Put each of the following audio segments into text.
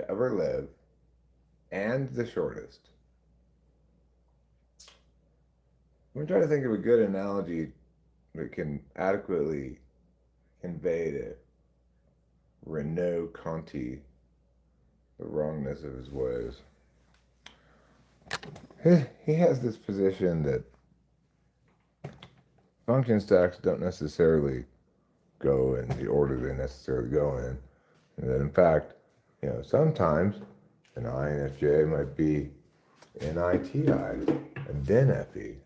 to ever live and the shortest. I'm trying to think of a good analogy that can adequately convey to Renaud Conti the wrongness of his ways. He has this position that function stacks don't necessarily go in the order they necessarily go in. And that in fact, sometimes an INFJ might be NITI and then FE.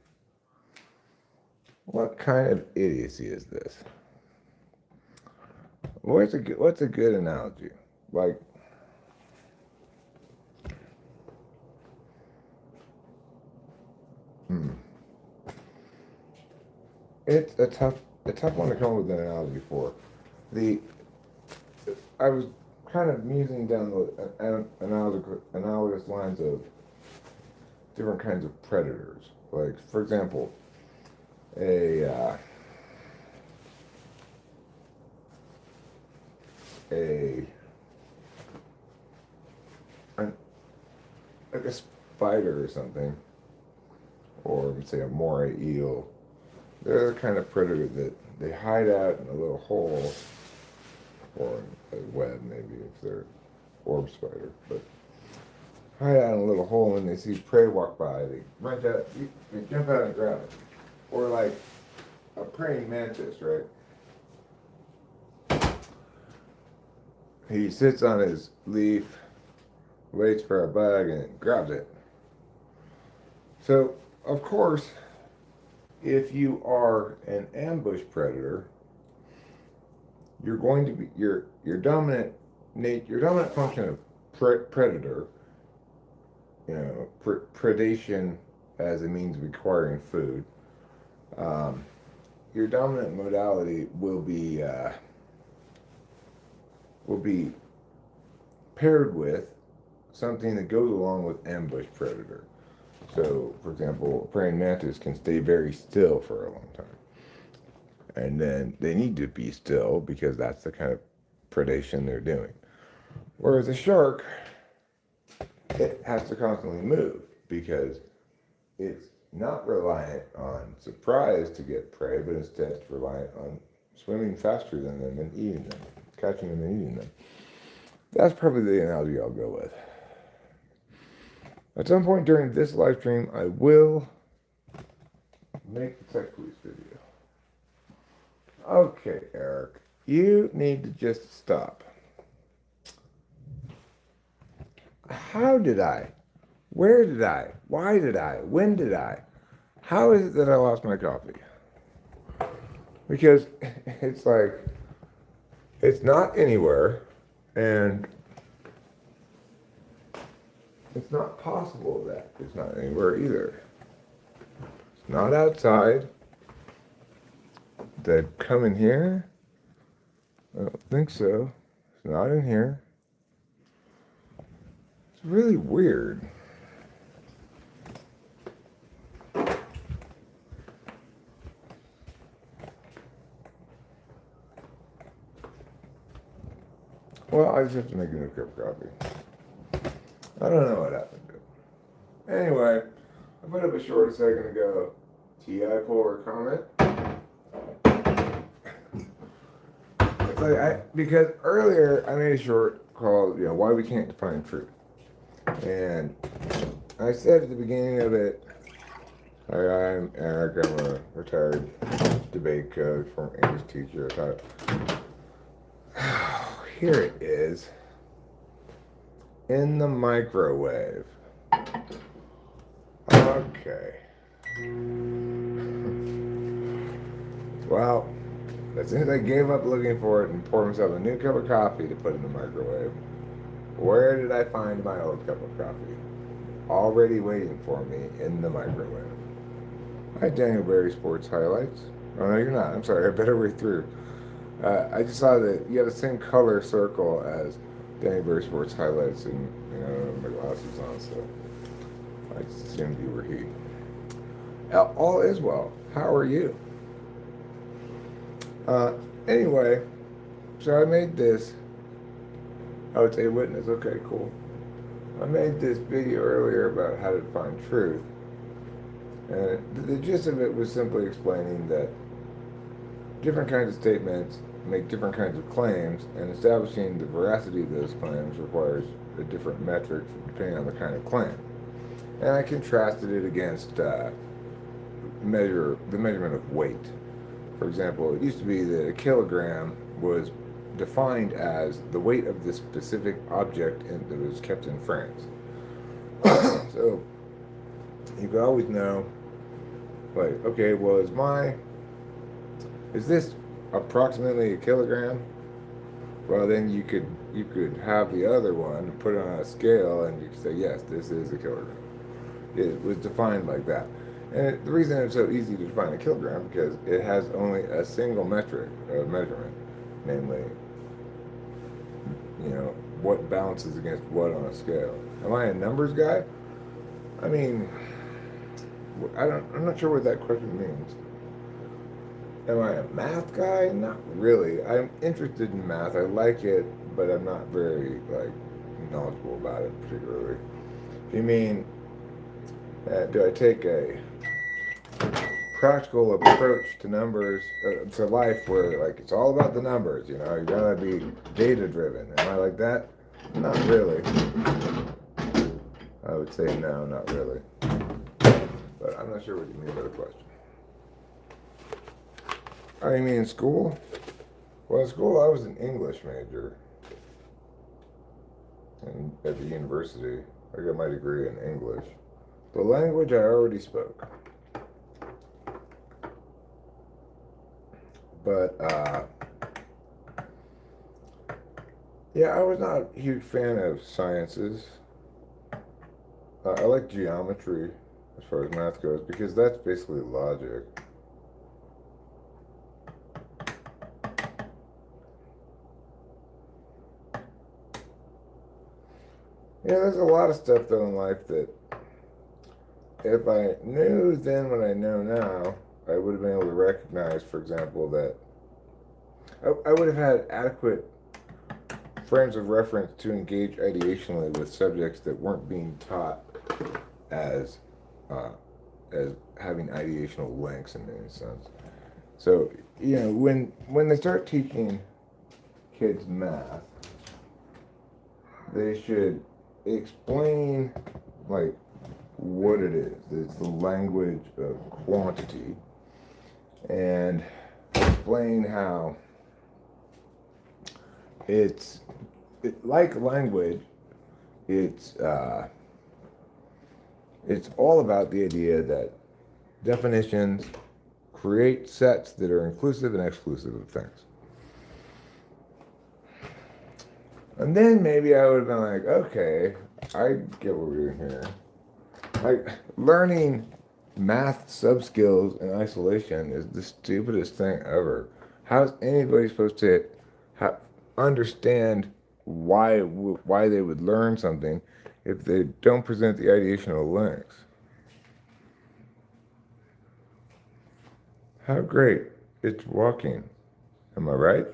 What kind of idiocy is this? What's a good analogy? Like, it's a tough one to come up with an analogy for. The I was kind of musing down the analogous lines of different kinds of predators. Like, for example, a like a spider or something, or say a moray eel. They're the kind of predator that they hide out in a little hole, or a web maybe if they're orb spider, but hide out in a little hole, and they see prey walk by, they run out, they jump out and grab it. Or like a praying mantis, right? He sits on his leaf, waits for a bug, and grabs it. So, of course, if you are an ambush predator, you're going to be your dominant function of predator, predation as a means of acquiring food. Your dominant modality will be paired with something that goes along with ambush predator. So, for example, a praying mantis can stay very still for a long time. And then they need to be still because that's the kind of predation they're doing. Whereas a shark, it has to constantly move because it's not reliant on surprise to get prey, but instead it's reliant on swimming faster than them and eating them, catching them and eating them. That's probably the analogy I'll go with. At some point during this live stream, I will make the tech police video. Okay, Eric, you need to just stop. How did I? Where did I? Why did I? When did I? How is it that I lost my coffee? Because it's like, it's not anywhere, and it's not possible that it's not anywhere either. It's not outside. Did it come in here? I don't think so. It's not in here. It's really weird. Well, I just have to make a new cup of coffee. I don't know what happened to it. Anyway, I put up a short a second ago. TI polar comment. It's like because earlier I made a short called why we can't define truth, and I said at the beginning of it, hi, I'm Eric. I'm a retired debate coach, former English teacher. Here it is. In the microwave. Okay. Well, as soon as I gave up looking for it and poured myself a new cup of coffee to put in the microwave, where did I find my old cup of coffee? Already waiting for me in the microwave. Hi, Daniel Berry Sports Highlights. Oh, no, you're not. I'm sorry. I better read through. I just saw that you have the same color circle as Danny Berry Sports Highlights, and my glasses on, so I just assumed you were he. All is well. How are you? Anyway, so I made this I would say witness. Okay, cool. I made this video earlier about how to find truth, and the gist of it was simply explaining that different kinds of statements make different kinds of claims, and establishing the veracity of those claims requires a different metric depending on the kind of claim. And I contrasted it against the measurement of weight. For example, it used to be that a kilogram was defined as the weight of the specific object that was kept in France. So you could always know, like, okay, well, is this approximately a kilogram? Well, then you could have the other one, put it on a scale, and you could say, yes, this is a kilogram. It was defined like that. And the reason it's so easy to define a kilogram because it has only a single metric of measurement, namely, what balances against what on a scale. Am I a numbers guy? I mean, I'm not sure what that question means. Am I a math guy? Not really. I'm interested in math. I like it, but I'm not very knowledgeable about it particularly. If you mean, do I take a practical approach to numbers, to life, where it's all about the numbers? You gotta be data driven. Am I like that? Not really. I would say no, not really. But I'm not sure what you mean by the question. Oh, you mean in school? Well, in school I was an English major, and at the university I got my degree in English, the language I already spoke. But yeah, I was not a huge fan of sciences. I like geometry as far as math goes because that's basically logic. Yeah, there's a lot of stuff though in life that if I knew then what I know now, I would have been able to recognize, for example, that I would have had adequate frames of reference to engage ideationally with subjects that weren't being taught as uh, as having ideational links in any sense. So when they start teaching kids math, they should explain like what it is. It's the language of quantity, and explain how like language. It's all about the idea that definitions create sets that are inclusive and exclusive of things. And then maybe I would have been like, okay, I get what we're doing here. Like, learning math subskills in isolation is the stupidest thing ever. How's anybody supposed to understand why they would learn something if they don't present the ideational links? How great it's walking. Am I right?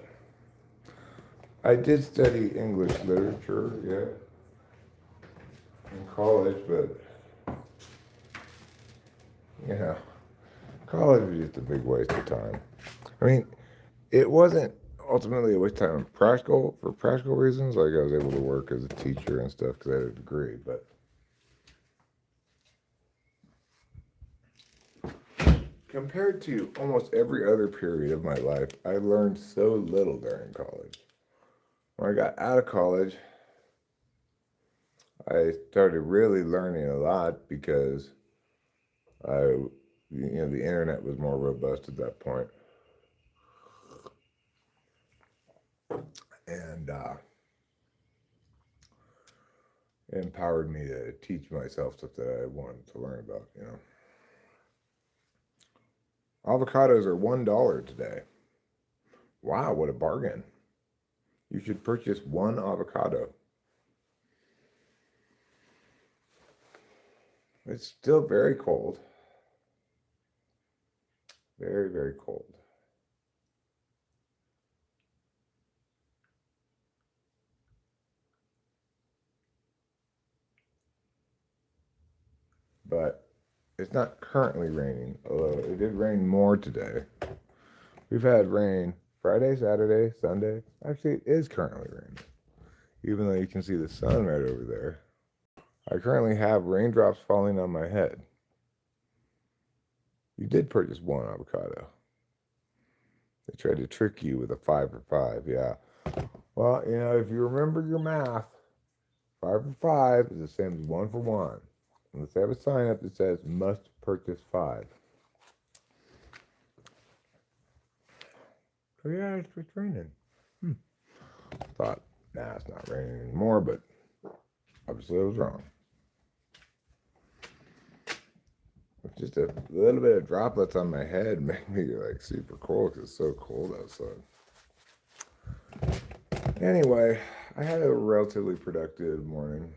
I did study English literature, yeah, in college, but college was just a big waste of time. I mean, it wasn't ultimately a waste of time for practical reasons. Like I was able to work as a teacher and stuff because I had a degree, but compared to almost every other period of my life, I learned so little during college. When I got out of college, I started really learning a lot because the internet was more robust at that point, and it empowered me to teach myself stuff that I wanted to learn about. Avocados are $1 today. Wow, what a bargain! You should purchase one avocado. It's still very cold. Very, very cold. but it's not currently raining, although it did rain more today. We've had rain Friday, Saturday, Sunday. Actually, it is currently raining, even though you can see the sun right over there. I currently have raindrops falling on my head. You did purchase one avocado. They tried to trick you with a 5 for 5, yeah. Well, if you remember your math, 5 for 5 is the same as 1 for 1. Unless they have a sign up that says must purchase 5. So yeah, it's raining. Thought, nah, it's not raining anymore, but obviously I was wrong. With just a little bit of droplets on my head made me like super cold because it's so cold outside. Anyway, I had a relatively productive morning.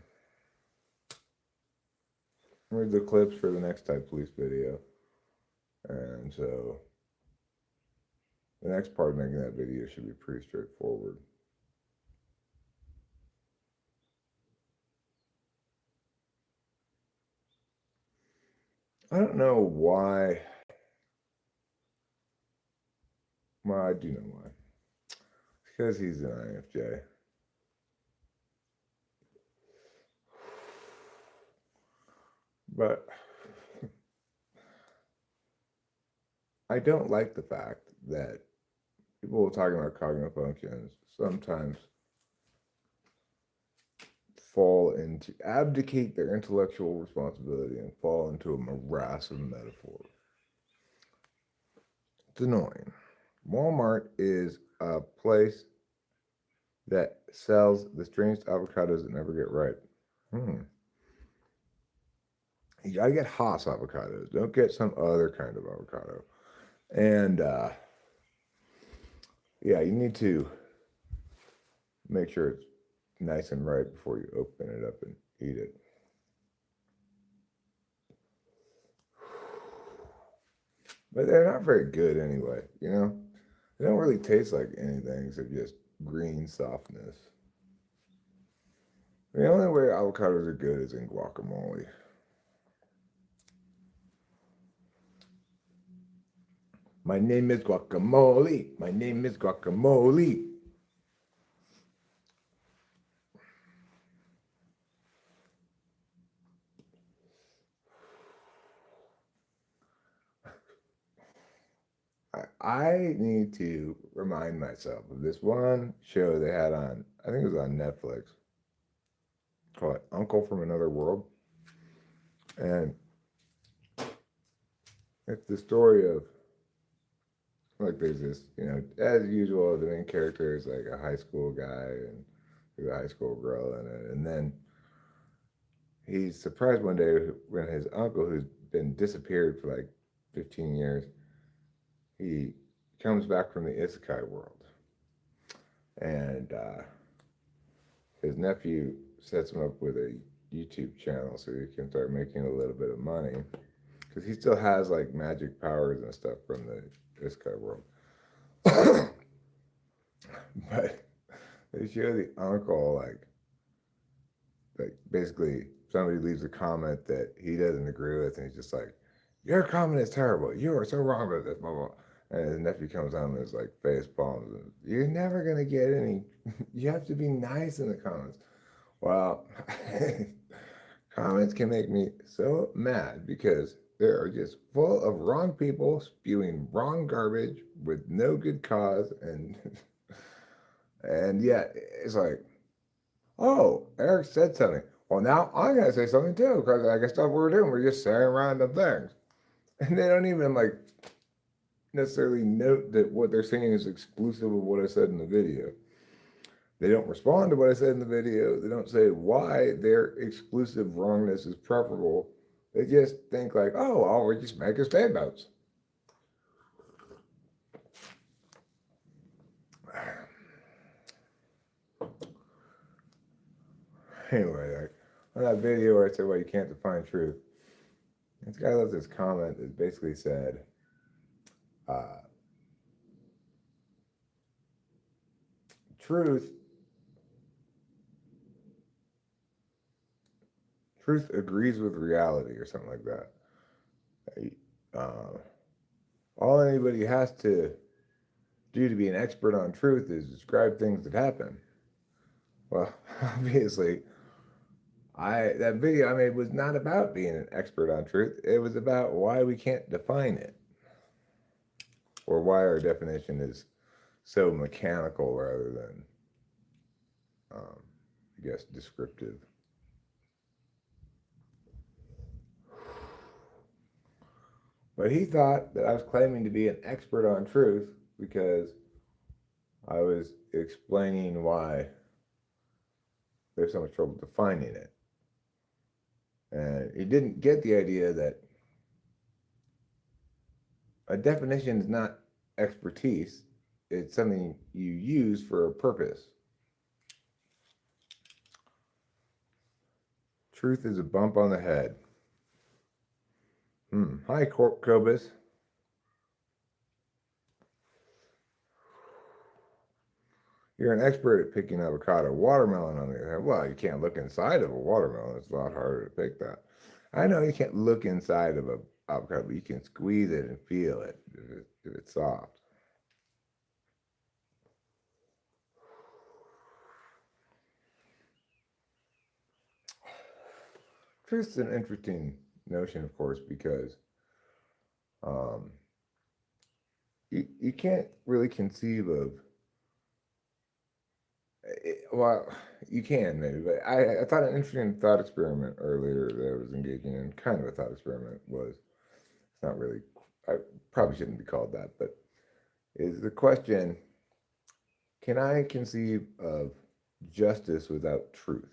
Here's the clips for the next Type Police video. And so the next part of making that video should be pretty straightforward. I don't know why. Well, I do know why. It's because he's an INFJ. But I don't like the fact that people talking about cognitive functions sometimes abdicate their intellectual responsibility and fall into a morass of metaphor. It's annoying. Walmart is a place that sells the strangest avocados that never get ripe. You gotta get Haas avocados. Don't get some other kind of avocado. And yeah, you need to make sure it's nice and ripe before you open it up and eat it. But they're not very good anyway, They don't really taste like anything except just green softness. The only way avocados are good is in guacamole. My name is Guacamole. My name is Guacamole. I need to remind myself of this one show they had on, I think it was on Netflix, called Uncle from Another World. And it's the story of, like, there's this, as usual, the main character is like a high school guy and there's a high school girl in it. And then he's surprised one day when his uncle, who's been disappeared for like 15 years, he comes back from the isekai world. And his nephew sets him up with a YouTube channel so he can start making a little bit of money. Because he still has like magic powers and stuff from the isekai world. But they show the uncle like basically somebody leaves a comment that he doesn't agree with, and he's just like, "Your comment is terrible. You are so wrong about this." Blah blah. And his nephew comes home and is like face palms. And, "You're never gonna get any. You have to be nice in the comments." Well, comments can make me so mad because they are just full of wrong people spewing wrong garbage with no good cause, and and yet it's like, oh, Eric said something. Well, now I'm gonna say something too because I guess that's what we're doing. We're just saying random things, and they don't even like necessarily note that what they're saying is exclusive of what I said in the video. They don't respond to what I said in the video. They don't say why their exclusive wrongness is preferable. They just think like, oh, well, we're just making statements. Anyway, like, on that video where I said, well, you can't define truth, this guy left this comment that basically said, truth Truth agrees with reality or something like that. Uh, all anybody has to do to be an expert on truth is describe things that happen. Well, obviously, that video I made was not about being an expert on truth. It was about why we can't define it, or why our definition is so mechanical rather than, I guess, descriptive. But he thought that I was claiming to be an expert on truth because I was explaining why there's so much trouble defining it. And he didn't get the idea that a definition is not expertise, it's something you use for a purpose. Truth is a bump on the head. Hi, Cobus. You're an expert at picking avocado. Watermelon, on the other hand, well, you can't look inside of a watermelon. It's a lot harder to pick that. I know you can't look inside of an avocado, but you can squeeze it and feel it if it's soft. Truth's an interesting notion, of course, because you can't really conceive of well, you can maybe, but I thought an interesting thought experiment earlier that I was engaging in, kind of a thought experiment, was it's not really, I probably shouldn't be called that, but is the question, can I conceive of justice without truth?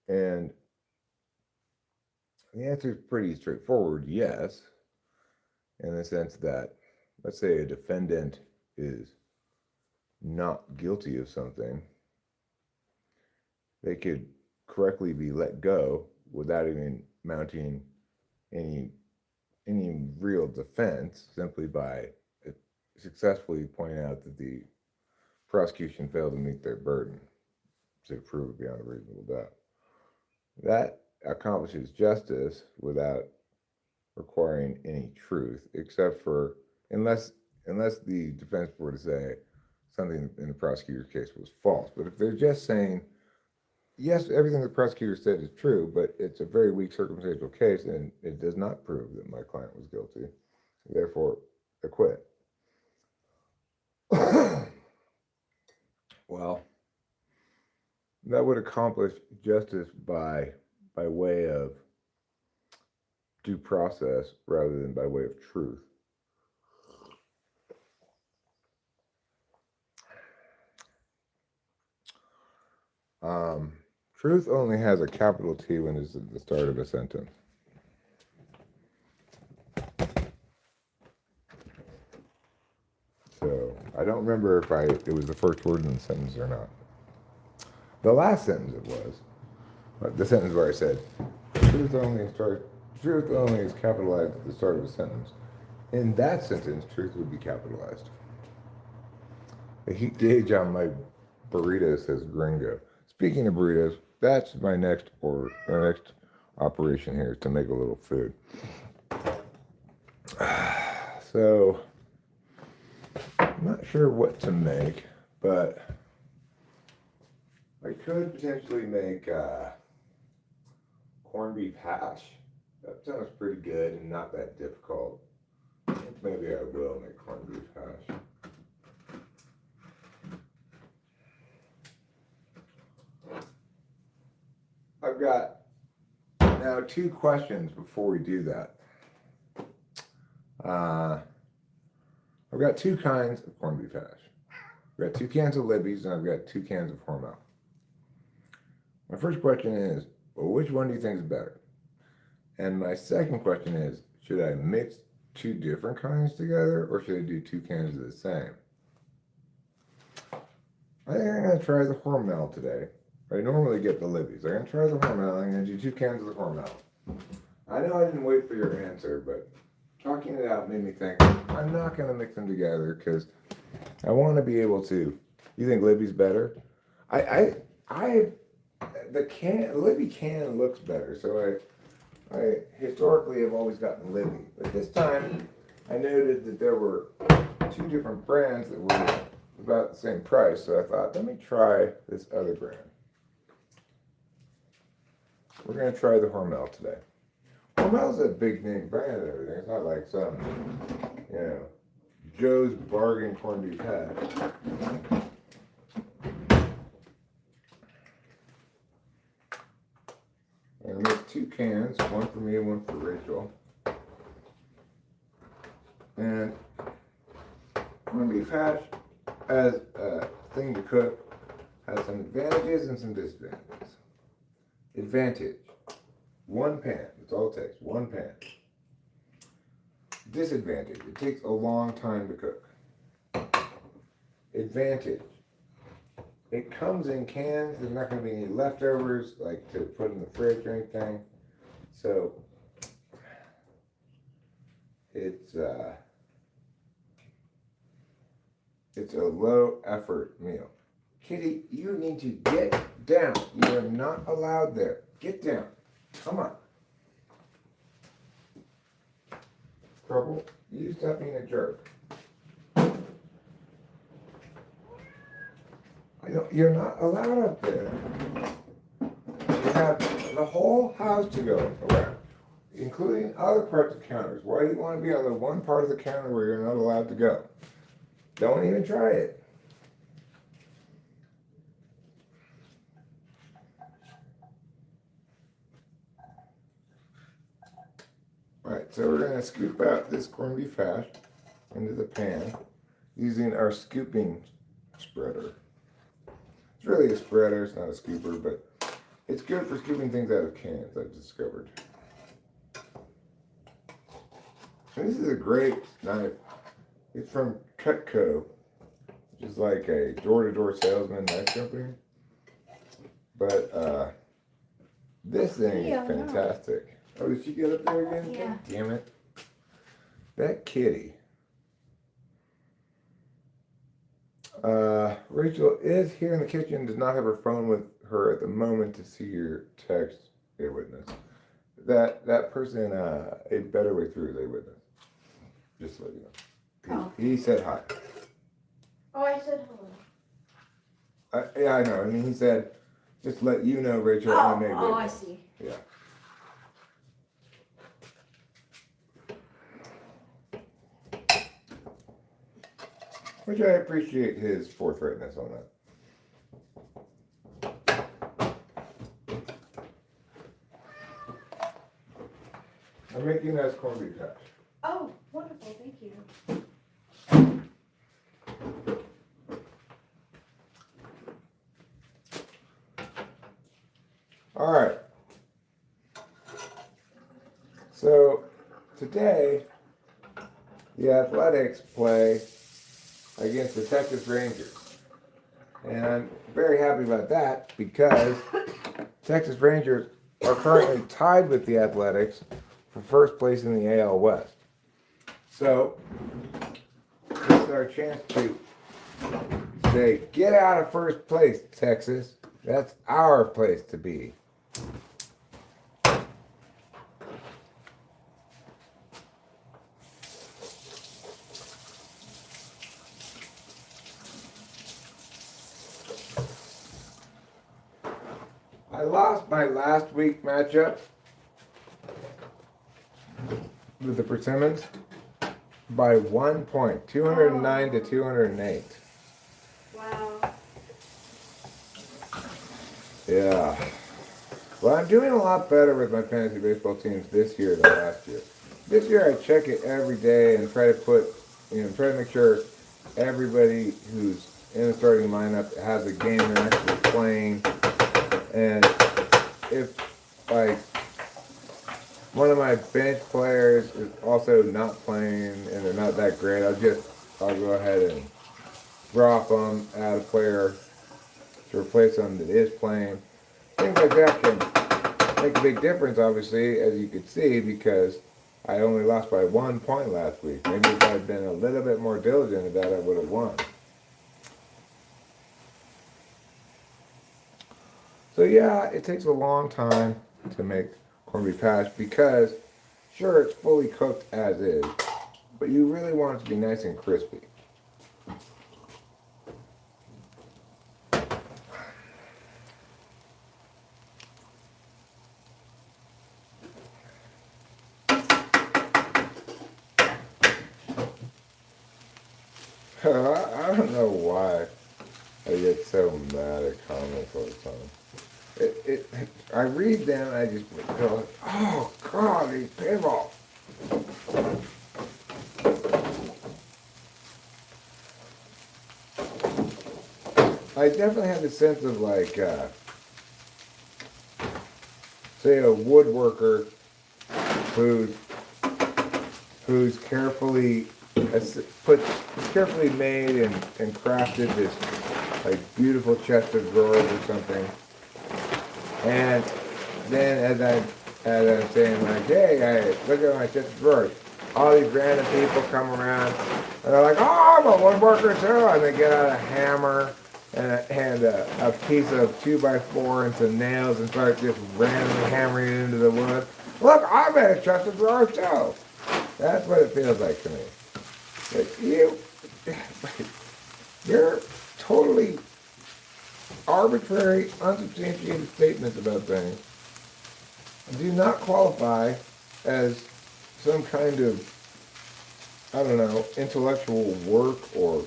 And the answer is pretty straightforward, yes, in the sense that, let's say a defendant is not guilty of something, they could correctly be let go without even mounting any real defense, simply by successfully pointing out that the prosecution failed to meet their burden to prove it beyond a reasonable doubt. That accomplishes justice without requiring any truth, except for unless the defense were to say something in the prosecutor's case was false. But if they're just saying, yes, everything the prosecutor said is true, but it's a very weak circumstantial case and it does not prove that my client was guilty, therefore acquit. Well, that would accomplish justice by way of due process rather than by way of truth. Truth only has a capital T when it's at the start of a sentence. So I don't remember if it was the first word in the sentence or not. The last sentence it was, the sentence where I said, truth only is capitalized at the start of a sentence. In that sentence, truth would be capitalized. The heat gauge on my burrito says gringo. Speaking of burritos, that's my next operation here, to make a little food. So, I'm not sure what to make, but I could potentially make corned beef hash. That sounds pretty good and not that difficult. Maybe I will make corned beef hash. I've got now 2 questions before we do that. I've got 2 kinds of corned beef hash. I've got 2 cans of Libby's and I've got 2 cans of Hormel. My first question is, well, which one do you think is better? And my second question is, should I mix 2 different kinds together or should I do 2 cans of the same? I think I'm going to try the Hormel today. I normally get the Libby's. I'm going to try the Hormel. I'm going to do 2 cans of the Hormel. I know I didn't wait for your answer, but talking it out made me think I'm not going to mix them together because I want to be able to. You think Libby's better? I the Libby can looks better, so I historically have always gotten Libby, but this time I noted that there were two different brands that were about the same price, so I thought, let me try this other brand. We're going to try the Hormel today. Hormel's a big name brand and everything. It's not like some, you know, Joe's Bargain corned beef hash. I'm going to make 2 cans, one for me and one for Rachel. And corned beef hash, as a thing to cook, has some advantages and some disadvantages. Advantage: 1 pan. That's all it takes. 1 pan. Disadvantage: it takes a long time to cook. Advantage: it comes in cans. There's not going to be any leftovers, like to put in the fridge or anything. So it's a low effort meal. Kitty, you need to get down. You are not allowed there. Get down. Come on. Trouble, you stop being a jerk. You're not allowed up there. You have the whole house to go around, including other parts of counters. Why do you want to be on the one part of the counter where you're not allowed to go? Don't even try it. Alright, so we're going to scoop out this corned beef hash into the pan using our scooping spreader. It's really a spreader, it's not a scooper, but it's good for scooping things out of cans, I've discovered. And this is a great knife. It's from Cutco, which is like a door-to-door salesman knife company. But this thing is fantastic. Oh, did she get up there again? Yeah. Damn it. That kitty. Rachel is here in the kitchen, does not have her phone with her at the moment to see your text, a witness. That person, a better way through is a witness. Just so you know. He said hi. Oh, I said hello. Yeah, I know. I mean, he said, just let you know, Rachel, I'm a witness. Oh, I see. Yeah. Which I appreciate his forthrightness on that. I'm making nice corned beef hash. Oh, wonderful, thank you. All right. So today, the Athletics play against the Texas Rangers. And I'm very happy about that because Texas Rangers are currently tied with the Athletics for first place in the AL West. So, this is our chance to say, get out of first place, Texas. That's our place to be. I lost my last week matchup with the Persimmons by 1 point, 209 to 208. Wow. Yeah. Well, I'm doing a lot better with my fantasy baseball teams this year than last year. This year I check it every day and try to try to make sure everybody who's in the starting lineup has a game they're actually playing. And if, like, one of my bench players is also not playing and they're not that great, I'll go ahead and drop them, add a player to replace them that is playing. Things like that can make a big difference, obviously, as you could see, because I only lost by 1 point last week. Maybe if I'd been a little bit more diligent about it, I would have won. So yeah, it takes a long time to make corned beef hash because, sure, it's fully cooked as is, but you really want it to be nice and crispy. I don't know why I get so mad at comments all the time. I read them and I just feel like, oh God, these people. I definitely have the sense of like, say a woodworker who's who's carefully put carefully made and crafted this like beautiful chest of drawers or something. And then as I'm saying like, hey, look at my chest of drawers. All these random people come around and they're like, oh, I'm a woodworker too, and they get out a hammer and a piece of 2x4 and some nails and start just randomly hammering it into the wood. Look, I made a chest of drawers too. That's what it feels like to me. Like you're totally arbitrary, unsubstantiated statements about things do not qualify as some kind of, I don't know, intellectual work, or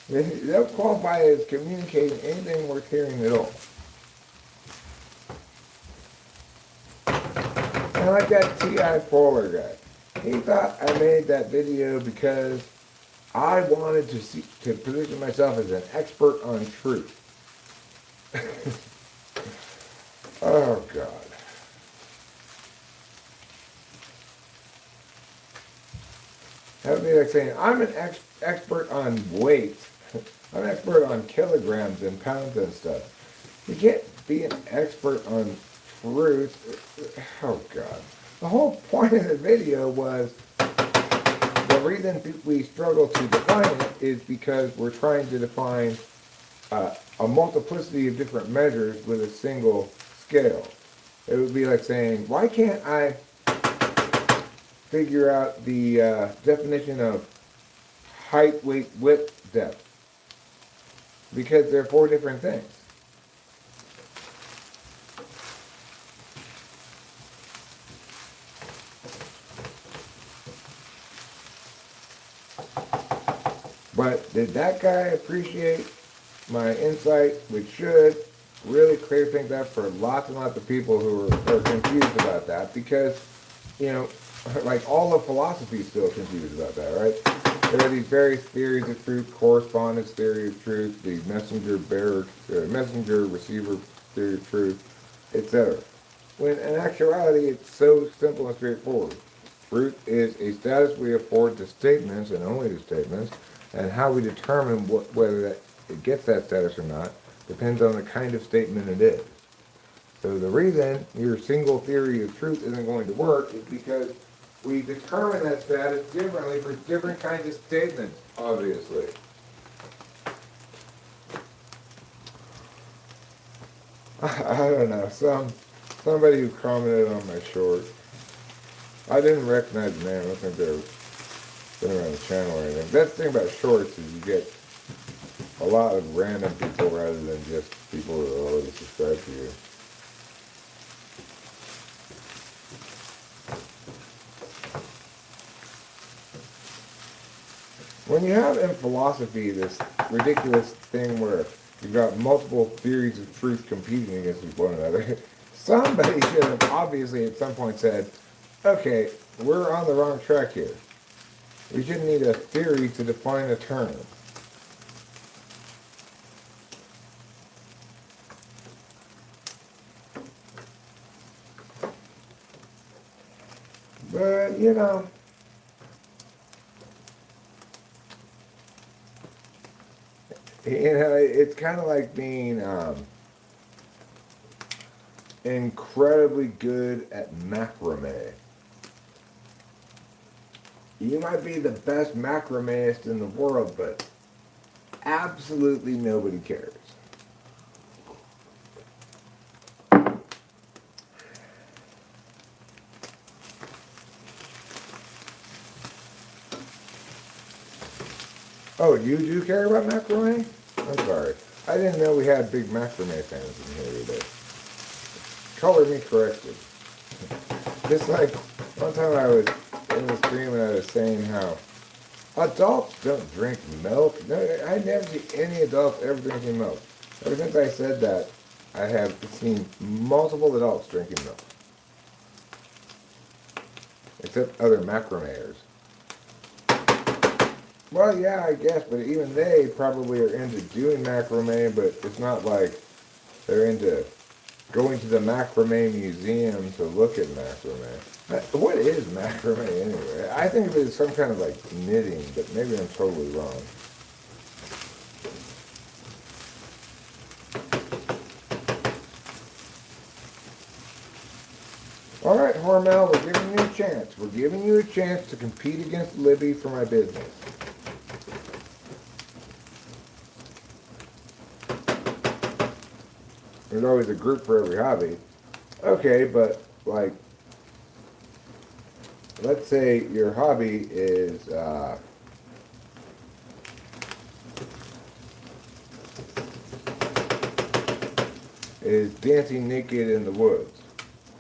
they don't qualify as communicating anything worth hearing at all. And like that T.I. Polar guy, he thought I made that video because I wanted to position myself as an expert on truth. Oh God. That would be like saying, I'm an expert on weight. I'm an expert on kilograms and pounds and stuff. You can't be an expert on truth. Oh God. The whole point of the video was the reason we struggle to define it is because we're trying to define a multiplicity of different measures with a single scale. It would be like saying, why can't I figure out the definition of height, weight, width, depth? Because they're four different things. But did that guy appreciate my insight, which should really clear things up for lots and lots of people who are confused about that? Because, you know, like all of philosophy is still confused about that, right? There are these various theories of truth: correspondence theory of truth, the messenger receiver theory of truth, etc. When in actuality, it's so simple and straightforward. Truth is a status we afford to statements, and only to statements, and how we determine whether it gets that status or not depends on the kind of statement it is. So the reason your single theory of truth isn't going to work is because we determine that status differently for different kinds of statements, obviously. I don't know. Somebody who commented on my short. I didn't recognize the name. I don't think they've been around the channel or anything. That's the thing about shorts is you get a lot of random people rather than just people who are already subscribed to you. When you have in philosophy this ridiculous thing where you've got multiple theories of truth competing against one another, somebody should have obviously at some point said, okay, we're on the wrong track here. We shouldn't need a theory to define a term. But, you know, it's kind of like being incredibly good at macrame. You might be the best macrameist in the world, but absolutely nobody cares. Oh, you do care about macrame? I'm sorry. I didn't know we had big macrame fans in here today. Color me correctly. Just like one time I was in the stream and I was saying how adults don't drink milk. No, I never see any adults ever drinking milk. Ever since I said that, I have seen multiple adults drinking milk. Except other macrameers. Well, yeah, I guess, but even they probably are into doing macrame, but it's not like they're into going to the macrame museum to look at macrame. What is macrame anyway? I think it's some kind of like knitting, but maybe I'm totally wrong. All right, Hormel, we're giving you a chance. We're giving you a chance to compete against Libby for my business. There's always a group for every hobby. Okay, but like, let's say your hobby is dancing naked in the woods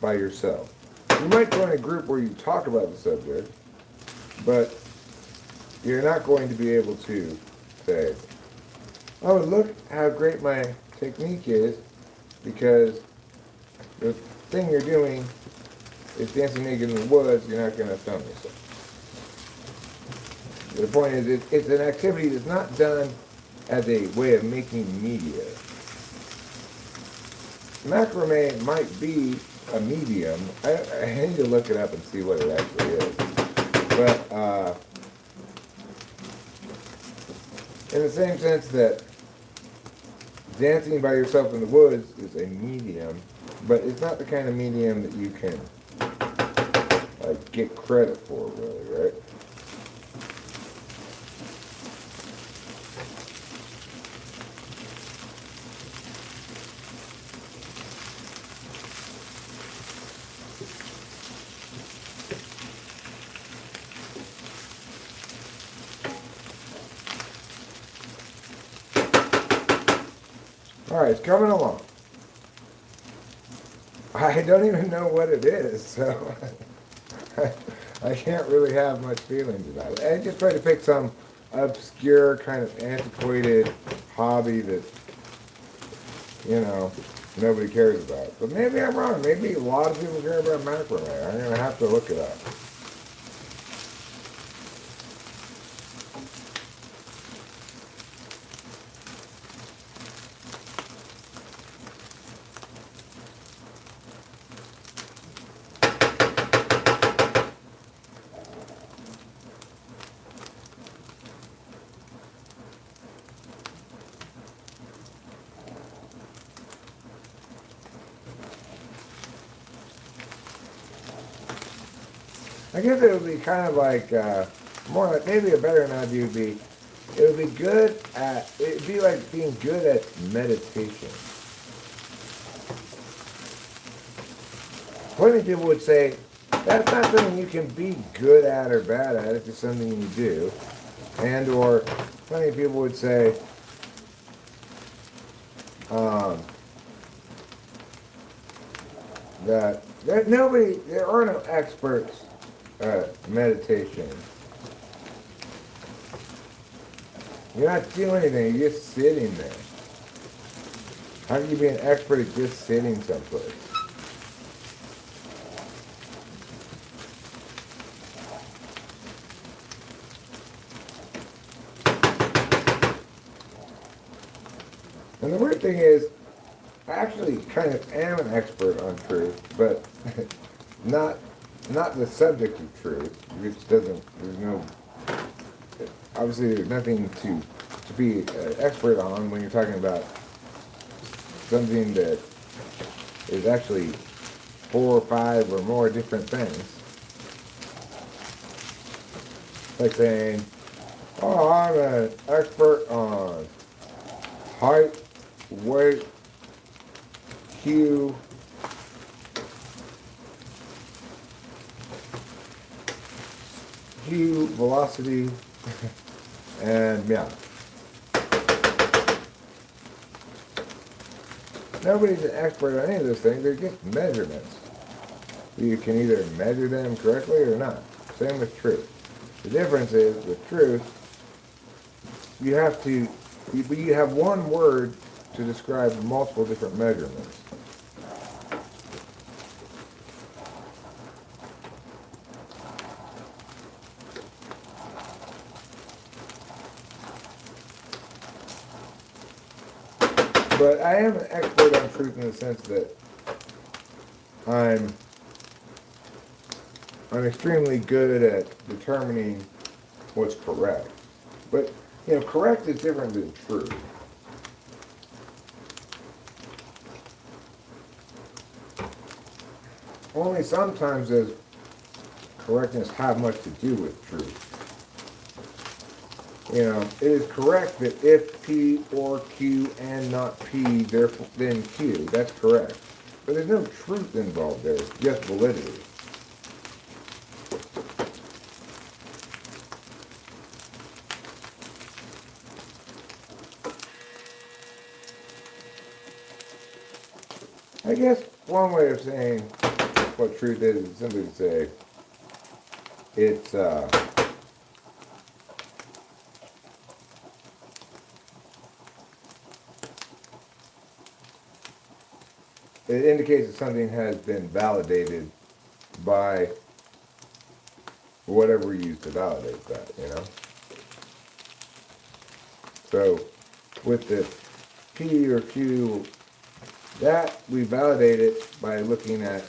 by yourself. You might join a group where you talk about the subject, but you're not going to be able to say, oh, look how great my technique is, because the thing you're doing is dancing naked in the woods. You're not going to film yourself. The point is, it's an activity that's not done as a way of making media. Macrame might be a medium. I need to look it up and see what it actually is. But in the same sense that dancing by yourself in the woods is a medium, but it's not the kind of medium that you can like get credit for, really, right? All right, it's coming along. I don't even know what it is, so I can't really have much feelings about it. I just try to pick some obscure, kind of antiquated hobby that, you know, nobody cares about. But maybe I'm wrong. Maybe a lot of people care about macrame. I'm going to have to look it up. I guess it would be kind of like, more like, maybe a better analogy would be, it would be good at, it'd be like being good at meditation. Plenty of people would say, that's not something you can be good at or bad at, it's just something you do. And or plenty of people would say, that there are no experts at meditation. You're not doing anything, you're just sitting there. How can you be an expert at just sitting someplace? And the weird thing is, I actually kind of am an expert on truth, but not the subject of truth, which doesn't, there's no, obviously there's nothing to be an expert on when you're talking about something that is actually 4 or 5 or more different things. Like saying, oh, I'm an expert on height, weight, hue, velocity, And yeah. Nobody's an expert on any of those things. They're just measurements. You can either measure them correctly or not. Same with truth. The difference is with truth, you have one word to describe multiple different measurements. But I am an expert on truth in the sense that I'm extremely good at determining what's correct. But, correct is different than true. Only sometimes does correctness have much to do with truth. It is correct that if P or Q and not P, therefore then Q. That's correct. But there's no truth involved there, just validity. I guess one way of saying what truth is simply to say it's it indicates that something has been validated by whatever you use to validate that, So with the P or Q, that we validate it by looking at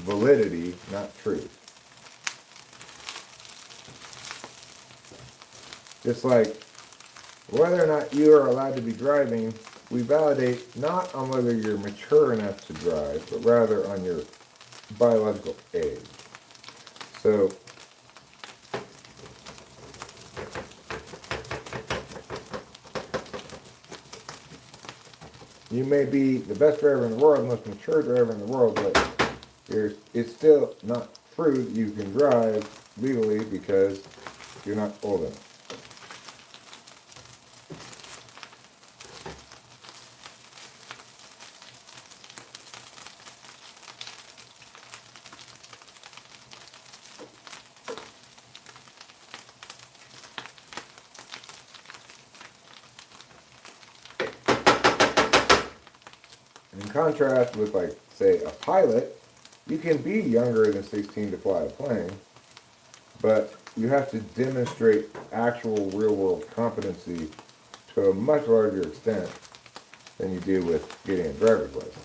validity, not truth. Just like whether or not you are allowed to be driving, we validate not on whether you're mature enough to drive, but rather on your biological age. So, you may be the best driver in the world, the most mature driver in the world, but it's still not true that you can drive legally because you're not old enough. In contrast with, like, say, a pilot, you can be younger than 16 to fly a plane, but you have to demonstrate actual real-world competency to a much larger extent than you do with getting a driver's license.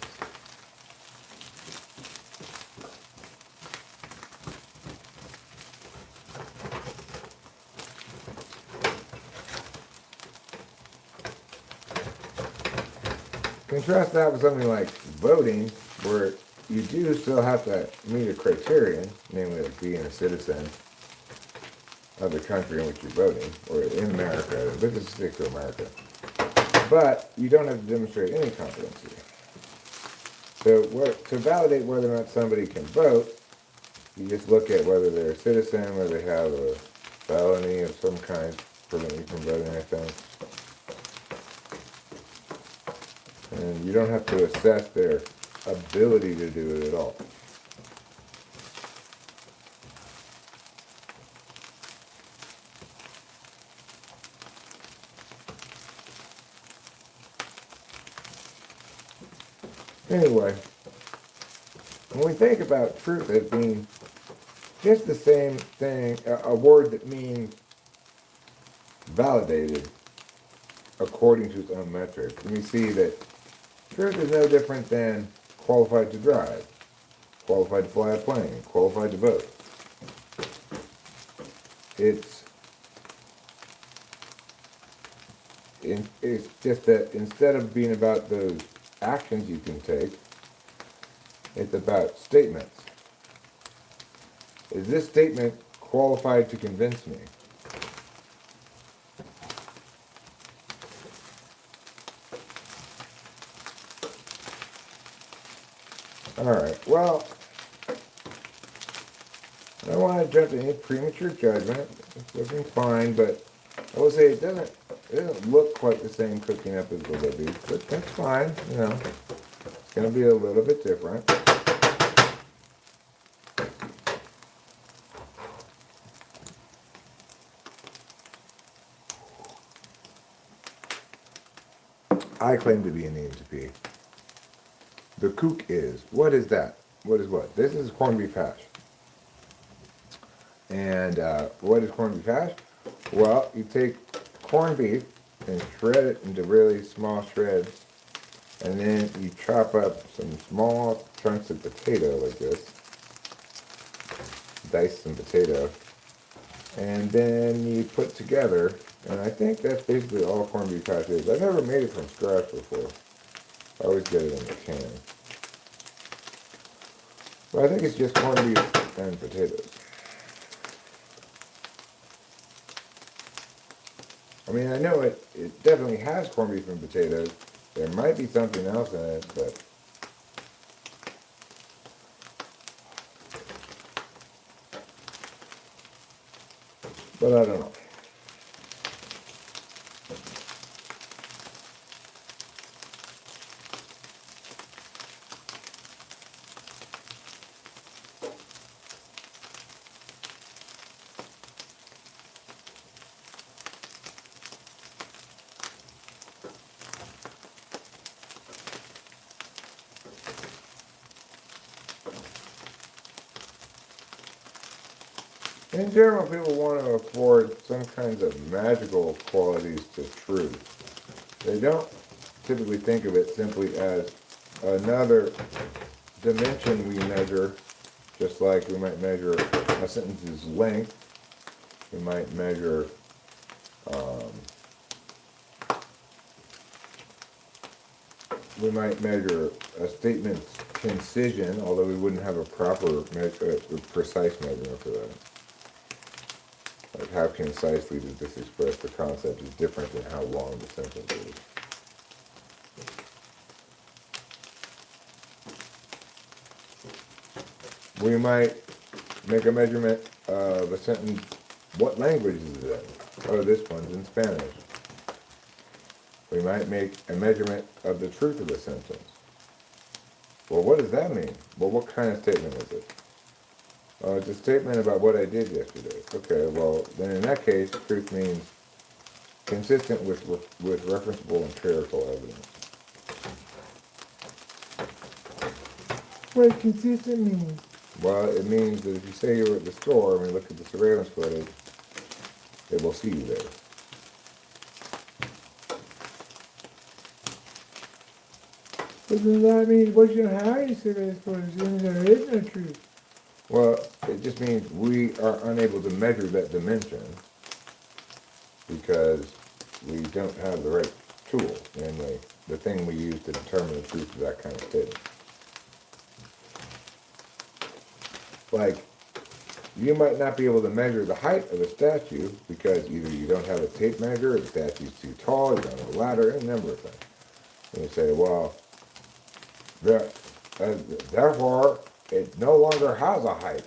Contrast that with something like voting, where you do still have to meet a criterion, namely like being a citizen of the country in which you're voting, or in America, but just stick to America. But you don't have to demonstrate any competency. So to validate whether or not somebody can vote, you just look at whether they're a citizen, whether they have a felony of some kind preventing you from voting, I think. And you don't have to assess their ability to do it at all. Anyway, when we think about truth as being just the same thing, a word that means validated according to its own metrics, and we see that truth is no different than qualified to drive, qualified to fly a plane, qualified to vote. It's just that instead of being about those actions you can take, it's about statements. Is this statement qualified to convince me? Alright, well, I don't want to jump to any premature judgment. It's looking fine, but I will say it doesn't look quite the same cooking up as the Libby's, but that's fine, you know. It's gonna be a little bit different. I claim to be an ENTP. The kook is. What is that? What is what? This is corned beef hash. And what is corned beef hash? Well, you take corned beef and shred it into really small shreds. And then you chop up some small chunks of potato like this. Dice some potato. And then you put together, and I think that's basically all corned beef hash is. I've never made it from scratch before. I always get it in the can. But I think it's just corned beef and potatoes. I mean, I know it definitely has corned beef and potatoes. There might be something else in it, but I don't know. In general, people want to afford some kinds of magical qualities to truth. They don't typically think of it simply as another dimension we measure, just like we might measure a sentence's length. We might measure a statement's concision, although we wouldn't have a proper, precise measurement for that. Like how concisely does this express the concept is different than how long the sentence is. We might make a measurement of a sentence. What language is it in? Oh, this one's in Spanish. We might make a measurement of the truth of a sentence. Well, what does that mean? Well, what kind of statement is it? It's a statement about what I did yesterday. Okay, well, then in that case, truth means consistent with referenceable empirical evidence. What does consistent mean? Well, it means that if you say you were at the store and we look at the surveillance footage, they will see you there. But then that means what you have any surveillance footage, then there is no truth. Well, it just means we are unable to measure that dimension because we don't have the right tool, namely the thing we use to determine the truth of that kind of statement. Like, you might not be able to measure the height of a statue because either you don't have a tape measure, or the statue's too tall, you don't have a ladder, any number of things. And you say, well, therefore, it no longer has a height.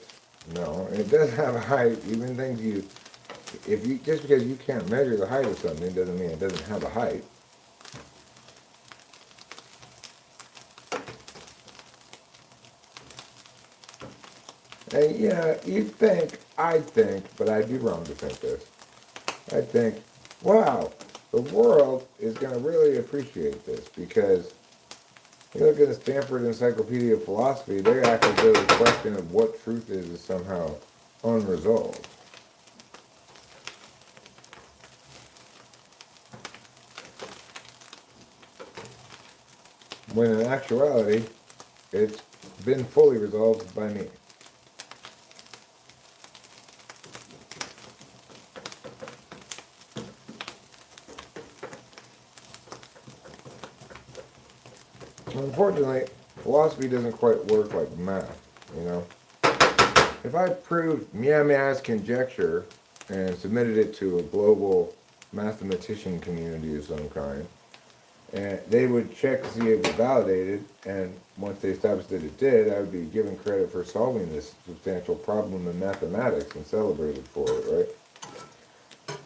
No, it does have a height. Even things just because you can't measure the height of something doesn't mean it doesn't have a height. And I'd think, but I'd be wrong to think this. I'd think, wow, the world is going to really appreciate this because you look at the Stanford Encyclopedia of Philosophy, they act as though the question of what truth is somehow unresolved. When in actuality, it's been fully resolved by me. Unfortunately, philosophy doesn't quite work like math, you know? If I proved Mia's conjecture and submitted it to a global mathematician community of some kind, and they would check to see if it was validated, and once they established that it did, I would be given credit for solving this substantial problem in mathematics and celebrated for it,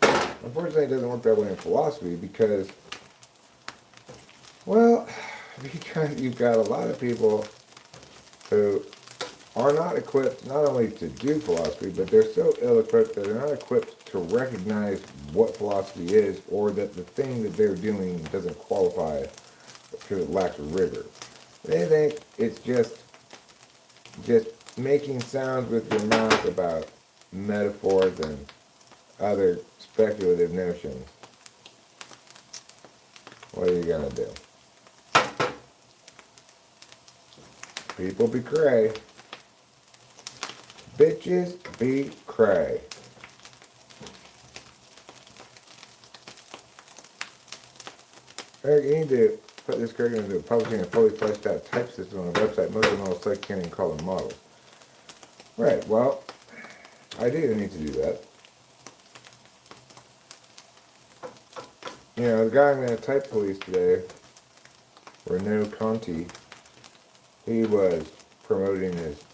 right? unfortunately, it doesn't work that way in philosophy because, well, because you've got a lot of people who are not equipped not only to do philosophy, but they're so ill-equipped that they're not equipped to recognize what philosophy is, or that the thing that they're doing doesn't qualify because it lacks rigor. They think it's just making sounds with your mouth about metaphors and other speculative notions. What are you gonna do? People be cray. Bitches be cray. Eric, you need to put this curriculum into publishing a fully fleshed out type system on a website. Most of them all sites can't even call them models. Right, well, I do need to do that. You know, the guy I'm going to type police today, Renaud Conti, he was promoting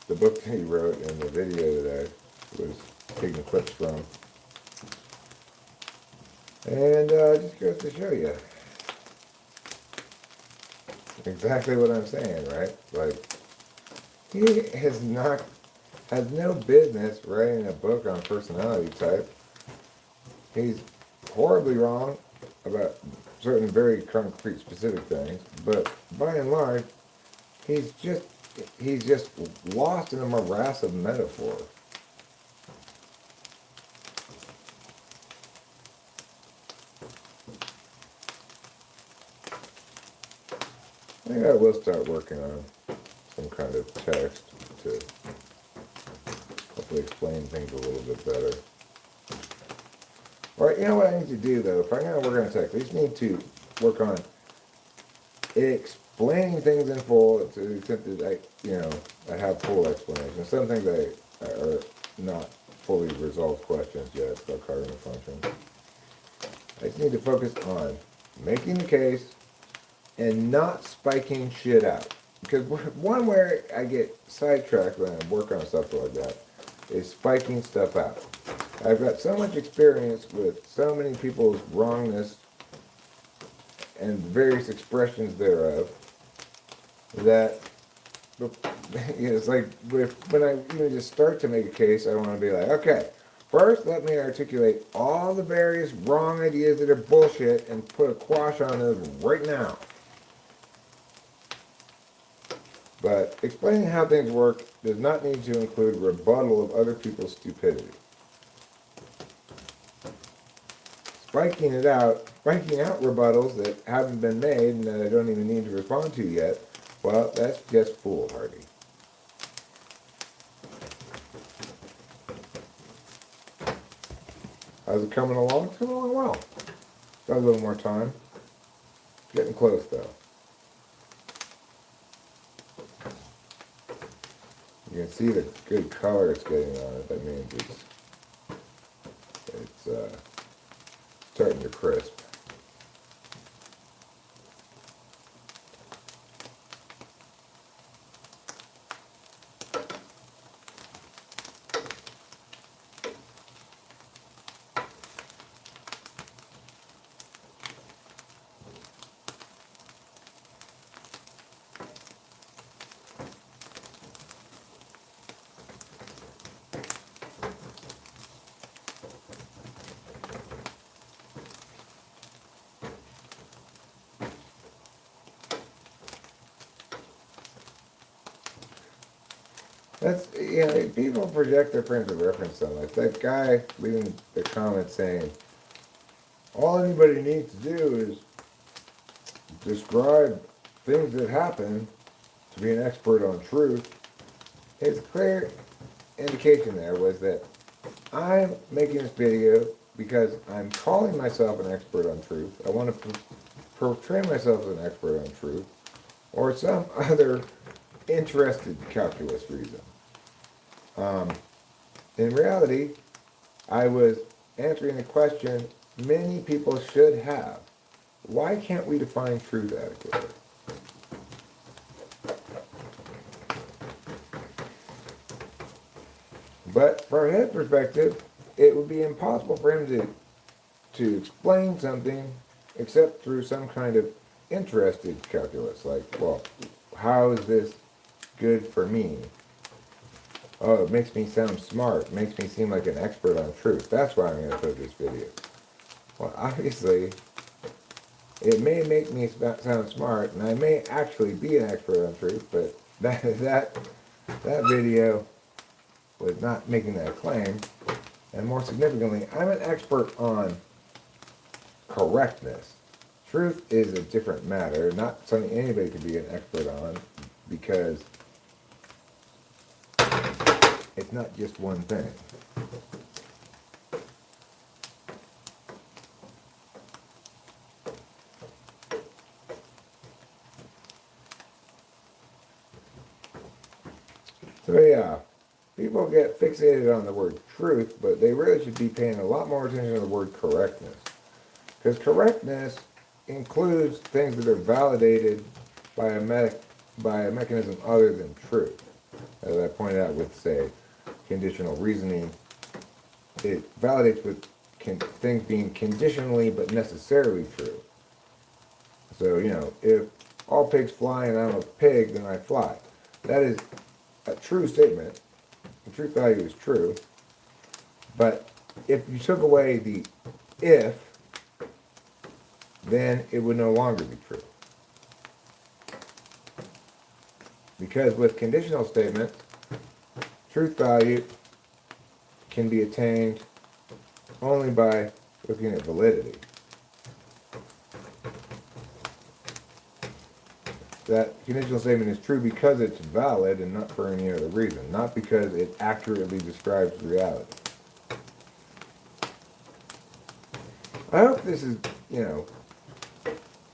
the book that he wrote and the video that I was taking clips from. And just goes to show you exactly what I'm saying, right? Like, he has no business writing a book on personality type. He's horribly wrong about certain very concrete specific things, but by and large, he's just lost in a morass of metaphor. I think I will start working on some kind of text to hopefully explain things a little bit better. All right, you know what I need to do though? If I'm going to work on text, I just need to work on explaining things in full to the extent that I have full explanations. Some things are not fully resolved questions yet. It's called cardinal function. I just need to focus on making the case and not spiking shit out. Because one where I get sidetracked when I work on stuff like that is spiking stuff out. I've got so much experience with so many people's wrongness and various expressions thereof that it's like when I even just start to make a case, I want to be like, okay, first let me articulate all the various wrong ideas that are bullshit and put a quash on those right now. But explaining how things work does not need to include rebuttal of other people's stupidity. Spiking out rebuttals that haven't been made and that I don't even need to respond to yet, well, that's just foolhardy. How's it coming along? It's coming along well. Got a little more time. Getting close though. You can see the good color it's getting on it. That means it's starting to crisp. That's, people project their frames of reference so much. That guy leaving the comment saying, all anybody needs to do is describe things that happen to be an expert on truth. His clear indication there was that I'm making this video because I'm calling myself an expert on truth. I want to portray myself as an expert on truth, or some other interested calculus reason. In reality, I was answering a question many people should have. Why can't we define truth adequately? But from his perspective, it would be impossible for him to to explain something except through some kind of interested calculus. Like, well, how is this good for me? Oh, it makes me sound smart. It makes me seem like an expert on truth. That's why I'm going to put this video. Well, obviously, it may make me sound smart, and I may actually be an expert on truth, but that video was not making that claim. And more significantly, I'm an expert on correctness. Truth is a different matter, not something anybody can be an expert on, because it's not just one thing. So yeah, people get fixated on the word truth, but they really should be paying a lot more attention to the word correctness. Because correctness includes things that are validated by a mechanism other than truth. As I pointed out with, say, conditional reasoning, it validates with things being conditionally but necessarily true. So, if all pigs fly and I'm a pig, then I fly. That is a true statement. The truth value is true. But if you took away the if, then it would no longer be true. Because with conditional statements, truth value can be attained only by looking at validity. That conditional statement is true because it's valid and not for any other reason, not because it accurately describes reality. I hope this is,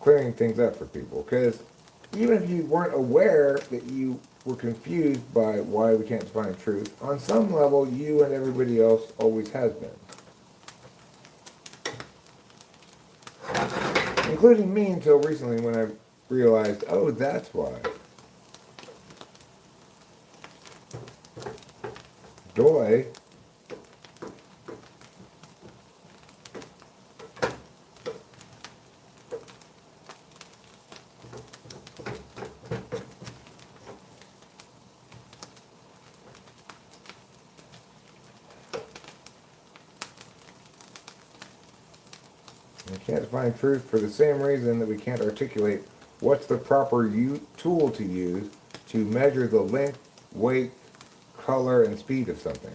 clearing things up for people, because even if you weren't aware that you were confused by why we can't define truth, on some level you and everybody else always has been. Including me until recently when I realized, oh, that's why. Joy we can't define truth for the same reason that we can't articulate what's the proper tool to use to measure the length, weight, color, and speed of something.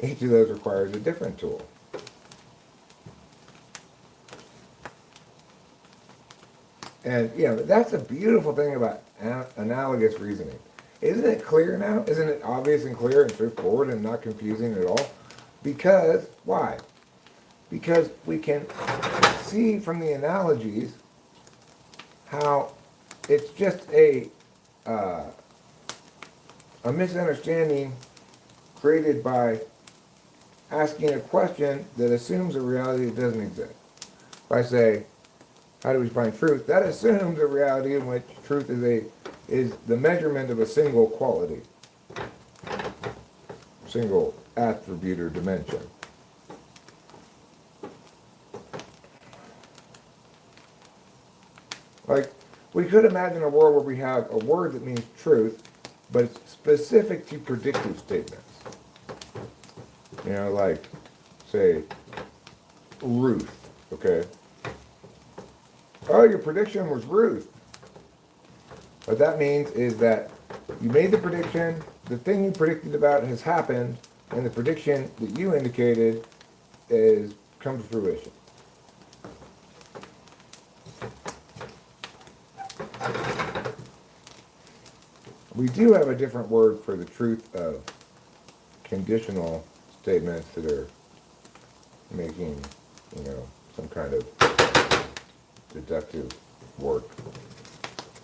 Each of those requires a different tool. And, that's a beautiful thing about analogous reasoning. Isn't it clear now? Isn't it obvious and clear and straightforward and not confusing at all? Because, why? Because we can see from the analogies how it's just a misunderstanding created by asking a question that assumes a reality that doesn't exist. If I say, how do we find truth? That assumes a reality in which truth is the measurement of a single quality, single attribute or dimension. Like, we could imagine a world where we have a word that means truth, but it's specific to predictive statements. Like, say, Ruth, okay? Oh, your prediction was Ruth. What that means is that you made the prediction, the thing you predicted about has happened, and the prediction that you indicated is come to fruition. We do have a different word for the truth of conditional statements that are making, some kind of deductive work.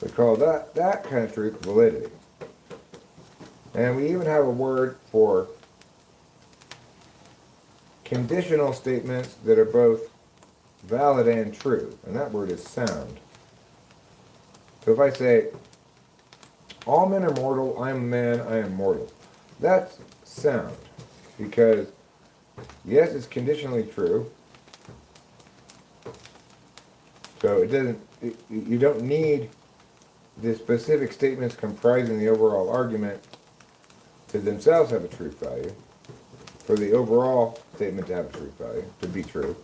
We call that kind of truth validity. And we even have a word for conditional statements that are both valid and true, and that word is sound. So if I say, all men are mortal, I am a man, I am mortal. That's sound, because yes, it's conditionally true, So you don't need the specific statements comprising the overall argument to themselves have a truth value, for the overall statement to have a truth value, to be true.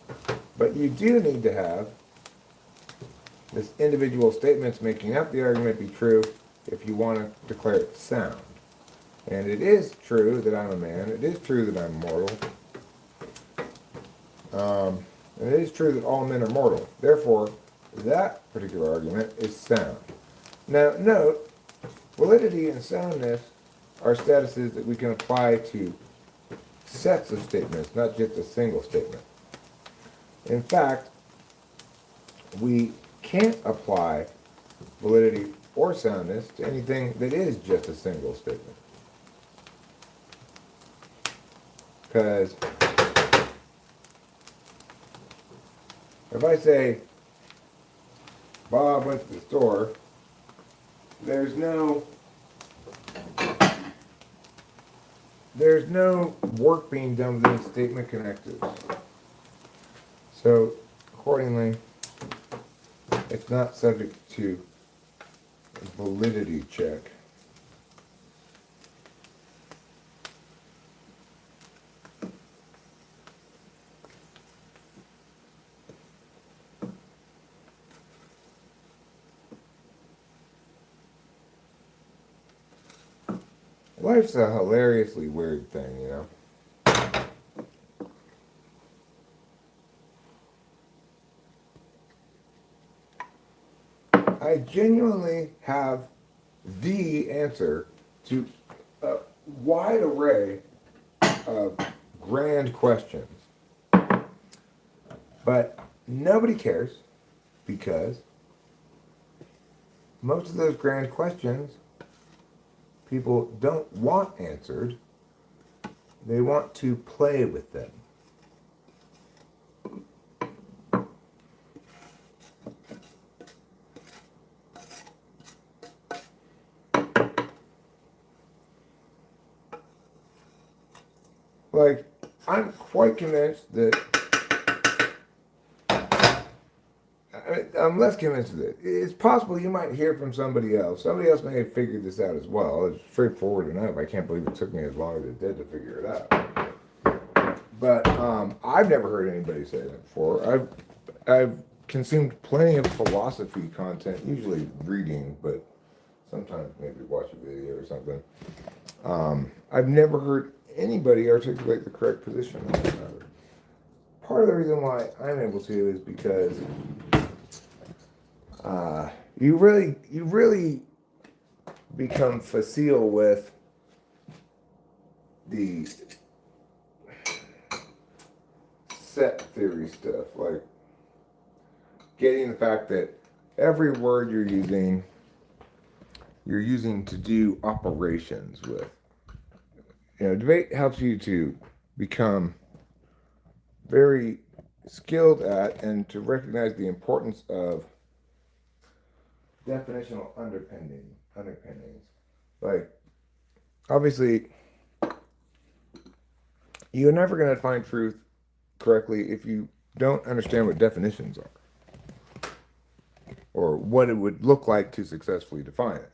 But you do need to have this individual statements making up the argument be true if you want to declare it sound. And it is true that I'm a man. It is true that I'm mortal. And it is true that all men are mortal. Therefore, that particular argument is sound. Now, note, validity and soundness are statuses that we can apply to sets of statements, not just a single statement. In fact, we can't apply validity or soundness to anything that is just a single statement. Because if I say, Bob went to the store, there's no work being done within statement connectors. So, accordingly, it's not subject to validity check. Life's a hilariously weird thing, you know? I genuinely have the answer to a wide array of grand questions. But nobody cares because most of those grand questions people don't want answered. They want to play with them. Like, I'm quite convinced that, I'm less convinced of it. It's possible you might hear from somebody else. Somebody else may have figured this out as well. It's straightforward enough. I can't believe it took me as long as it did to figure it out. But I've never heard anybody say that before. I've consumed plenty of philosophy content, usually reading, but sometimes maybe watch a video or something. I've never heard anybody articulate the correct position on that matter. Part of the reason why I'm able to is because you really become facile with the set theory stuff, like getting the fact that every word you're using to do operations with. You know, debate helps you to become very skilled at and to recognize the importance of definitional underpinnings. Like, obviously, you're never going to find truth correctly if you don't understand what definitions are or what it would look like to successfully define it.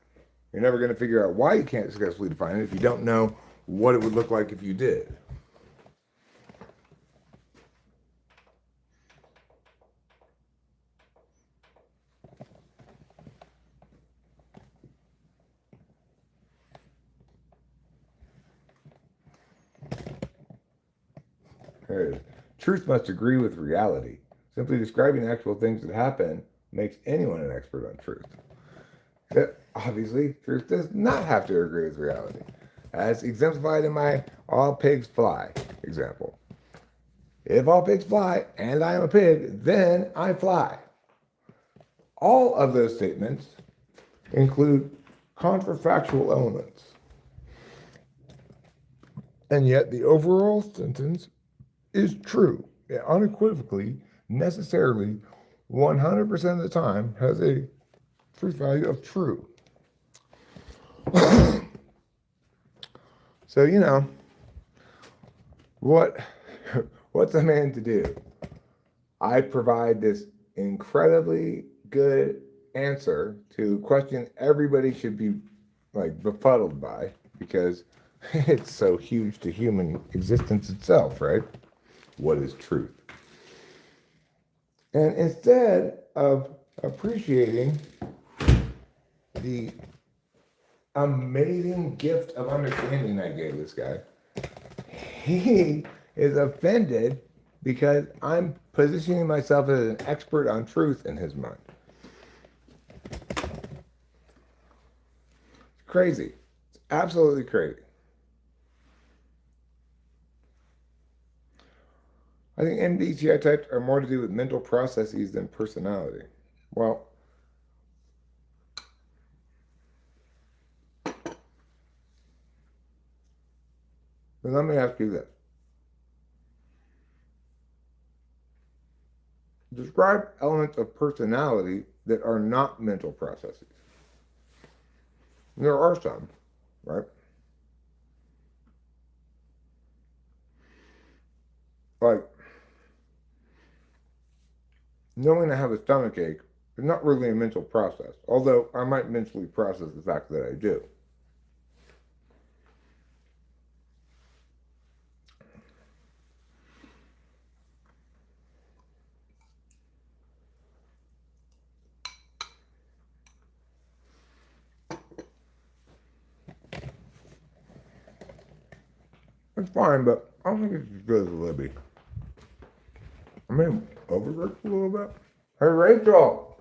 You're never going to figure out why you can't successfully define it if you don't know what it would look like if you did. Truth must agree with reality. Simply describing actual things that happen makes anyone an expert on truth. Obviously, truth does not have to agree with reality, as exemplified in my all pigs fly example. If all pigs fly and I am a pig, then I fly. All of those statements include counterfactual elements. And yet the overall sentence is true. It unequivocally, necessarily, 100% of the time has a truth value of true. So, you know, what's a man to do? I provide this incredibly good answer to a question everybody should be like befuddled by because it's so huge to human existence itself, right? What is truth? And instead of appreciating the amazing gift of understanding I gave this guy, he is offended because I'm positioning myself as an expert on truth in his mind. It's crazy. It's absolutely crazy. I think MBTI types are more to do with mental processes than personality. Well, then let me ask you this. Describe elements of personality that are not mental processes. There are some, right? Like, knowing I have a stomach ache is not really a mental process, although I might mentally process the fact that I do. It's fine, but I don't think it's as good as Libby. I mean, overworked a little bit. Hey, Rachel!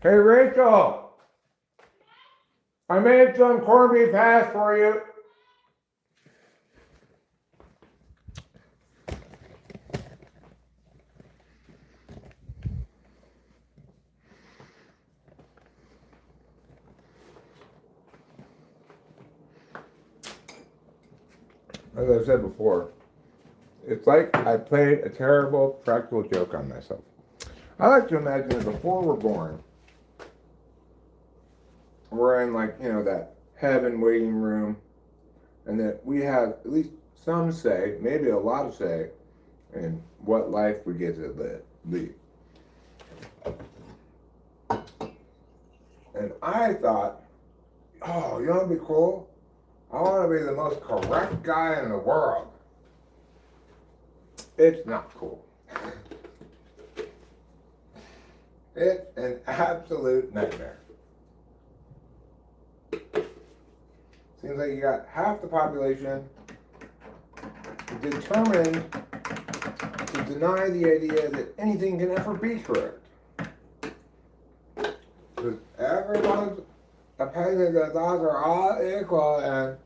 Hey, Rachel! I made some corned beef hash for you. As I've said before, it's like I played a terrible practical joke on myself. I like to imagine that before we're born, we're in like, that heaven waiting room, and that we have at least some say, maybe a lot of say, in what life we get to lead. And I thought, oh, you know what'd be cool? I want to be the most correct guy in the world. It's not cool. It's an absolute nightmare. Seems like you got half the population determined to deny the idea that anything can ever be correct. Because everyone's opinion that thoughts are all equal and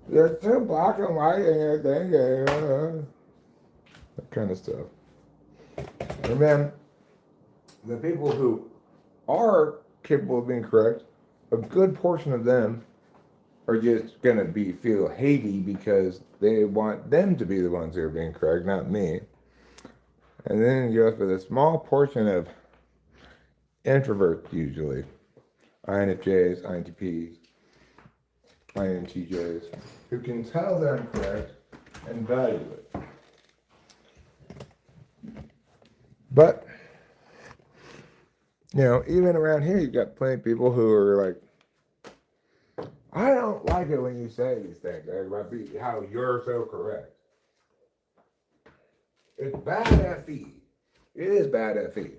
they're too black and white and you're thinking, that kind of stuff. And then the people who are capable of being correct, a good portion of them are just gonna feel haty because they want them to be the ones who are being correct, not me. And then you go for the small portion of introverts usually, INFJs, INTPs, INTJs, who can tell that I'm correct and value it. But, even around here, you've got plenty of people who are like, I don't like it when you say these things about how you're so correct. It's bad FE. It is bad FE.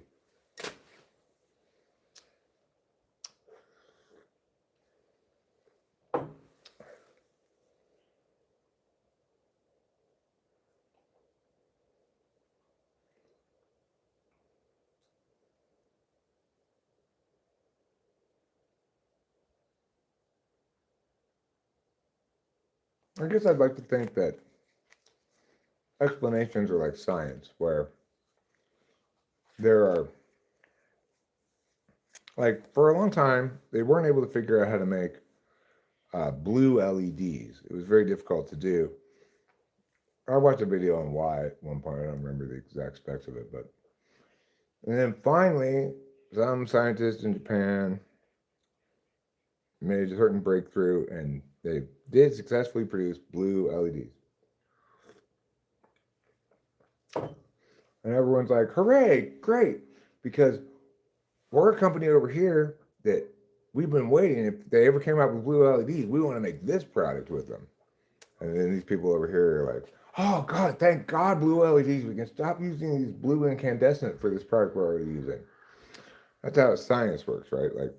I guess I'd like to think that explanations are like science, where there are, like, for a long time, they weren't able to figure out how to make blue LEDs. It was very difficult to do. I watched a video on why at one point. I don't remember the exact specs of it, but and then finally, some scientists in Japan made a certain breakthrough, and they did successfully produce blue LEDs. And everyone's like, hooray, great. Because we're a company over here that we've been waiting. If they ever came out with blue LEDs, we want to make this product with them. And then these people over here are like, oh God, thank God blue LEDs. We can stop using these blue incandescent for this product we're already using. That's how science works, right? Like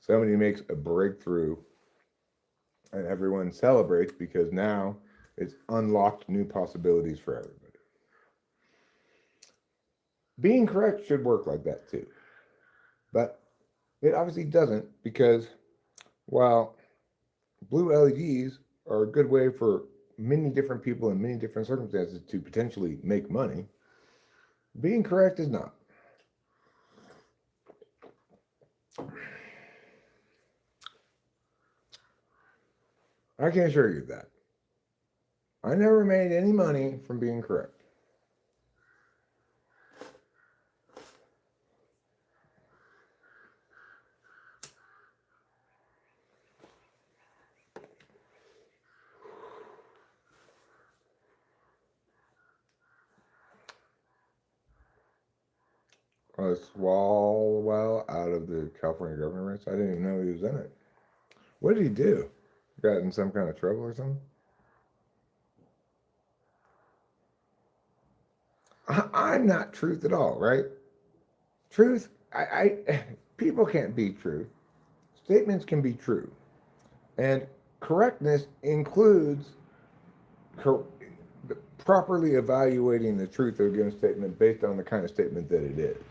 somebody makes a breakthrough and everyone celebrates because now it's unlocked new possibilities for everybody. Being correct should work like that too. But it obviously doesn't because while blue LEDs are a good way for many different people in many different circumstances to potentially make money, being correct is not. I can assure you that. I never made any money from being correct. Swalwell out of the California governor race. I didn't even know he was in it. What did he do? Got in some kind of trouble or something? I'm not truth at all, right? Truth, people can't be true. Statements can be true. And correctness includes cor- properly evaluating the truth of a given statement based on the kind of statement that it is.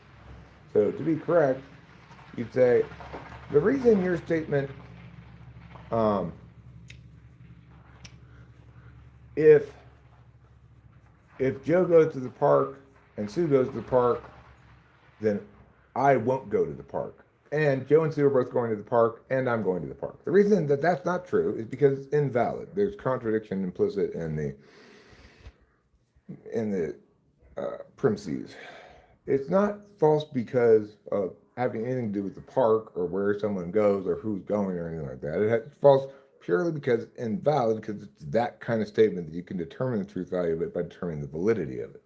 So to be correct, you'd say, the reason your statement, um, if Joe goes to the park and Sue goes to the park, then I won't go to the park. And Joe and Sue are both going to the park, and I'm going to the park. The reason that that's not true is because it's invalid. There's contradiction implicit in the premises. It's not false because of having anything to do with the park or where someone goes or who's going or anything like that. It's false purely because it's invalid because it's that kind of statement that you can determine the truth value of it by determining the validity of it.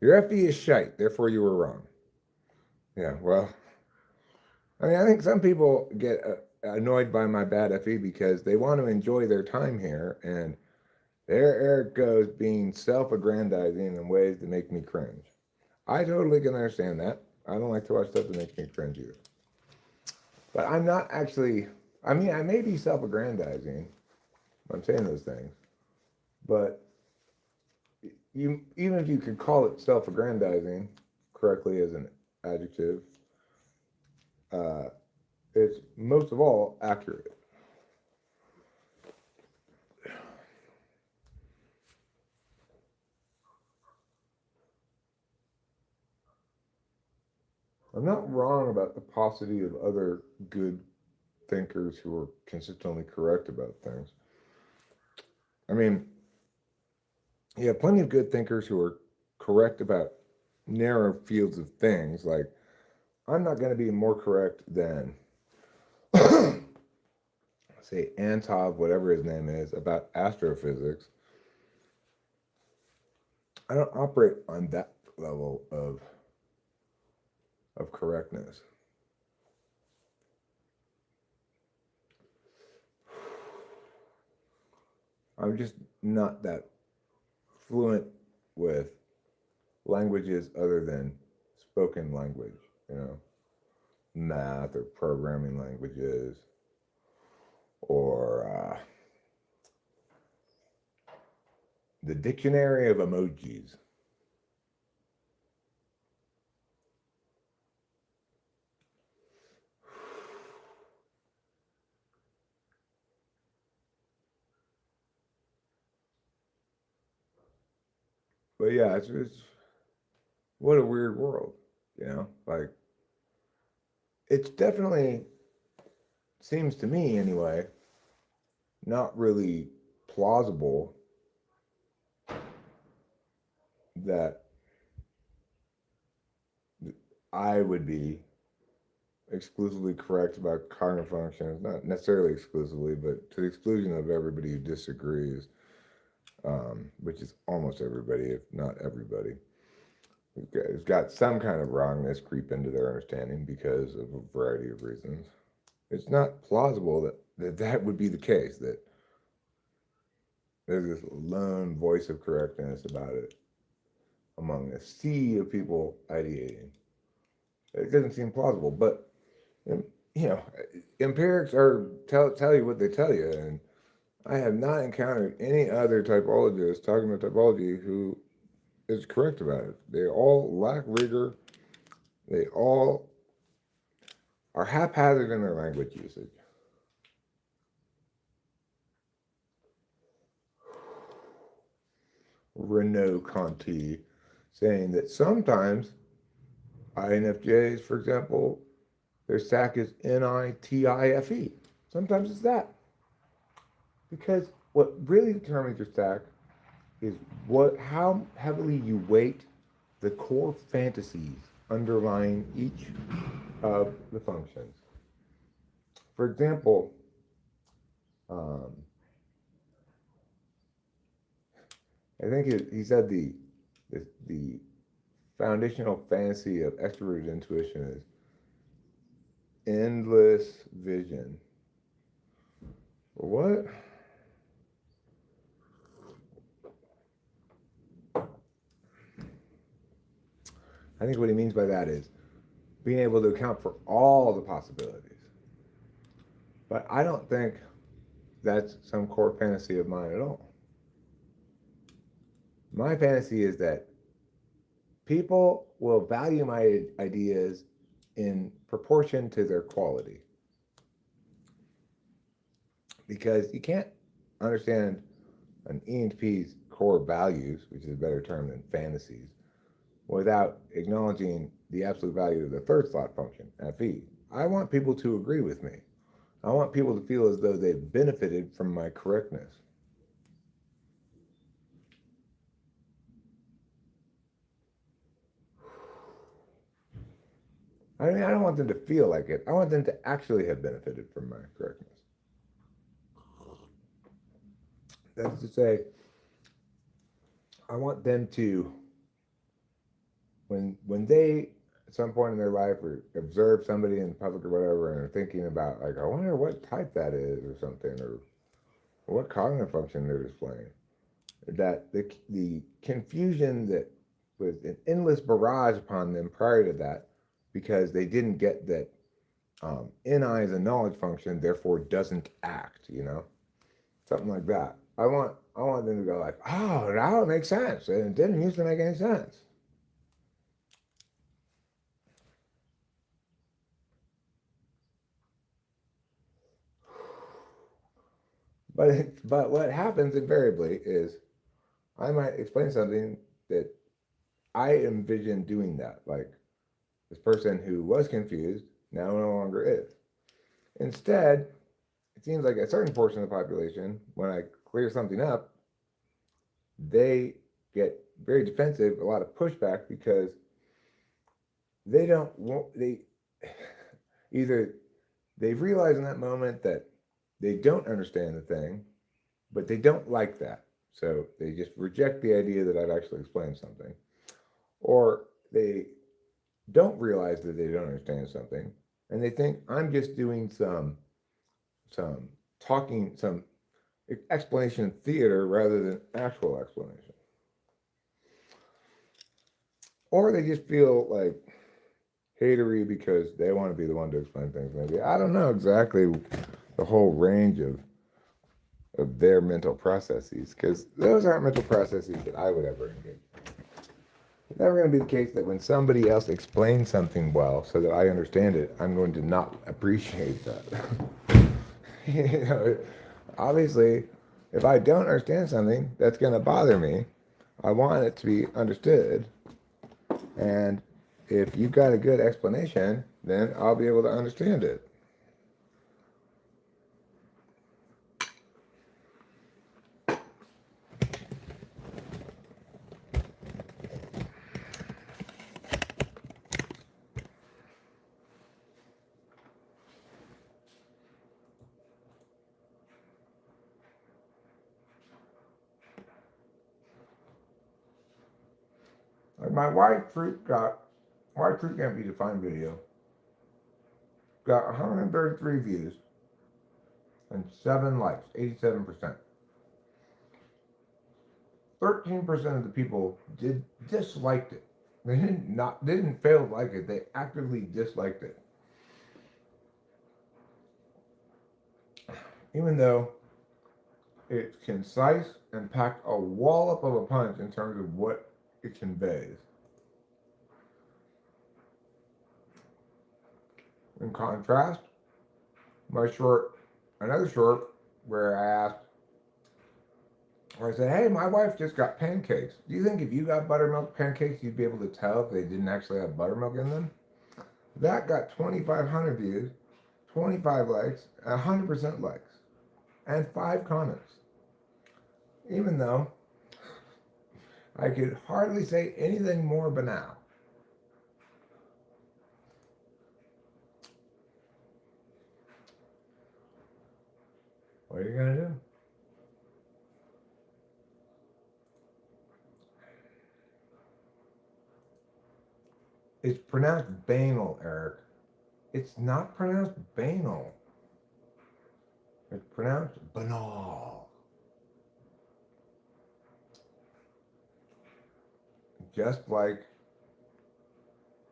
Your FE is shite, therefore you were wrong. Yeah, well, I mean, I think some people get annoyed by my bad FE because they want to enjoy their time here, and there Eric goes being self-aggrandizing in ways that make me cringe. I totally can understand that. I don't like to watch stuff that makes me cringe either. But I'm not actually, I mean, I may be self-aggrandizing when I'm saying those things, but even if you could call it self-aggrandizing correctly as an adjective, uh, it's most of all accurate. I'm not wrong about the paucity of other good thinkers who are consistently correct about things. I mean, you have plenty of good thinkers who are correct about narrow fields of things. Like, I'm not going to be more correct than, say, Antov, whatever his name is, about astrophysics. I don't operate on that level of correctness. I'm just not that fluent with languages other than spoken language, you know, math or programming languages or the dictionary of emojis. But yeah, it's what a weird world, you know? Like, it's definitely, seems to me anyway, not really plausible that I would be exclusively correct about cognitive functions, not necessarily exclusively, but to the exclusion of everybody who disagrees, which is almost everybody, if not everybody. It's got some kind of wrongness creep into their understanding because of a variety of reasons. It's not plausible that would be the case, that there's this lone voice of correctness about it among a sea of people ideating. It doesn't seem plausible, but empirics tell you what they tell you, and I have not encountered any other typologist talking about typology who is correct about it. They all lack rigor. They all are haphazard in their language usage. Renaud Conti saying that sometimes INFJs, for example, their stack is NITIFE. Sometimes it's that. Because what really determines your stack is how heavily you weight the core fantasies underlying each of the functions. For example, I think he said the foundational fantasy of extroverted intuition is endless vision. What? I think what he means by that is being able to account for all the possibilities. But I don't think that's some core fantasy of mine at all. My fantasy is that people will value my ideas in proportion to their quality. Because you can't understand an ENTP's core values, which is a better term than fantasies, without acknowledging the absolute value of the third slot function, FE. I want people to agree with me. I want people to feel as though they've benefited from my correctness. I mean, I don't want them to feel like it. I want them to actually have benefited from my correctness. That is to say, I want them to, when they, at some point in their life, or observe somebody in public or whatever, and are thinking about, like, I wonder what type that is or something, or what cognitive function they're displaying, that the confusion that was an endless barrage upon them prior to that, because they didn't get that NI is a knowledge function, therefore doesn't act, something like that. I want them to go like, oh, now it makes sense, and it didn't used to make any sense. But what happens invariably is I might explain something that I envision doing that, like this person who was confused now no longer is. Instead, it seems like a certain portion of the population, when I clear something up, they get very defensive, a lot of pushback, because they don't want, either they realize in that moment that they don't understand the thing, but they don't like that. So they just reject the idea that I've actually explained something. Or they don't realize that they don't understand something, and they think I'm just doing some talking, some explanation theater rather than actual explanation. Or they just feel like hatery because they want to be the one to explain things. Maybe I don't know exactly the whole range of their mental processes, because those aren't mental processes that I would ever engage. It's never going to be the case that when somebody else explains something well so that I understand it, I'm going to not appreciate that. Obviously, if I don't understand something, that's going to bother me. I want it to be understood. And if you've got a good explanation, then I'll be able to understand it. my white fruit can't be defined video got 133 views and 7 likes, 87%. 13% of the people disliked it. They didn't fail to like it. They actively disliked it. Even though it's concise and packed a wallop of a punch in terms of what it conveys. In contrast, another short where I said, hey, my wife just got pancakes. Do you think if you got buttermilk pancakes, you'd be able to tell if they didn't actually have buttermilk in them? That got 2,500 views, 25 likes, 100% likes, and 5 comments. Even though I could hardly say anything more banal. What are you going to do? It's pronounced banal, Eric. It's not pronounced banal. It's pronounced banal. Just like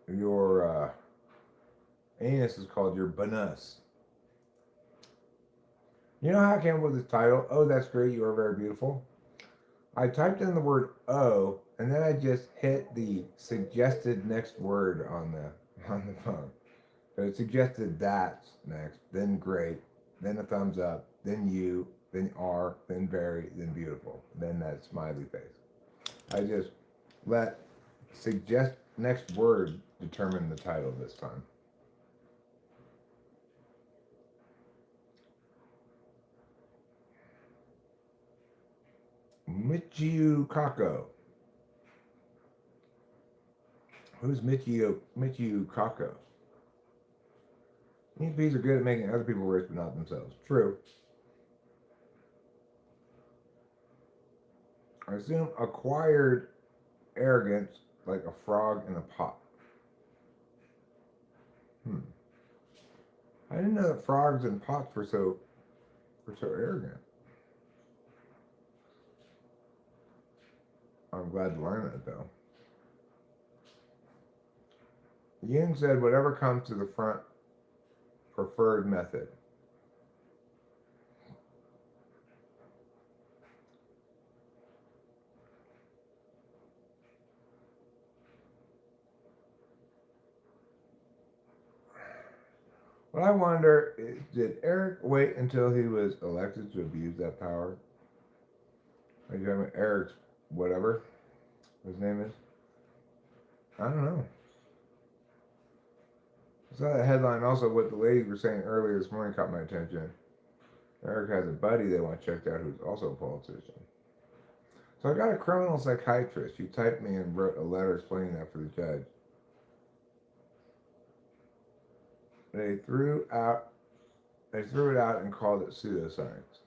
your anus is called your banus. You know how I came up with this title? Oh, that's great. You are very beautiful. I typed in the word "oh" and then I just hit the suggested next word on the phone. So it suggested that's next, then great, then a thumbs up, then you, then are, then very, then beautiful, then that smiley face. I just let suggest next word determine the title this time. Michio Kaku. Who's Michio Kaku? EPs are good at making other people rich, but not themselves. True. I assume acquired arrogance like a frog in a pot. I didn't know that frogs in pots were so arrogant. I'm glad to learn that though. Jung said, whatever comes to the front, preferred method. What I wonder is, did Eric wait until he was elected to abuse that power? Are you talking about Eric's whatever his name is? I don't know. I saw that headline also. What the ladies were saying earlier this morning caught my attention. Eric has a buddy they want checked out who's also a politician. So I got a criminal psychiatrist who typed me and wrote a letter explaining that for the judge. They threw it out and called it pseudoscience.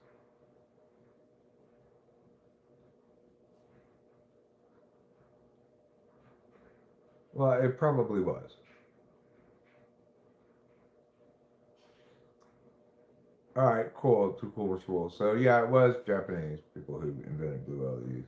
Well, it probably was. All right, cool. Too cool for school. So yeah, it was Japanese people who invented blue LEDs.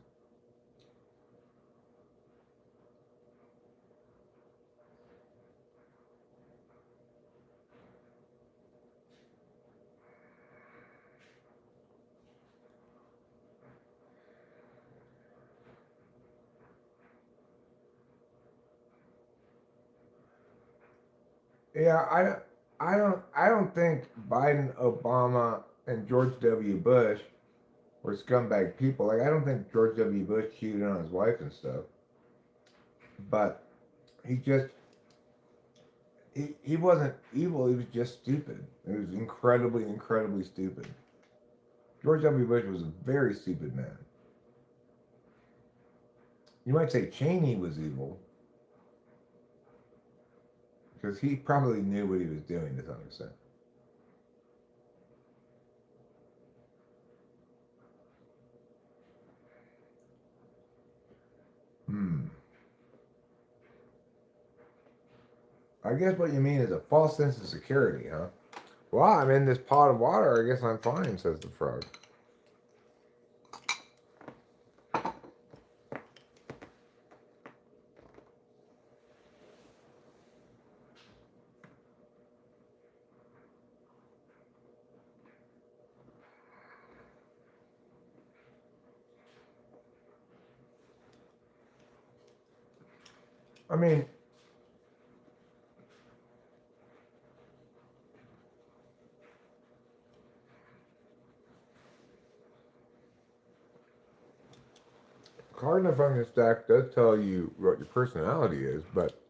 Yeah, I don't think Biden, Obama, and George W. Bush were scumbag people. Like, I don't think George W. Bush cheated on his wife and stuff. But he wasn't evil. He was just stupid. He was incredibly, incredibly stupid. George W. Bush was a very stupid man. You might say Cheney was evil, because he probably knew what he was doing to some extent. I guess what you mean is a false sense of security, huh? Well, I'm in this pot of water. I guess I'm fine, says the frog. I mean, cardinal function stack does tell you what your personality is, but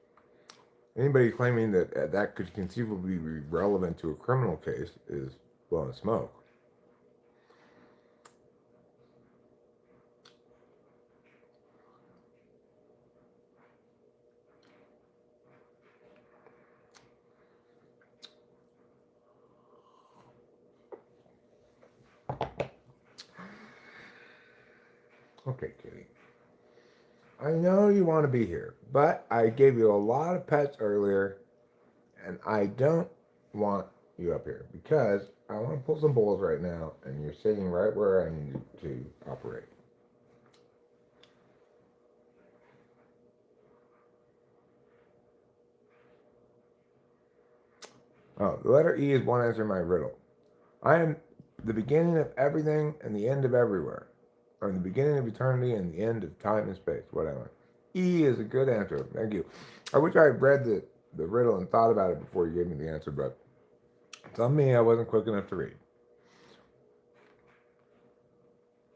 anybody claiming that that could conceivably be relevant to a criminal case is blowing smoke. Okay, Kitty. I know you want to be here, but I gave you a lot of pets earlier, and I don't want you up here because I want to pull some bowls right now, and you're sitting right where I need you to operate. Oh, the letter E is one answer to my riddle. I am the beginning of everything and the end of everywhere. Or the beginning of eternity and the end of time and space, whatever. E is a good answer. Thank you. I wish I had read the riddle and thought about it before you gave me the answer, but it's on me. I wasn't quick enough to read.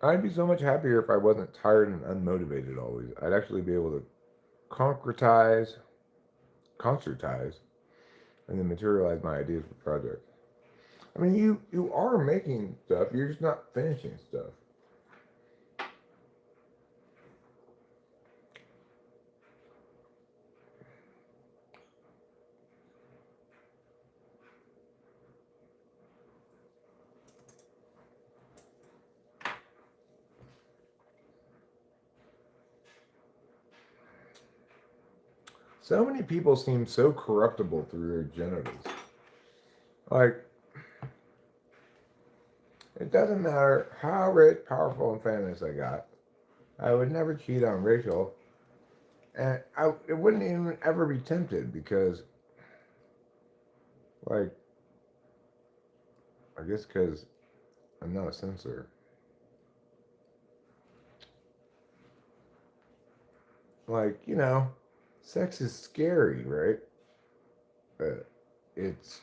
I'd be so much happier if I wasn't tired and unmotivated always. I'd actually be able to concertize, and then materialize my ideas for projects. I mean, you are making stuff. You're just not finishing stuff. So many people seem so corruptible through their genitals. Like, it doesn't matter how rich, powerful, and famous I got. I would never cheat on Rachel. And it wouldn't even ever be tempted because, like, I guess because I'm not a censor. Like, sex is scary, right? It's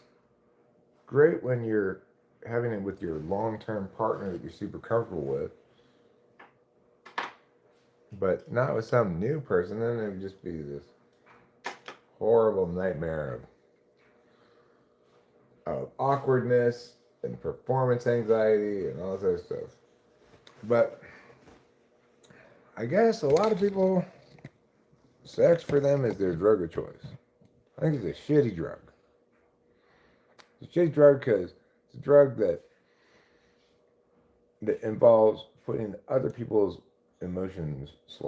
great when you're having it with your long-term partner that you're super comfortable with, but not with some new person. Then it would just be this horrible nightmare of awkwardness and performance anxiety and all this other stuff. But I guess a lot of people, sex for them is their drug of choice. I think it's a shitty drug. It's a shitty drug because it's a drug that involves putting other people's emotions /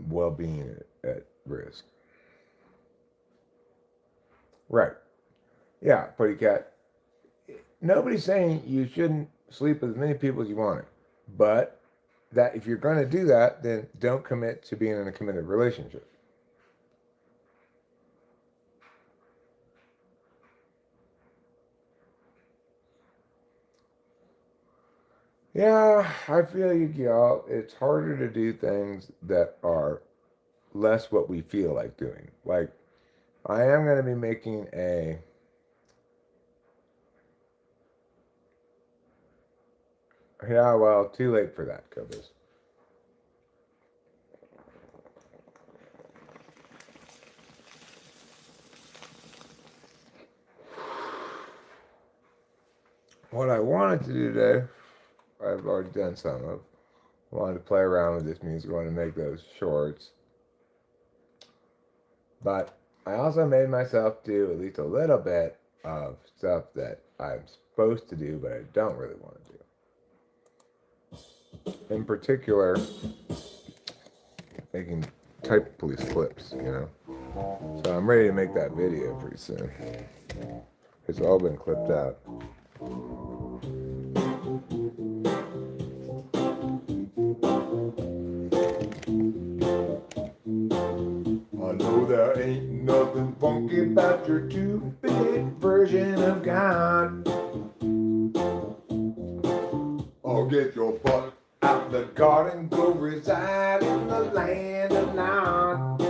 well-being at risk. Right. Yeah, Putty Cat. Nobody's saying you shouldn't sleep with as many people as you want, but that if you're going to do that, then don't commit to being in a committed relationship. Yeah, I feel you, y'all. It's harder to do things that are less what we feel like doing. Like, I am going to be making yeah, well, too late for that, Cobus. What I wanted to do today, I've already done some of. I wanted to play around with this music. I wanted to make those shorts. But I also made myself do at least a little bit of stuff that I'm supposed to do, but I don't really want to do. In particular, making type police flips, So I'm ready to make that video pretty soon. It's all been clipped out. I know there ain't nothing funky about your 2-bit version of God. I'll get your butt out the garden, go reside in the land of Nod.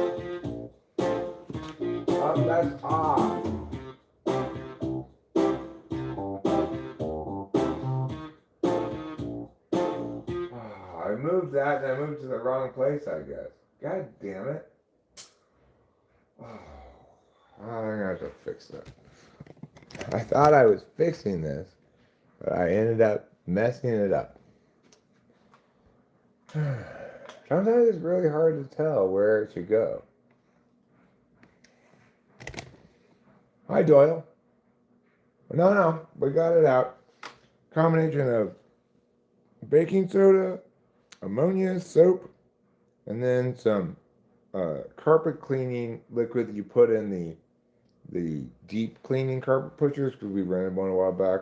Oh, that's odd. I moved that and I moved to the wrong place, I guess. God damn it. I'm gonna have to fix that. I thought I was fixing this, but I ended up messing it up. Sometimes it's really hard to tell where it should go. Hi, Doyle. No, we got it out. Combination of baking soda, ammonia, soap, and then some carpet cleaning liquid that you put in the deep cleaning carpet pushers, because we rented one a while back.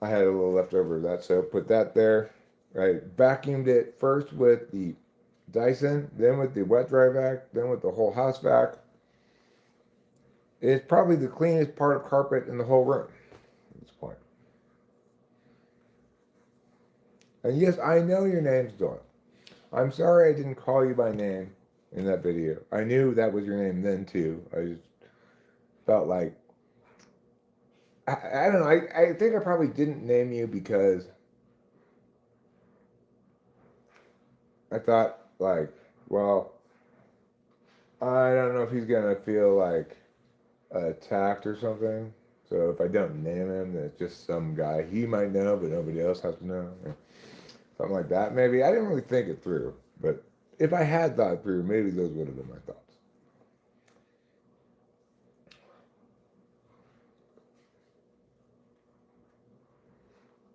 I had a little left over of that soap. Put that there. I vacuumed it first with the Dyson, then with the wet dry vac, then with the whole house vac. It's probably the cleanest part of carpet in the whole room at this point. And yes, I know your name's Doyle. I'm sorry I didn't call you by name in that video. I knew that was your name then too. I just felt like I don't know. I think I probably didn't name you because I thought like, well, I don't know if he's gonna feel like attacked or something. So if I don't name him, then it's just some guy he might know, but nobody else has to know. Something like that, maybe. I didn't really think it through, but if I had thought it through, maybe those would have been my thoughts.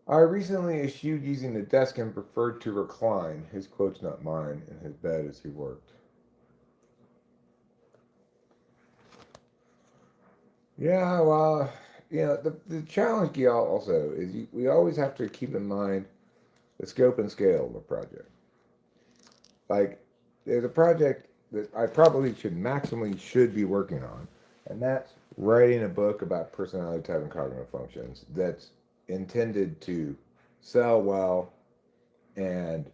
I recently eschewed using the desk and preferred to recline, his quote's not mine, in his bed as he worked. Yeah, well, the challenge, Gail, also is we always have to keep in mind the scope and scale of a project. Like, there's a project that I probably should be working on, and that's writing a book about personality type and cognitive functions that's intended to sell well and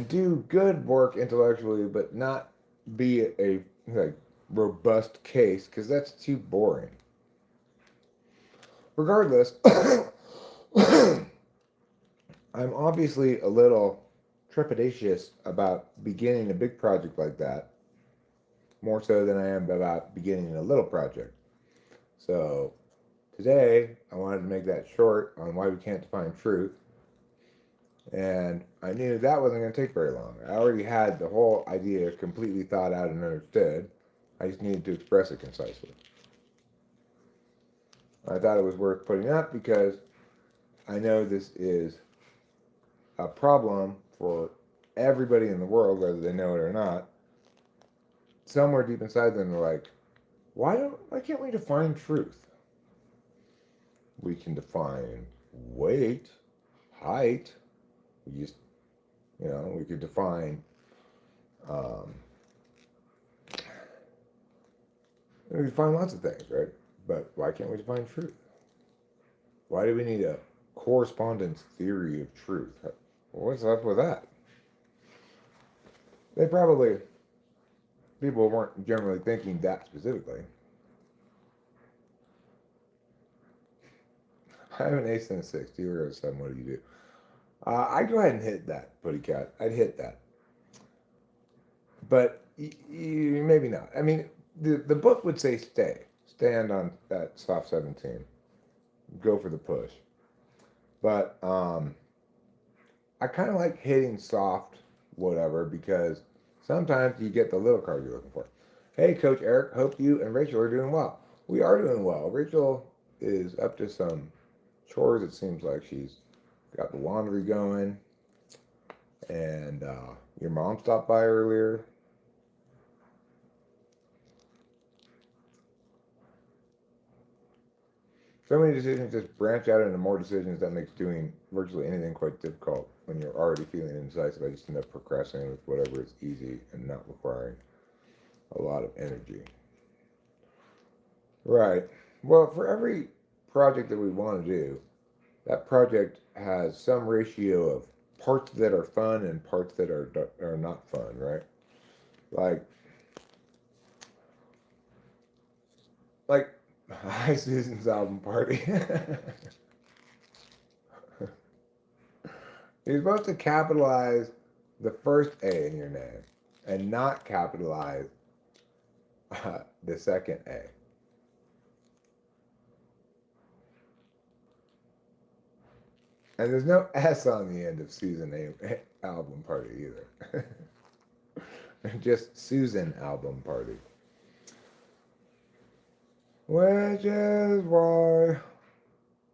do good work intellectually, but not be a like robust case because that's too boring. Regardless, I'm obviously a little trepidatious about beginning a big project like that, more so than I am about beginning a little project. So today, I wanted to make that short on why we can't define truth. And I knew that wasn't going to take very long. I already had the whole idea completely thought out and understood. I just needed to express it concisely. I thought it was worth putting up because I know this is a problem for everybody in the world, whether they know it or not. Somewhere deep inside them, they're like, why can't we define truth? We can define weight, height. We just, we could define, we could define lots of things, right? But why can't we define truth? Why do we need a correspondence theory of truth? What's up with that? People weren't generally thinking that specifically. I have an ace and a six. Do or a seven. What do you do? I'd go ahead and hit that, Putty Cat. I'd hit that. But maybe not. I mean, the book would say stay. Stand on that soft 17. Go for the push. But I kind of like hitting soft whatever because sometimes you get the little card you're looking for. Hey, Coach Eric, hope you and Rachel are doing well. We are doing well. Rachel is up to some chores. It seems like she's got the laundry going. And your mom stopped by earlier. So many decisions just branch out into more decisions that makes doing virtually anything quite difficult when you're already feeling indecisive. I just end up procrastinating with whatever is easy and not requiring a lot of energy. Right. Well, for every project that we want to do, that project has some ratio of parts that are fun and parts that are not fun, right? Like like Hi Susan's album party. You're supposed to capitalize the first A in your name and not capitalize the second A. And there's no S on the end of Susan A album party either. Just Susan album party. Which is why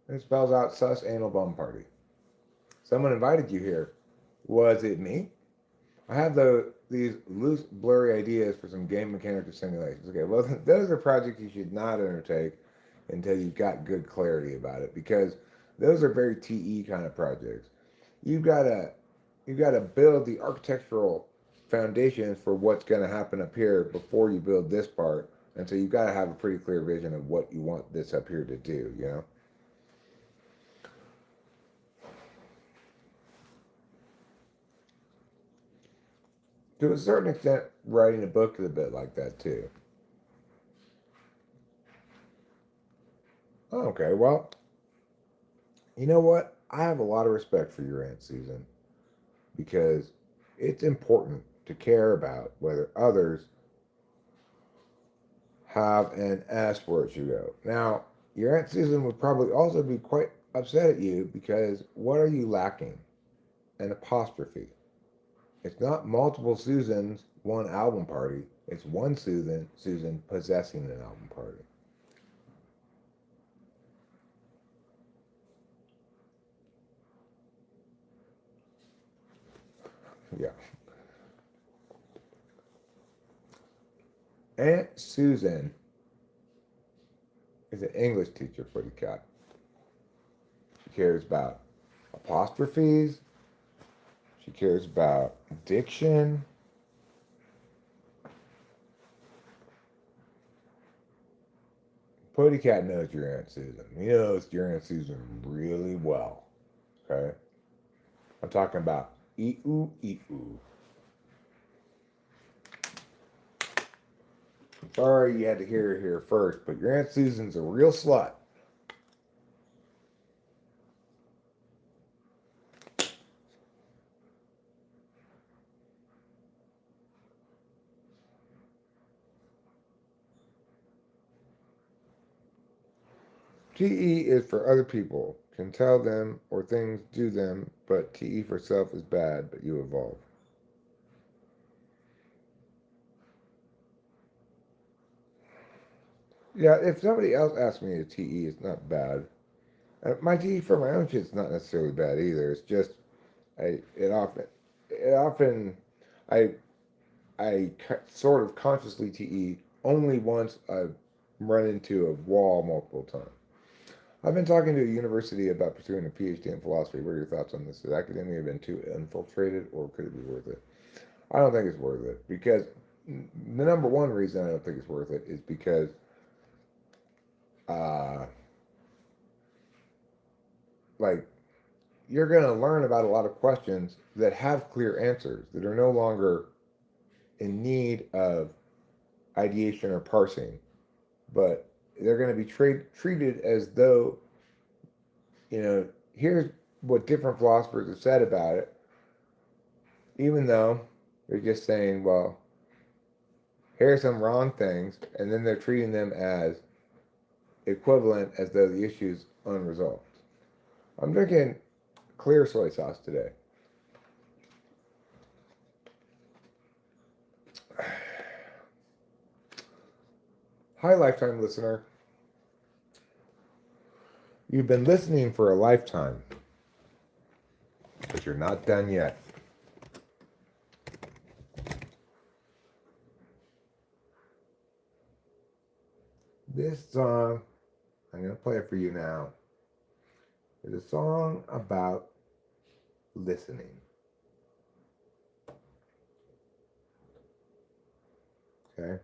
it spells out sus anal bum party. Someone invited you here. Was it me? I have these loose, blurry ideas for some game mechanics or simulations. Okay, well, those are projects you should not undertake until you've got good clarity about it, because those are very TE kind of projects. You've got to build the architectural foundations for what's going to happen up here before you build this part, and so you've got to have a pretty clear vision of what you want this up here to do. You know. To a certain extent, writing a book is a bit like that too. Okay, well, you know what? I have a lot of respect for your Aunt Susan, because it's important to care about whether others have an S where it should go. Now, your Aunt Susan would probably also be quite upset at you because what are you lacking? An apostrophe. It's not multiple Susans, one album party. It's one Susan possessing an album party. Yeah. Aunt Susan is an English teacher for the cat. She cares about apostrophes. She cares about diction. Putty Cat knows your Aunt Susan. He knows your Aunt Susan really well. Okay? I'm talking about ee-oo, ee-oo. Sorry you had to hear it here first, but your Aunt Susan's a real slut. TE is for other people. Can tell them or things do them, but TE for self is bad, but you evolve. Yeah, if somebody else asks me a TE, it's not bad. My TE for my own shit's not necessarily bad either. It's just it often I sort of consciously TE only once I've run into a wall multiple times. I've been talking to a university about pursuing a PhD in philosophy. What are your thoughts on this? Has academia been too infiltrated, or could it be worth it? I don't think it's worth it, because the number one reason I don't think it's worth it is because uh, like you're going to learn about a lot of questions that have clear answers that are no longer in need of ideation or parsing, but they're going to be treated as though, here's what different philosophers have said about it, even though they're just saying, well, here are some wrong things, and then they're treating them as equivalent as though the issue's unresolved. I'm drinking clear soy sauce today. Hi, lifetime listener. You've been listening for a lifetime, but you're not done yet. This song I'm going to play it for you now. It's a song about listening. Okay?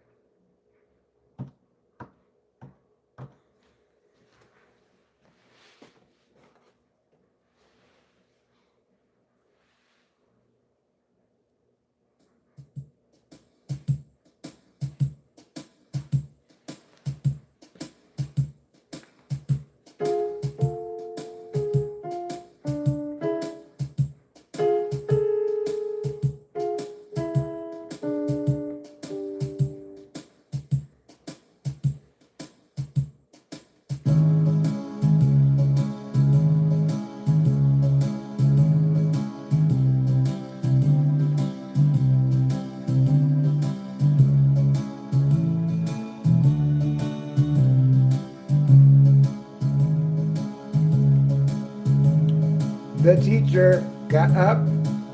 The teacher got up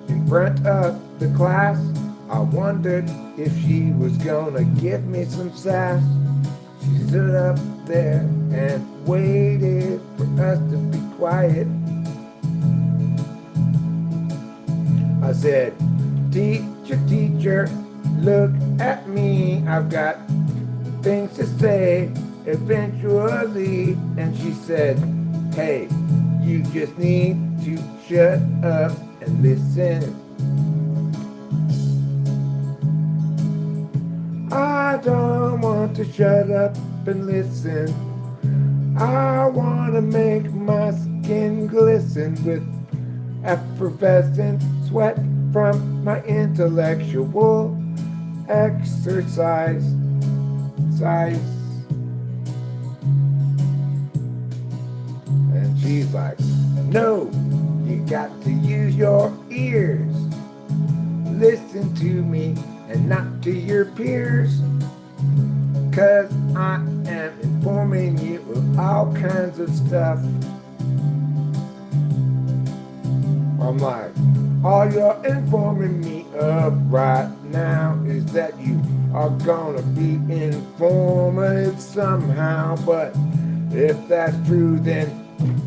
in front of the class. I wondered if she was gonna give me some sass. She stood up there and waited for us to be quiet. I said, teacher, teacher, look at me. I've got things to say eventually. And she said, hey, you just need to shut up and listen. I don't want to shut up and listen. I want to make my skin glisten with effervescent sweat from my intellectual exercise. And she's like, no, you got to use your ears. Listen to me and not to your peers. 'Cause I am informing you of all kinds of stuff. I'm like, all you're informing me of right now is that you are gonna be informative somehow. But if that's true, then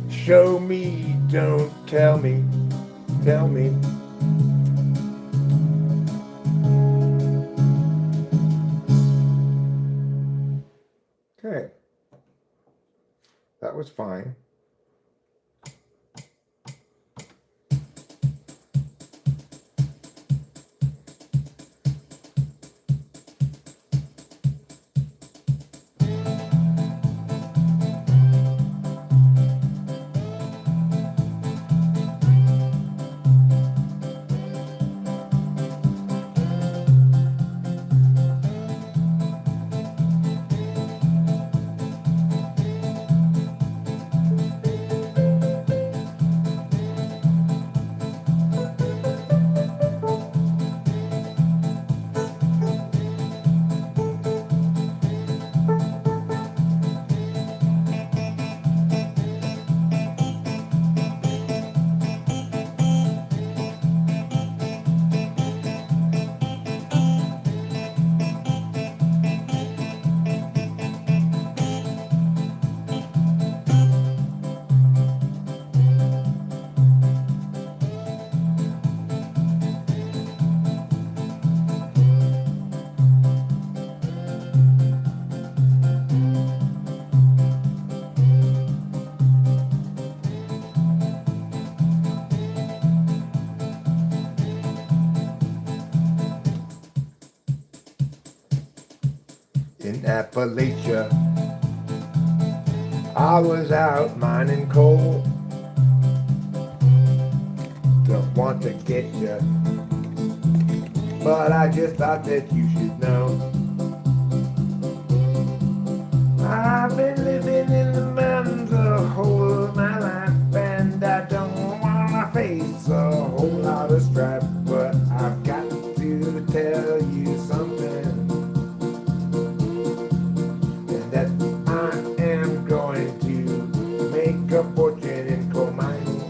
show me, don't tell me. Tell me. Okay. That was fine. In Appalachia, I was out mining coal. Don't want to get ya, but I just thought that you should know. I've been living in the mountains the whole of my life, and I don't wanna face a whole lot of strife, but I've got to tell you something. That I am going to make a fortune in coal mining.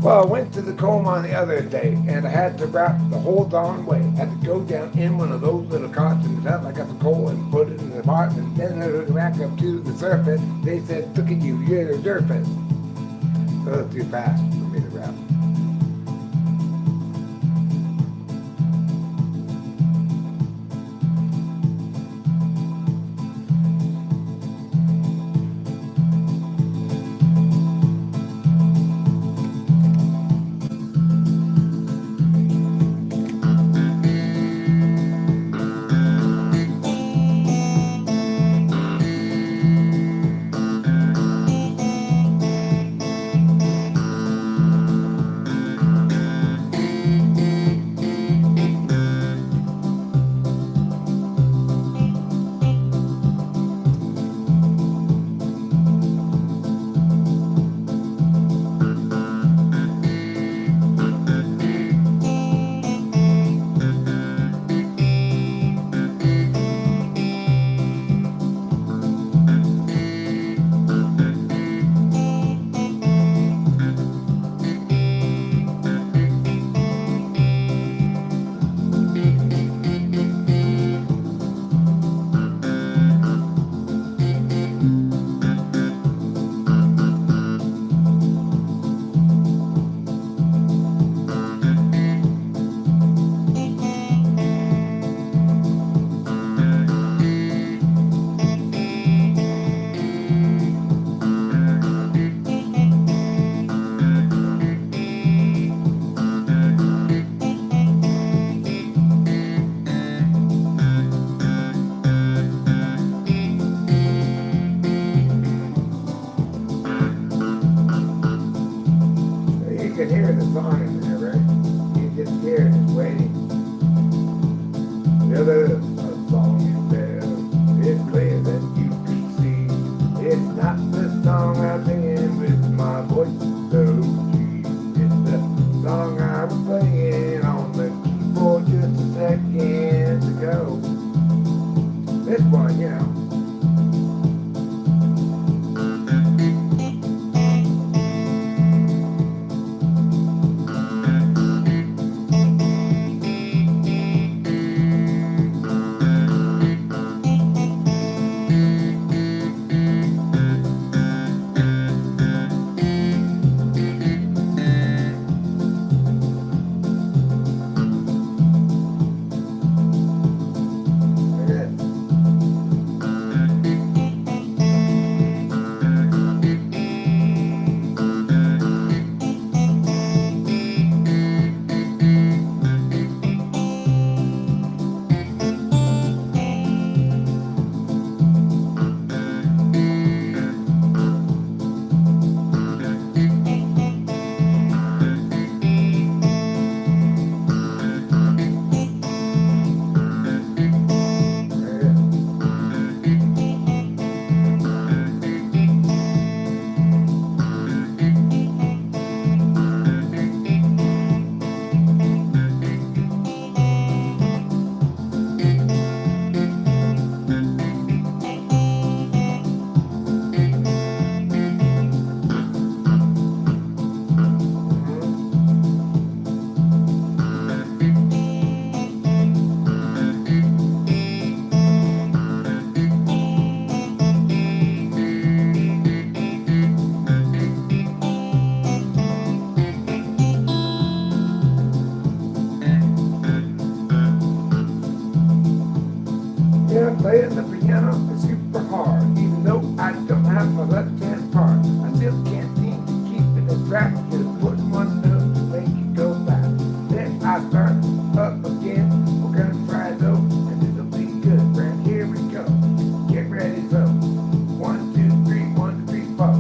Well, I went to the coal mine the other day, and I had to wrap the whole darn way. I had to go down in one of those little cots and stuff. I got the coal and put it in the pot, and then I took it back up to the surface. They said, "Look at you, you're the surface." So it's too fast for me to wrap. You can hear the song in there, right? You just hear it, it's waiting. There is a song in there. It's clear that you can see. It's not the song I'm singing with my voice so deep. It's the song I was playing on the keyboard just a second ago. This one, you know. Yeah, playing the piano is super hard. Even though I don't have my left hand part, I still can't seem to keep it a track. Just putting one note to make it go back. Then I start up again. We're gonna try though, and this'll be good. Right, here we go. Get ready, so 1, 2, 3, 1, 2, 3, 4.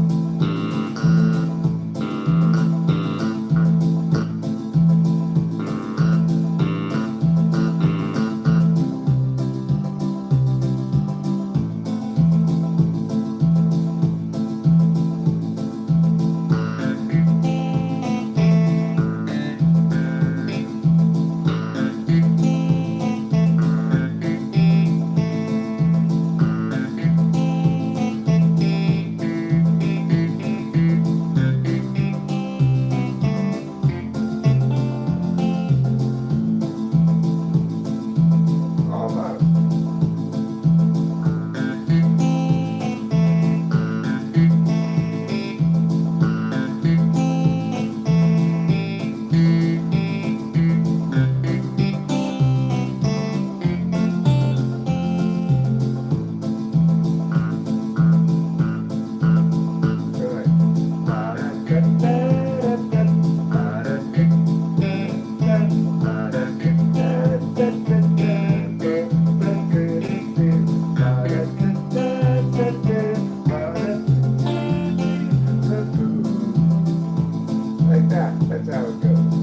yeah, that's how it goes.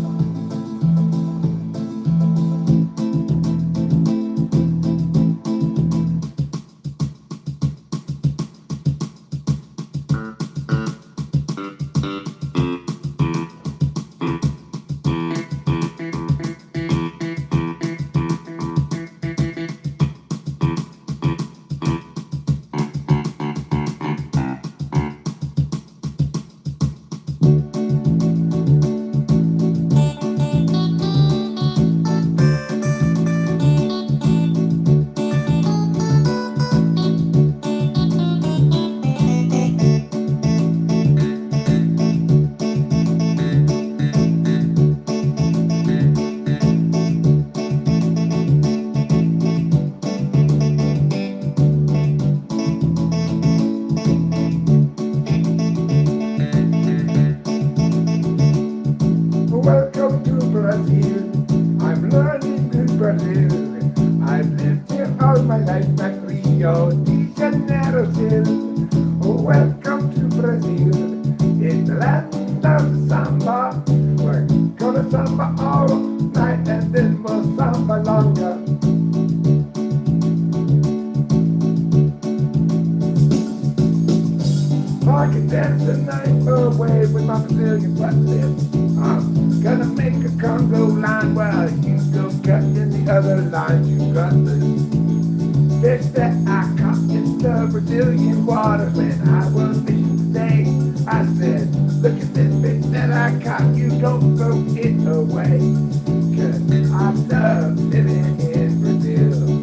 Welcome to Brazil. I'm learning in Brazil. I've lived here all my life at Rio de Janeiro still. Welcome to Brazil. It's the land of samba. We're gonna samba all night and then we'll samba longer. I can dance the night away with my Brazilian butt lips. I'm gonna make a Congo line while you go cut in the other line. You got the fish that I caught in the Brazilian waters when I was fishing today. I said, look at this fish that I caught, you don't throw it away. 'Cause I love living in Brazil.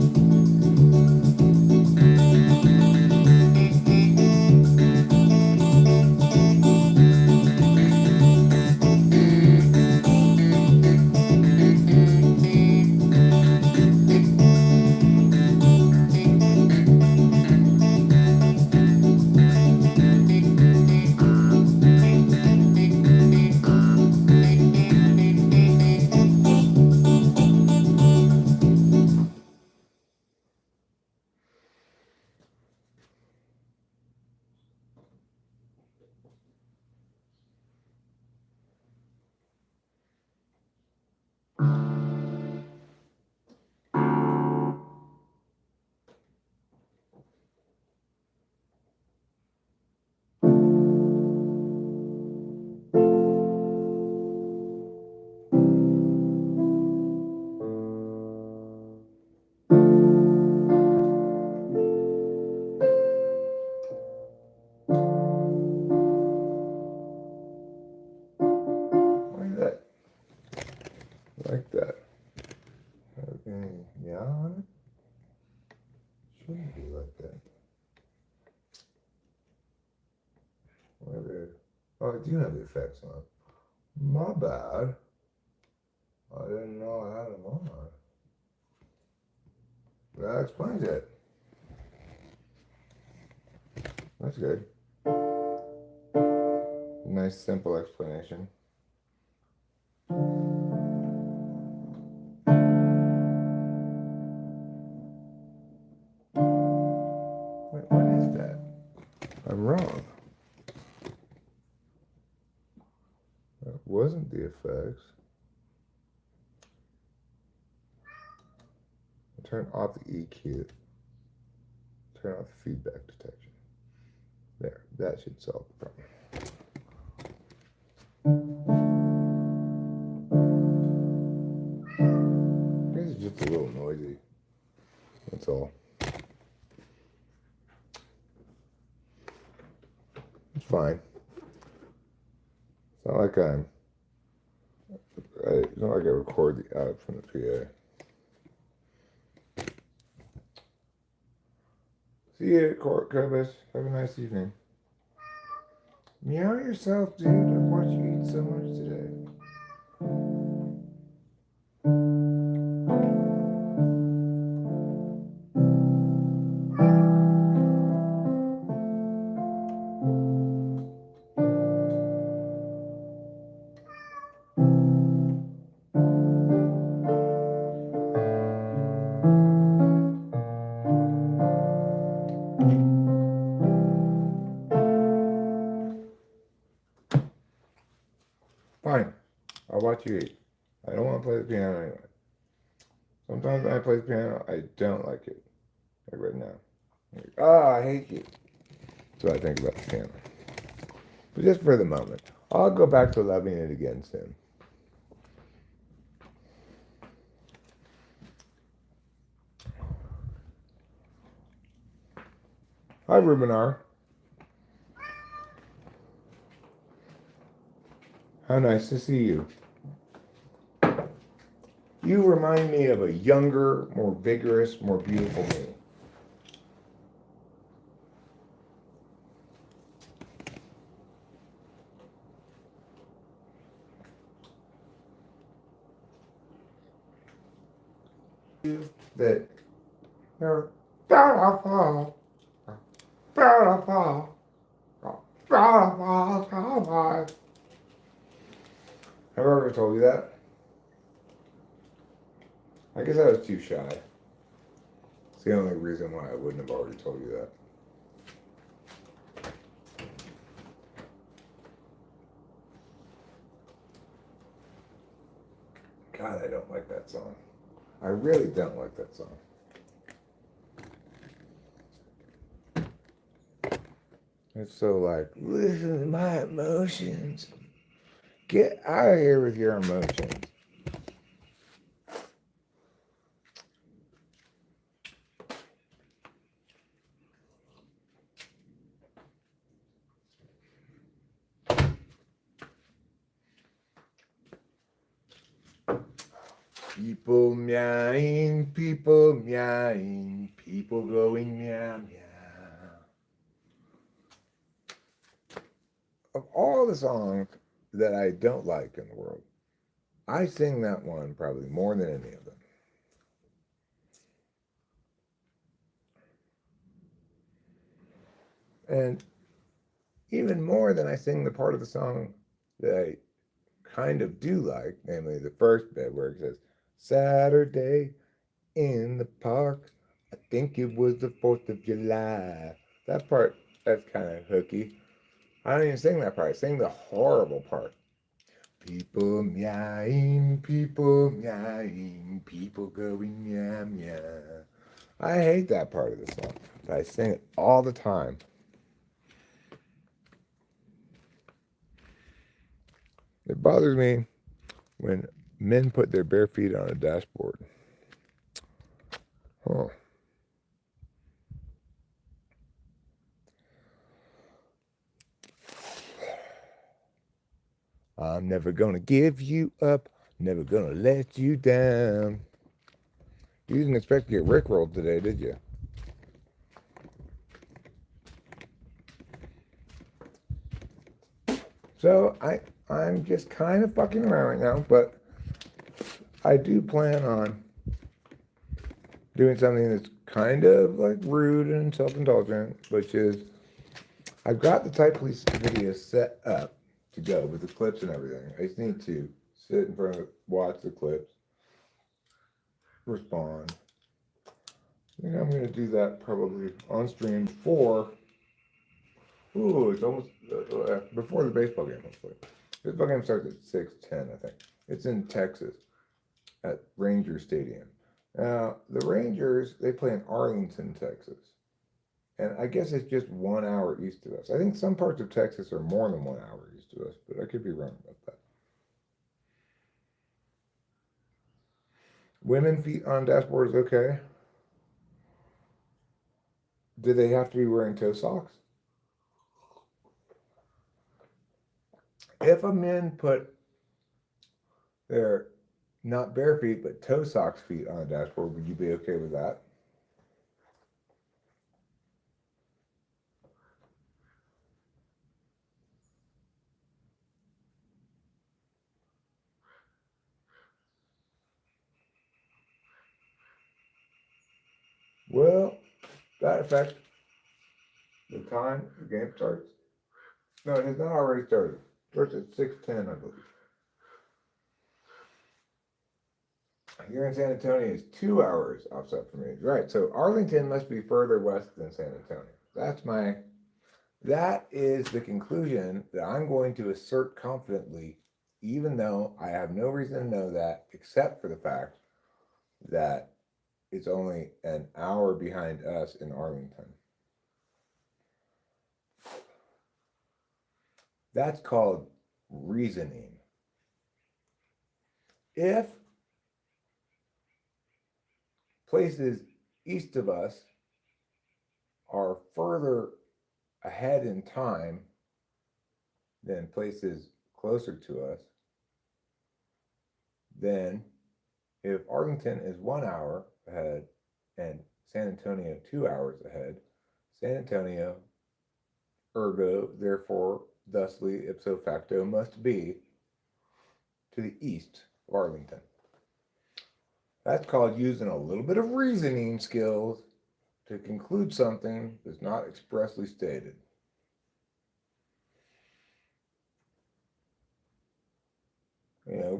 Like that. Like that. Okay, yeah, on it. Shouldn't be like that. Whatever. Oh, I do have the effects on. My bad. I didn't know I had them on. That explains it. That's good. Nice, simple explanation. Wait, what is that? I'm wrong. That wasn't the effects. Turn off the EQ. Turn off the feedback detection. There, that should solve the problem. This is just a little noisy. That's all. It's fine. It's not like it's not like I record the out from the PA. See you, Cobus. Have a nice evening. Meow yourself, dude. I've watched you eat so much today. I'll watch you eat. I don't want to play the piano anyway. Sometimes when I play the piano, I don't like it. Like right now. Like, I hate you. That's what I think about the piano. But just for the moment. I'll go back to loving it again soon. Hi, Rubinar. How nice to see you. You remind me of a younger, more vigorous, more beautiful me. That you're beautiful, beautiful, beautiful. Have I ever told you that? I guess I was too shy. It's the only reason why I wouldn't have already told you that. God, I don't like that song. I really don't like that song. It's so like, listen to my emotions. Get out of here with your emotions. People meowing, people going meow meow. Of all the songs that I don't like in the world, I sing that one probably more than any of them. And even more than I sing the part of the song that I kind of do like, namely the first bit where it says, Saturday in the park, I think it was the 4th of July. That part, that's kind of hooky. I don't even sing that part. I sing the horrible part. People meowing, people going meow meow. I hate that part of the song, but I sing it all the time. It bothers me when men put their bare feet on a dashboard. Oh. I'm never gonna give you up, never gonna let you down. You didn't expect to get rickrolled today, did you? So I'm just kind of fucking around right now, but I do plan on doing something that's kind of like rude and self-indulgent, which is I've got the Typology video set up to go with the clips and everything. I just need to sit in front of it, watch the clips, respond. I think I'm going to do that probably on stream before. Ooh, it's almost before the baseball game. Hopefully, the baseball game starts at 6:10. I think it's in Texas at Ranger Stadium. Now the Rangers they play in Arlington, Texas, and I guess it's just 1 hour east of us. I think some parts of Texas are more than 1 hour east of us, but I could be wrong about that. Women feet on dashboard is okay. Do they have to be wearing toe socks? If a man put their not bare feet but toe socks feet on a dashboard, would you be okay with that? Well, that affects the time the game starts. No, it has not already started. It starts at 6:10, I believe. Here in San Antonio is 2 hours offset from me. Right, so Arlington must be further west than San Antonio. That is the conclusion that I'm going to assert confidently even though I have no reason to know that except for the fact that it's only an hour behind us in Arlington. That's called reasoning. If places east of us are further ahead in time than places closer to us, then if Arlington is 1 hour ahead and San Antonio 2 hours ahead, San Antonio, ergo, therefore, thusly, ipso facto, must be to the east of Arlington. That's called using a little bit of reasoning skills to conclude something that's not expressly stated.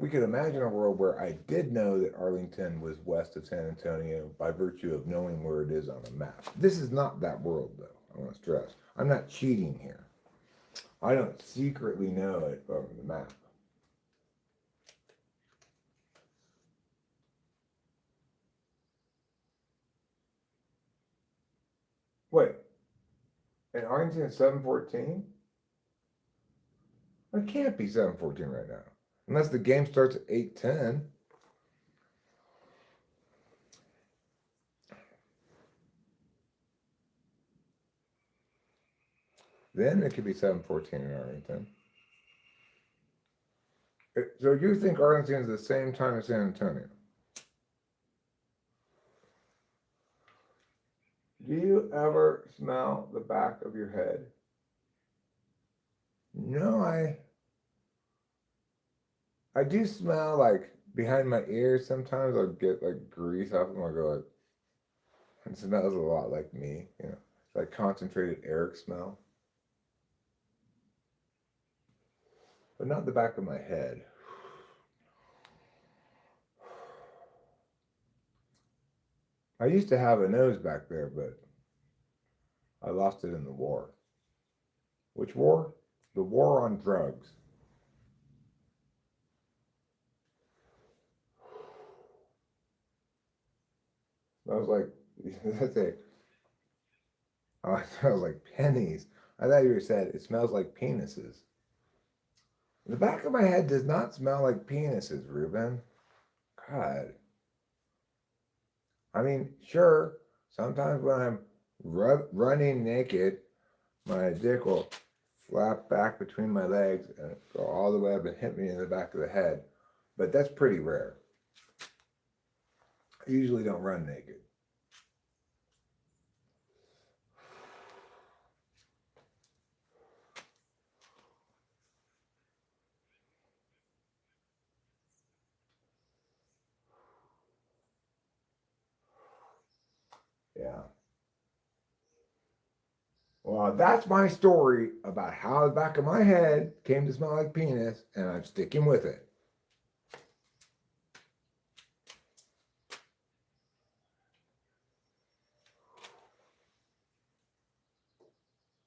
We could imagine a world where I did know that Arlington was west of San Antonio by virtue of knowing where it is on a map. This is not that world, though. I want to stress. I'm not cheating here. I don't secretly know it over the map. Wait, and Arlington is 7:14? It can't be 7:14 right now, unless the game starts at 8:10. Then it could be 7:14 in Arlington. So you think Arlington is the same time as San Antonio? Do you ever smell the back of your head? No, I do smell like behind my ears. Sometimes I'll get like grease off them. I'll go like, it smells a lot like me, like concentrated Eric smell. But not the back of my head. I used to have a nose back there, but I lost it in the war. Which war? The war on drugs. Smells like, that's it. Oh, it smells like pennies. I thought you said it smells like penises. The back of my head does not smell like penises, Ruben. God. I mean, sure, sometimes when I'm running naked, my dick will flap back between my legs and go all the way up and hit me in the back of the head. But that's pretty rare. I usually don't run naked. Yeah. Well, that's my story about how the back of my head came to smell like penis, and I'm sticking with it.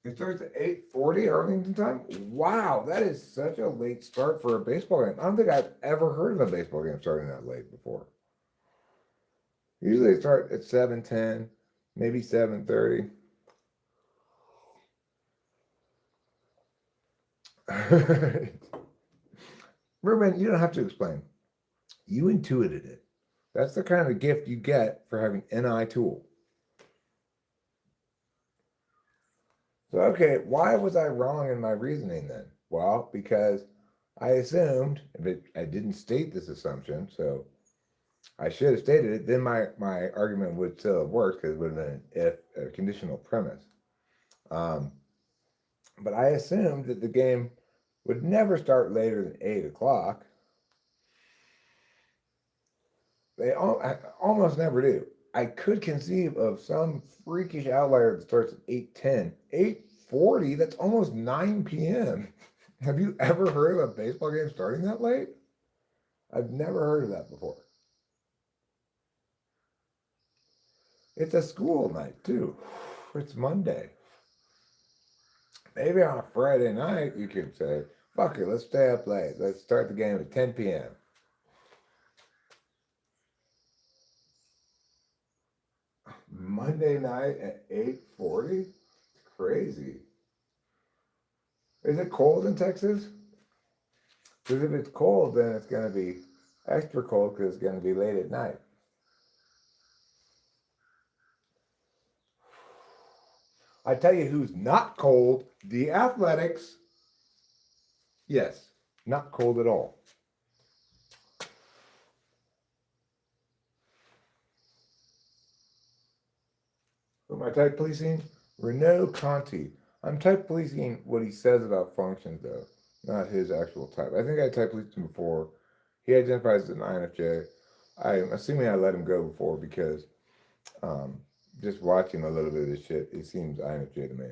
It starts at 8:40 Arlington time? Wow, that is such a late start for a baseball game. I don't think I've ever heard of a baseball game starting that late before. Usually they start at 7:10, maybe 7:30. Ruben, you don't have to explain. You intuited it. That's the kind of gift you get for having NI tool. So, okay, why was I wrong in my reasoning then? Well, because I assumed, but I didn't state this assumption, so I should have stated it, then my argument would still have worked because it would have been an if, a conditional premise. But I assumed that the game would never start later than 8 o'clock. They almost never do. I could conceive of some freakish outlier that starts at 8:10. 8:40, that's almost 9 p.m. Have you ever heard of a baseball game starting that late? I've never heard of that before. It's a school night, too. It's Monday. Maybe on a Friday night, you could say, Fuck it, let's stay up late. Let's start the game at 10 p.m. Monday night at 8:40? Crazy. Is it cold in Texas? Because if it's cold, then it's going to be extra cold because it's going to be late at night. I tell you who's not cold, the Athletics. Yes, not cold at all. Who am I type policing? Renault Conti. I'm type policing what he says about functions, though, not his actual type. I think I type policed him before. He identifies as an INFJ. I'm assuming I let him go before because um, just watching a little bit of this shit, it seems INFJ to me.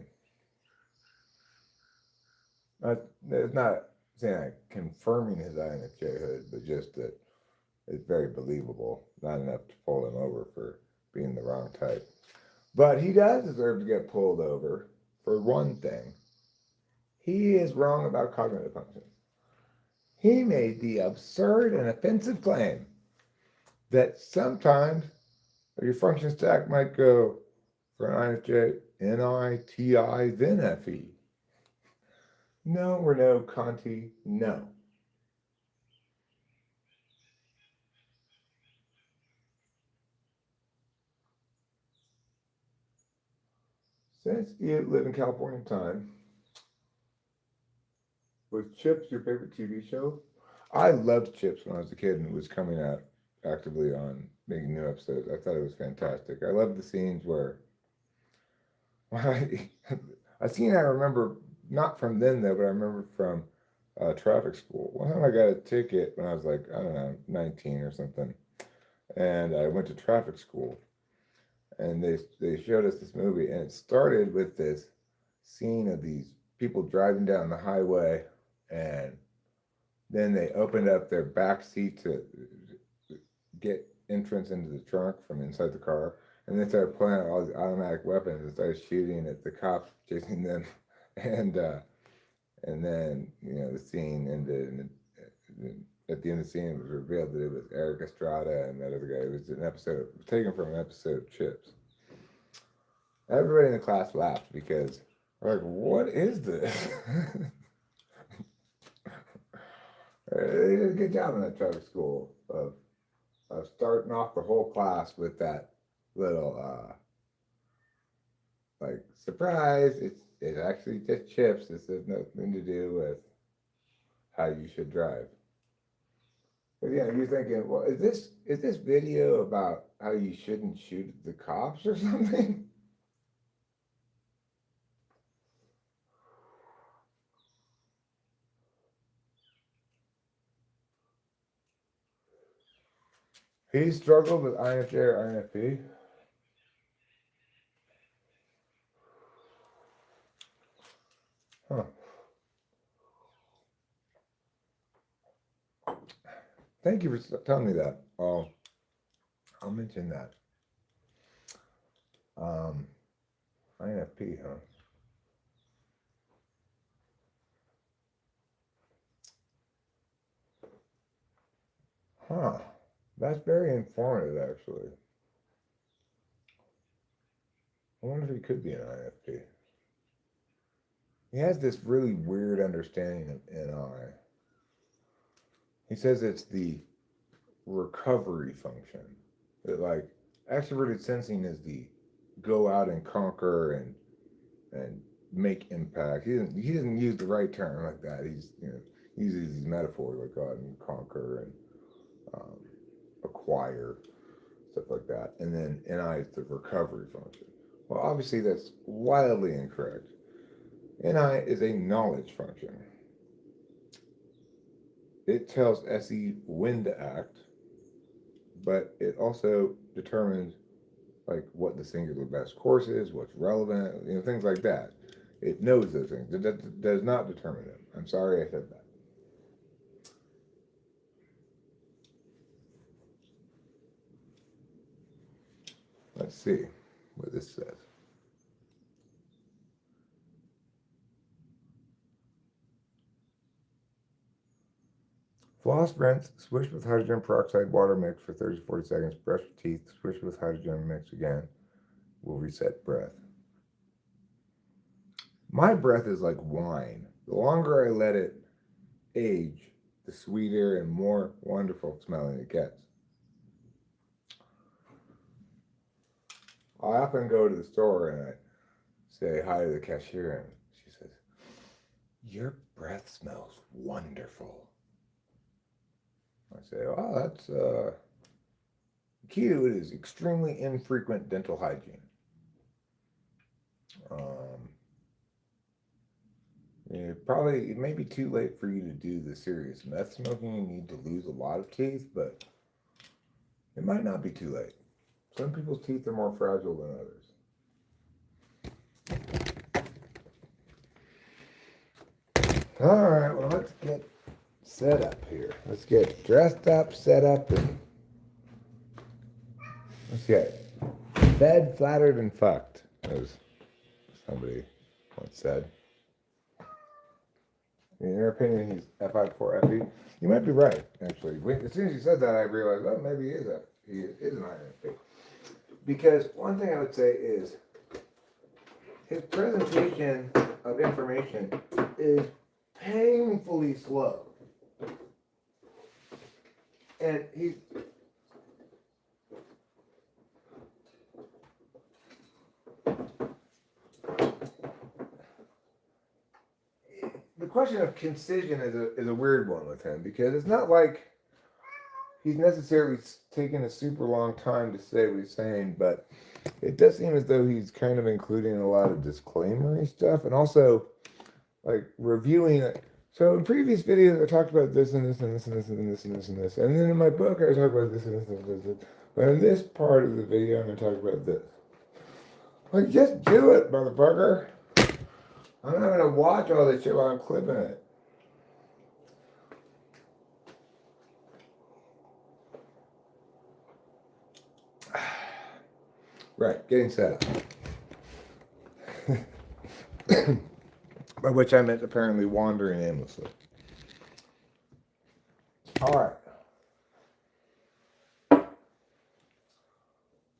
It's not saying I'm confirming his INFJ hood, but just that it's very believable. Not enough to pull him over for being the wrong type. But he does deserve to get pulled over for one thing. He is wrong about cognitive functions. He made the absurd and offensive claim that sometimes your function stack might go for an INFJ, NI, TI, then FE. No, Renault Conti, no. Since you live in California time, was Chips your favorite TV show? I loved Chips when I was a kid and it was coming out actively on making new episodes. I thought it was fantastic. I loved the scenes where a scene I remember not from then though, but I remember from traffic school. One time I got a ticket when I was like, I don't know, 19 or something, and I went to traffic school, and they showed us this movie, and it started with this scene of these people driving down the highway, and then they opened up their back seat to get entrance into the trunk from inside the car, and they started pulling out all these automatic weapons and started shooting at the cops chasing them, and and then the scene ended, and at the end of the scene it was revealed that it was Eric Estrada and that other guy. It was an episode taken from an episode of Chips. Everybody in the class laughed because we're like, "What is this?" They did a good job in that traffic school of starting off the whole class with that little like surprise. It's actually just Chips. This has nothing to do with how you should drive. But yeah, you're thinking, well, is this video about how you shouldn't shoot at the cops or something? He struggled with INFJ or INFP. Huh. Thank you for telling me that. I'll mention that. Um, INFP, huh? Huh. That's very informative, actually. I wonder if he could be an INFP. He has this really weird understanding of NI. He says it's the recovery function. That like extroverted sensing is the go out and conquer and make impact. He doesn't use the right term like that. He uses these metaphors like go out and conquer and um, acquire stuff like that. And then NI is the recovery function. Well, obviously that's wildly incorrect. NI is a knowledge function. It tells SE when to act, but it also determines like what the singular best course is, what's relevant, things like that. It knows those things. It does not determine them. I'm sorry I said that. Let's see what this says. Floss, rinse, swish with hydrogen peroxide water mix for 30 to 40 seconds. Brush your teeth, swish with hydrogen mix again. Will reset breath. My breath is like wine. The longer I let it age, the sweeter and more wonderful smelling it gets. I often go to the store and I say hi to the cashier and she says, "Your breath smells wonderful." I say, "Oh, that's the key to it is extremely infrequent dental hygiene." It may be too late for you to do the serious meth smoking. You need to lose a lot of teeth, but it might not be too late. Some people's teeth are more fragile than others. All right, well, let's get set up here. Let's get dressed up, set up, and let's get fed, flattered, and fucked, as somebody once said. In your opinion, he's FI before FE? You might be right, actually. As soon as you said that, I realized, oh, maybe he is an INFP. Because one thing I would say is his presentation of information is painfully slow. And the question of concision is a weird one with him, because it's not like he's necessarily taking a super long time to say what he's saying, but it does seem as though he's kind of including a lot of disclaimery stuff, and also like reviewing it. So in previous videos I talked about this and this and this and this and this and this and this, and then in my book I talk about this and this and this, but in this part of the video I'm going to talk about this. Like, just do it, motherfucker. I'm not going to watch all this shit while I'm clipping it. Right, getting set up. By which I meant apparently wandering aimlessly. All right.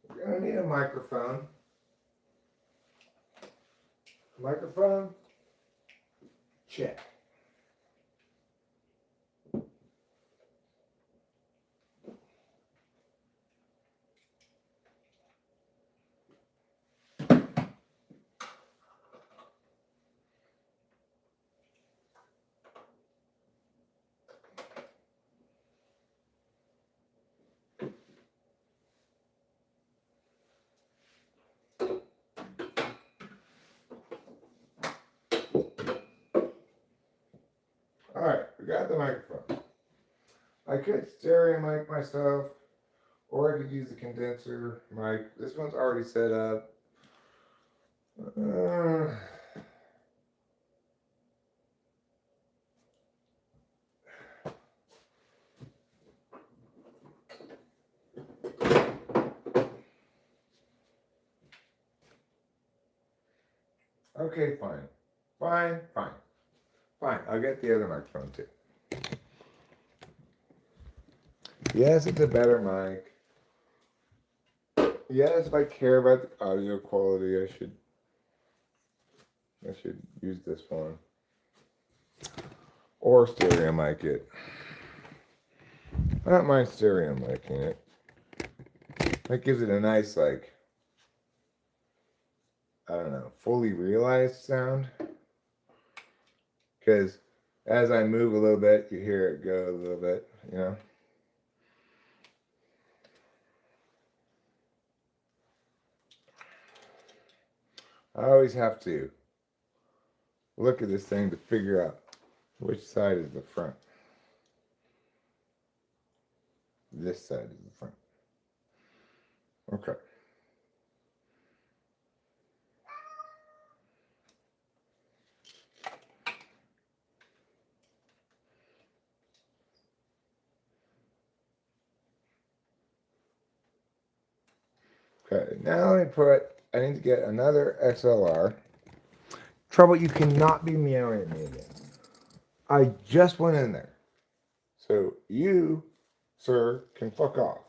We're going to need a microphone. Microphone, check. All right, we got the microphone. I could stereo mic myself, or I could use the condenser mic. This one's already set up. Okay, fine. Fine, I'll get the other microphone too. Yes, it's a better mic. Yes, if I care about the audio quality, I should use this one. Or stereo mic it. I don't mind stereo micing it. That gives it a nice, like, I don't know, fully realized sound. Because as I move a little bit, you hear it go a little bit, you know? I always have to look at this thing to figure out which side is the front. This side is the front. Okay. Okay, now I need to get another XLR. Trouble, you cannot be meowing at me again. I just went in there. So you, sir, can fuck off.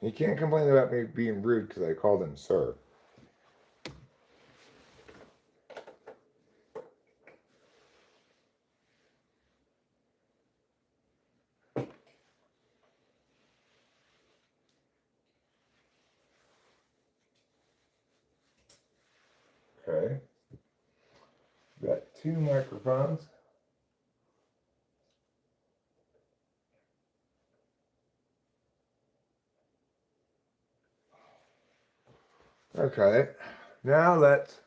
You can't complain about me being rude because I called him sir. Okay. Got 2 microphones. Okay. Now let's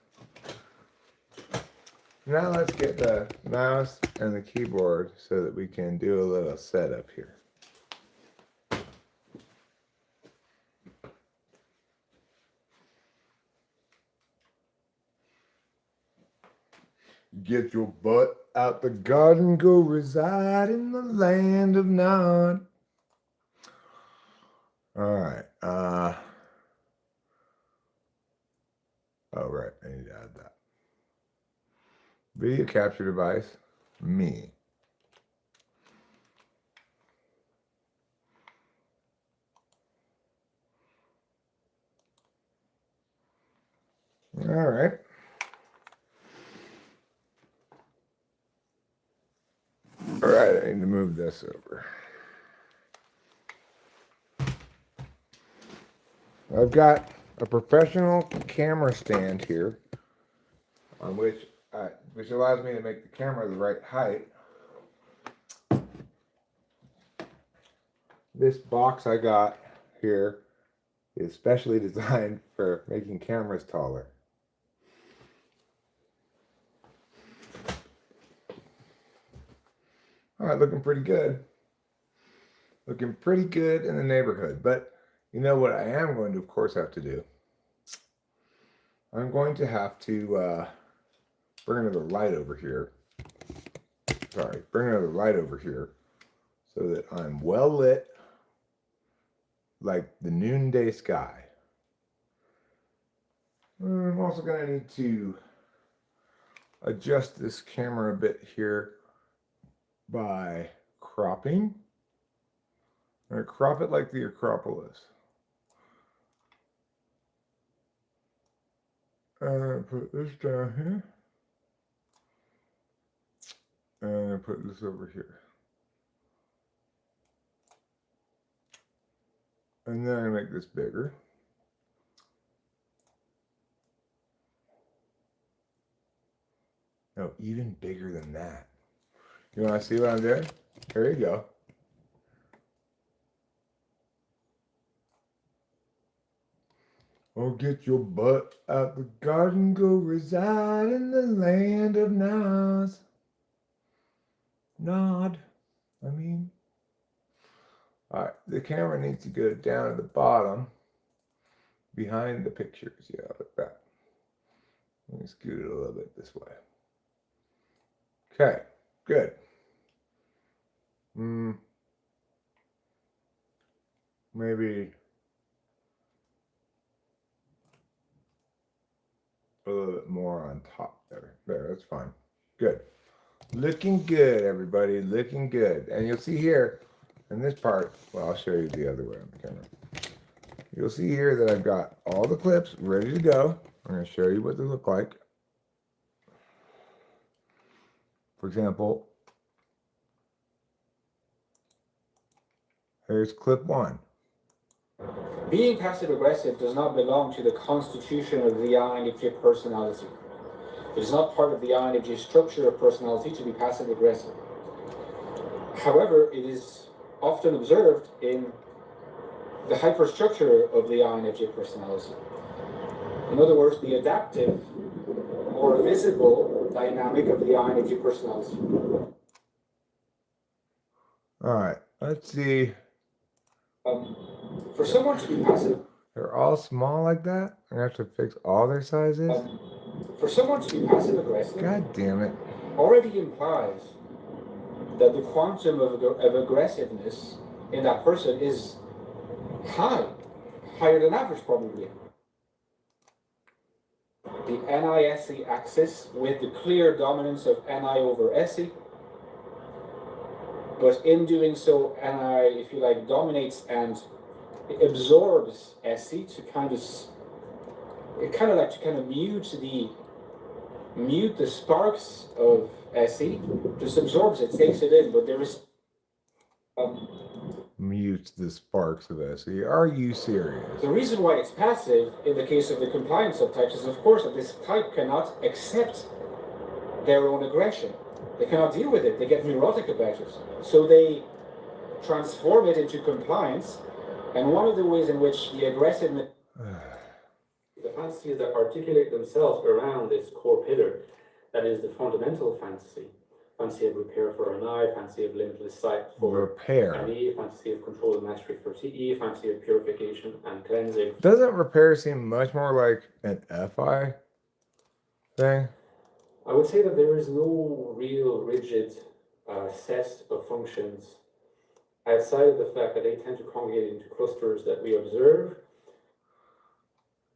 get the mouse and the keyboard so that we can do a little setup here. Get your butt out the garden, go reside in the land of Nod. All right. Oh, right. I need to add that. Video capture device, me. All right. All right, I need to move this over. I've got a professional camera stand here, on which allows me to make the camera the right height. This box I got here is specially designed for making cameras taller. All right, looking pretty good. Looking pretty good in the neighborhood. But you know what I am going to, of course, have to do? I'm going to have to bring another light over here. Sorry, bring another light over here so that I'm well lit like the noonday sky. I'm also going to need to adjust this camera a bit here by cropping. I'm going to crop it like the Acropolis. Put this down here. And put this over here. And then I make this bigger. No, even bigger than that. You want to see what I'm doing? Here you go. Oh, get your butt out the garden, go reside in the land of Nod. All right, the camera needs to go down to the bottom behind the pictures. Yeah, like that. Let me scoot it a little bit this way. Okay, good. Maybe a little bit more on top there. There, that's fine. Good. Looking good, everybody. Looking good. And you'll see here in this part, well, I'll show you the other way on the camera. You'll see here that I've got all the clips ready to go. I'm going to show you what they look like. For example, here's clip 1. Being passive-aggressive does not belong to the constitution of the INFJ personality. It is not part of the INFJ structure of personality to be passive-aggressive. However, it is often observed in the hyperstructure of the INFJ personality. In other words, the adaptive, more visible dynamic of the INFJ personality. All right, let's see. For someone to be passive, they're all small like that? I have to fix all their sizes? For someone to be passive-aggressive, God damn it, already implies that the quantum of aggressiveness in that person is higher than average probably. the NI-SE axis with the clear dominance of NI over SE. But in doing so, NI, if you like, dominates and absorbs SE to kind of mute the sparks of SE, just absorbs it, takes it in, but there is mutes the sparks of SE. Are you serious? The reason why it's passive in the case of the compliant subtypes is, of course, that this type cannot accept their own aggression. They cannot deal with it. They get neurotic about it. So they transform it into compliance. And one of the ways in which the aggressiveness, the fantasies that articulate themselves around this core pillar, that is the fundamental fantasy. Fantasy of repair for an eye, fantasy of limitless sight for repair, an E, fantasy of control and mastery for TE, fantasy of purification and cleansing. Doesn't repair seem much more like an FI thing? I would say that there is no real rigid set of functions outside of the fact that they tend to congregate into clusters that we observe.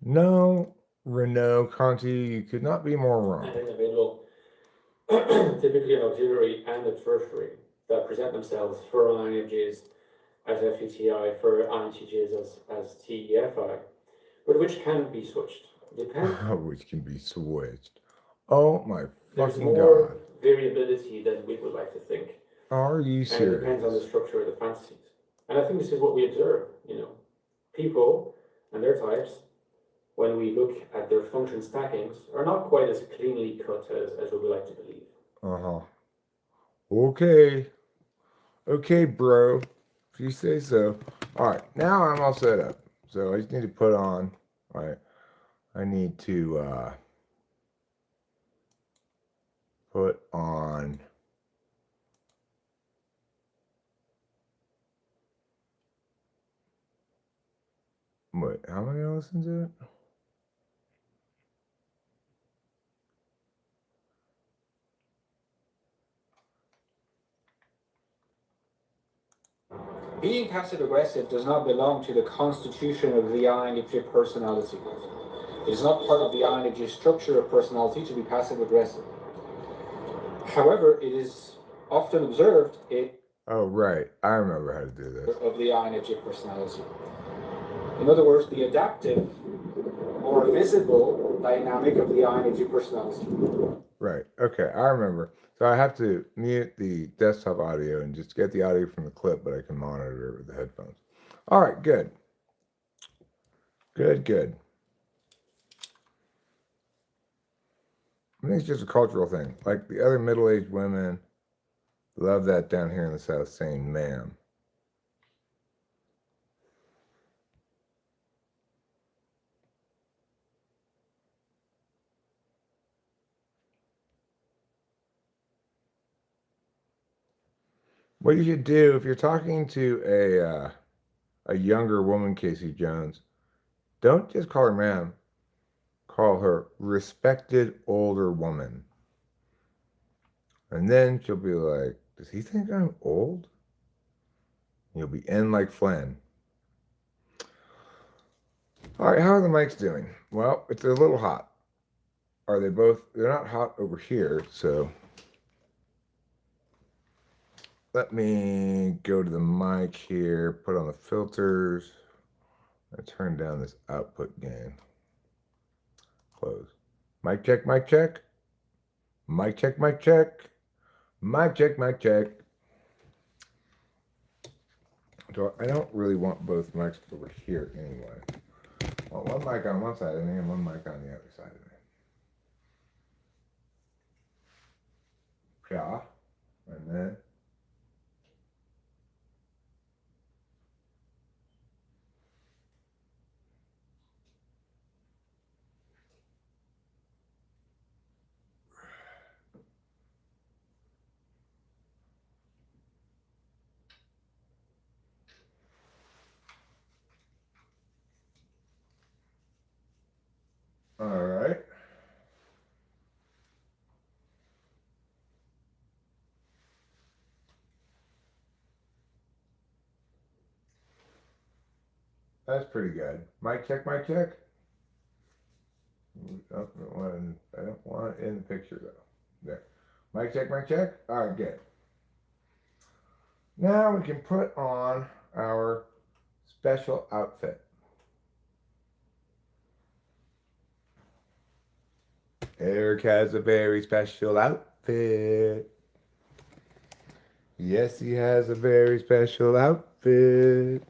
No, Renault, Conti, you could not be more wrong. An individual, typically an auxiliary and a tertiary, that present themselves for INFJs as FETI, for INTJs as TEFI, but which can be switched. Depends. Which can be switched. Oh my There's fucking more god. variability than we would like to think. Are you serious? And it depends on the structure of the fantasies. And I think this is what we observe, People and their types, when we look at their function stackings, are not quite as cleanly cut as we would like to believe. Okay. Okay, bro. If you say so. Alright, now I'm all set up. So I just need to put on, I need to put on wait, how am I gonna listen to it? Being passive-aggressive does not belong to the constitution of the INFJ personality. It is not part of the INFJ structure of personality to be passive-aggressive. However, it is often observed Oh, right. I remember how to do this. Of the INFJ personality. In other words, the adaptive or visible dynamic of the INFJ personality. Right. Okay, I remember. So I have to mute the desktop audio and just get the audio from the clip, but I can monitor it with the headphones. All right, good. Good. I think it's just a cultural thing. Like the other middle-aged women love that down here in the South saying ma'am. What you should do if you're talking to a younger woman, Casey Jones, don't just call her ma'am. Call her respected older woman. And then she'll be like, does he think I'm old? You'll be in like Flynn. All right, how are the mics doing? Well, it's a little hot. Are they both? They're not hot over here, so let me go to the mic here, put on the filters, and turn down this output gain. Close. Mic check, mic check. Mic check, mic check. Mic check, mic check. So I don't really want both mics over here anyway. I want one mic on one side of me and one mic on the other side of me. Yeah. And then all right. That's pretty good. Mic check, mic check. I don't want it in the picture though. There. Mic check, mic check. All right, good. Now we can put on our special outfit. Eric has a very special outfit. Yes, he has a very special outfit.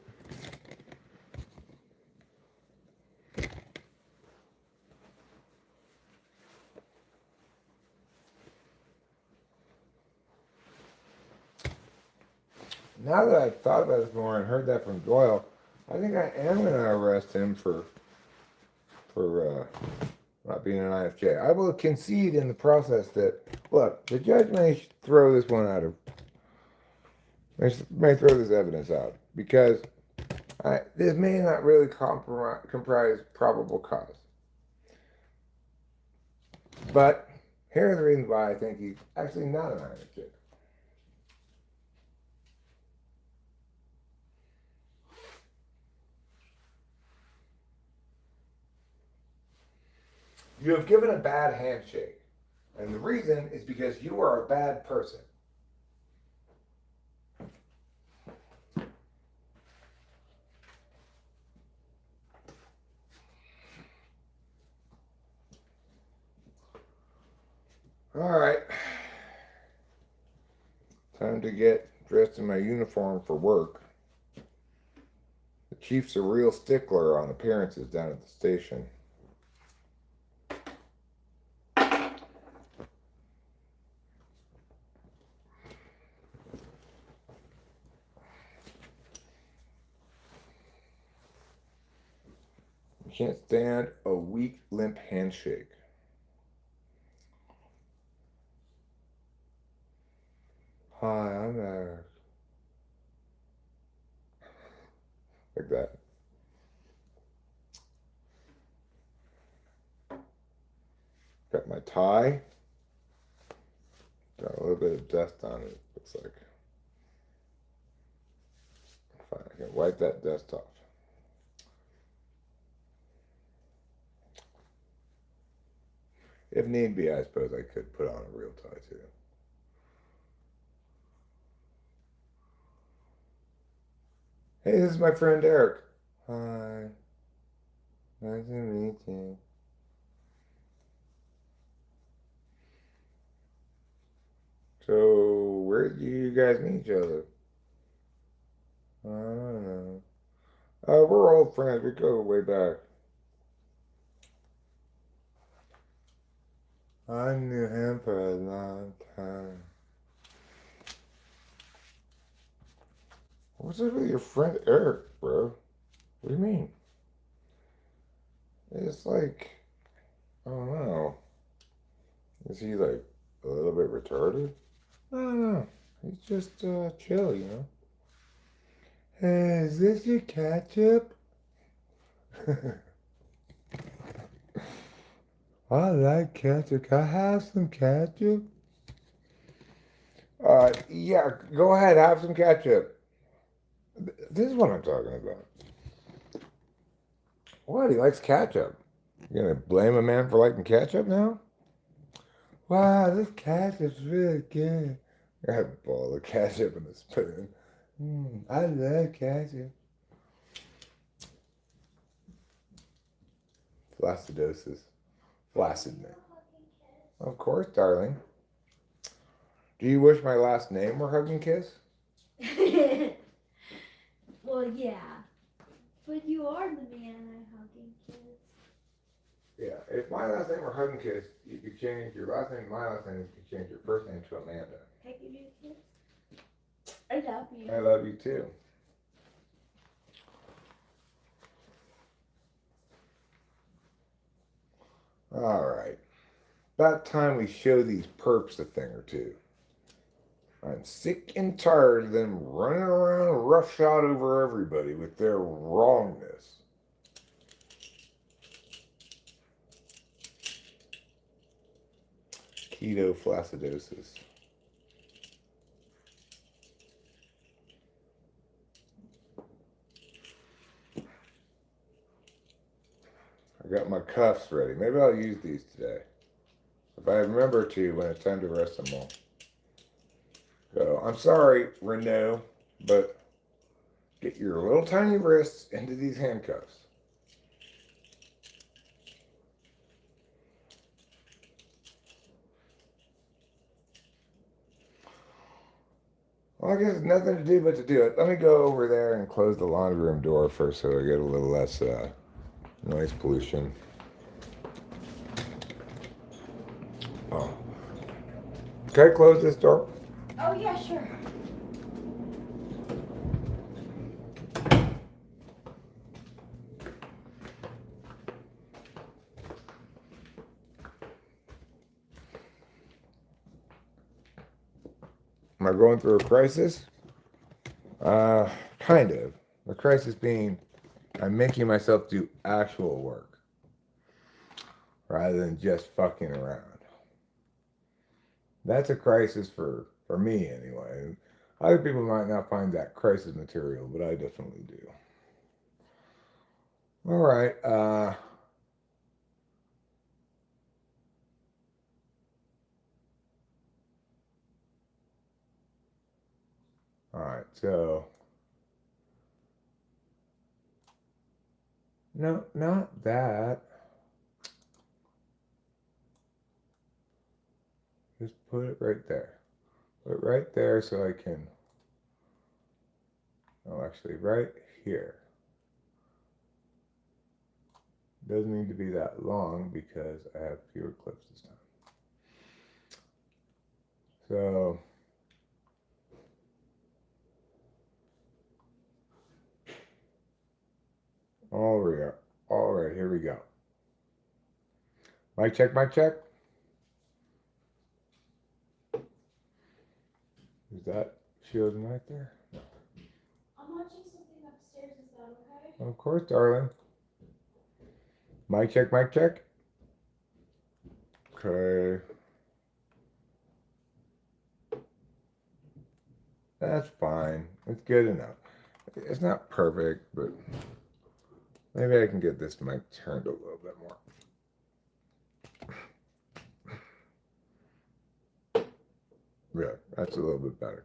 Now that I've thought about this more and heard that from Doyle, I think I am going to arrest him for not being an IFJ. I will concede in the process that, look, the judge may throw this one out of, may throw this evidence out because this may not really comprise probable cause. But here are the reasons why I think he's actually not an IFJ. You have given a bad handshake. And the reason is because you are a bad person. All right. Time to get dressed in my uniform for work. The chief's a real stickler on appearances down at the station. Can't stand a weak, limp handshake. Hi, I'm Eric. Like that. Got my tie. Got a little bit of dust on it, looks like. Fine, I can wipe that dust off. If need be, I suppose I could put on a real tie too. Hey, this is my friend Eric. Hi. Nice to meet you. So, where did you guys meet each other? I don't know. We're old friends. We go way back. I knew him for a long time. What's up with your friend Eric, bro? What do you mean? It's like, I don't know. Is he like a little bit retarded? I don't know. He's just chill, you know? Hey, is this your ketchup? I like ketchup. Can I have some ketchup? Yeah, go ahead, have some ketchup. This is what I'm talking about. What? He likes ketchup. You gonna blame a man for liking ketchup now? Wow, this ketchup's really good. I have a bowl of ketchup in a spoon. I love ketchup. Flacidosis. Flaccidness. Of course, darling. Do you wish my last name were Hug and Kiss? Well, yeah. But you are the man I hug and kiss. Yeah, if my last name were Hug and Kiss, you could change your last name, my last name, you could change your first name to Amanda. Can I give you a kiss? I love you. I love you too. All right. About time we show these perps a thing or two. I'm sick and tired of them running around roughshod over everybody with their wrongness. Keto flaccidosis. I got my cuffs ready. Maybe I'll use these today. If I remember to when it's time to rest them all. So, I'm sorry, Renault, but get your little tiny wrists into these handcuffs. Well, I guess nothing to do but to do it. Let me go over there and close the laundry room door first so I get a little less noise pollution. Oh. Can I close this door? Oh, yeah, sure. Am I going through a crisis? Kind of. The crisis being I'm making myself do actual work rather than just fucking around. That's a crisis for me anyway. Other people might not find that crisis material, but I definitely do. All right. All right. So, no, not that. Just put it right there. Put it right there so I can. Oh, actually, right here. Doesn't need to be that long because I have fewer clips this time. So, all right, here we go. Mic check, mic check. Is that Sheila's mic there? No. I'm watching something upstairs. Is that okay? Of course, darling. Mic check, mic check. Okay. That's fine. It's good enough. It's not perfect, but maybe I can get this mic turned a little bit more. Yeah, that's a little bit better.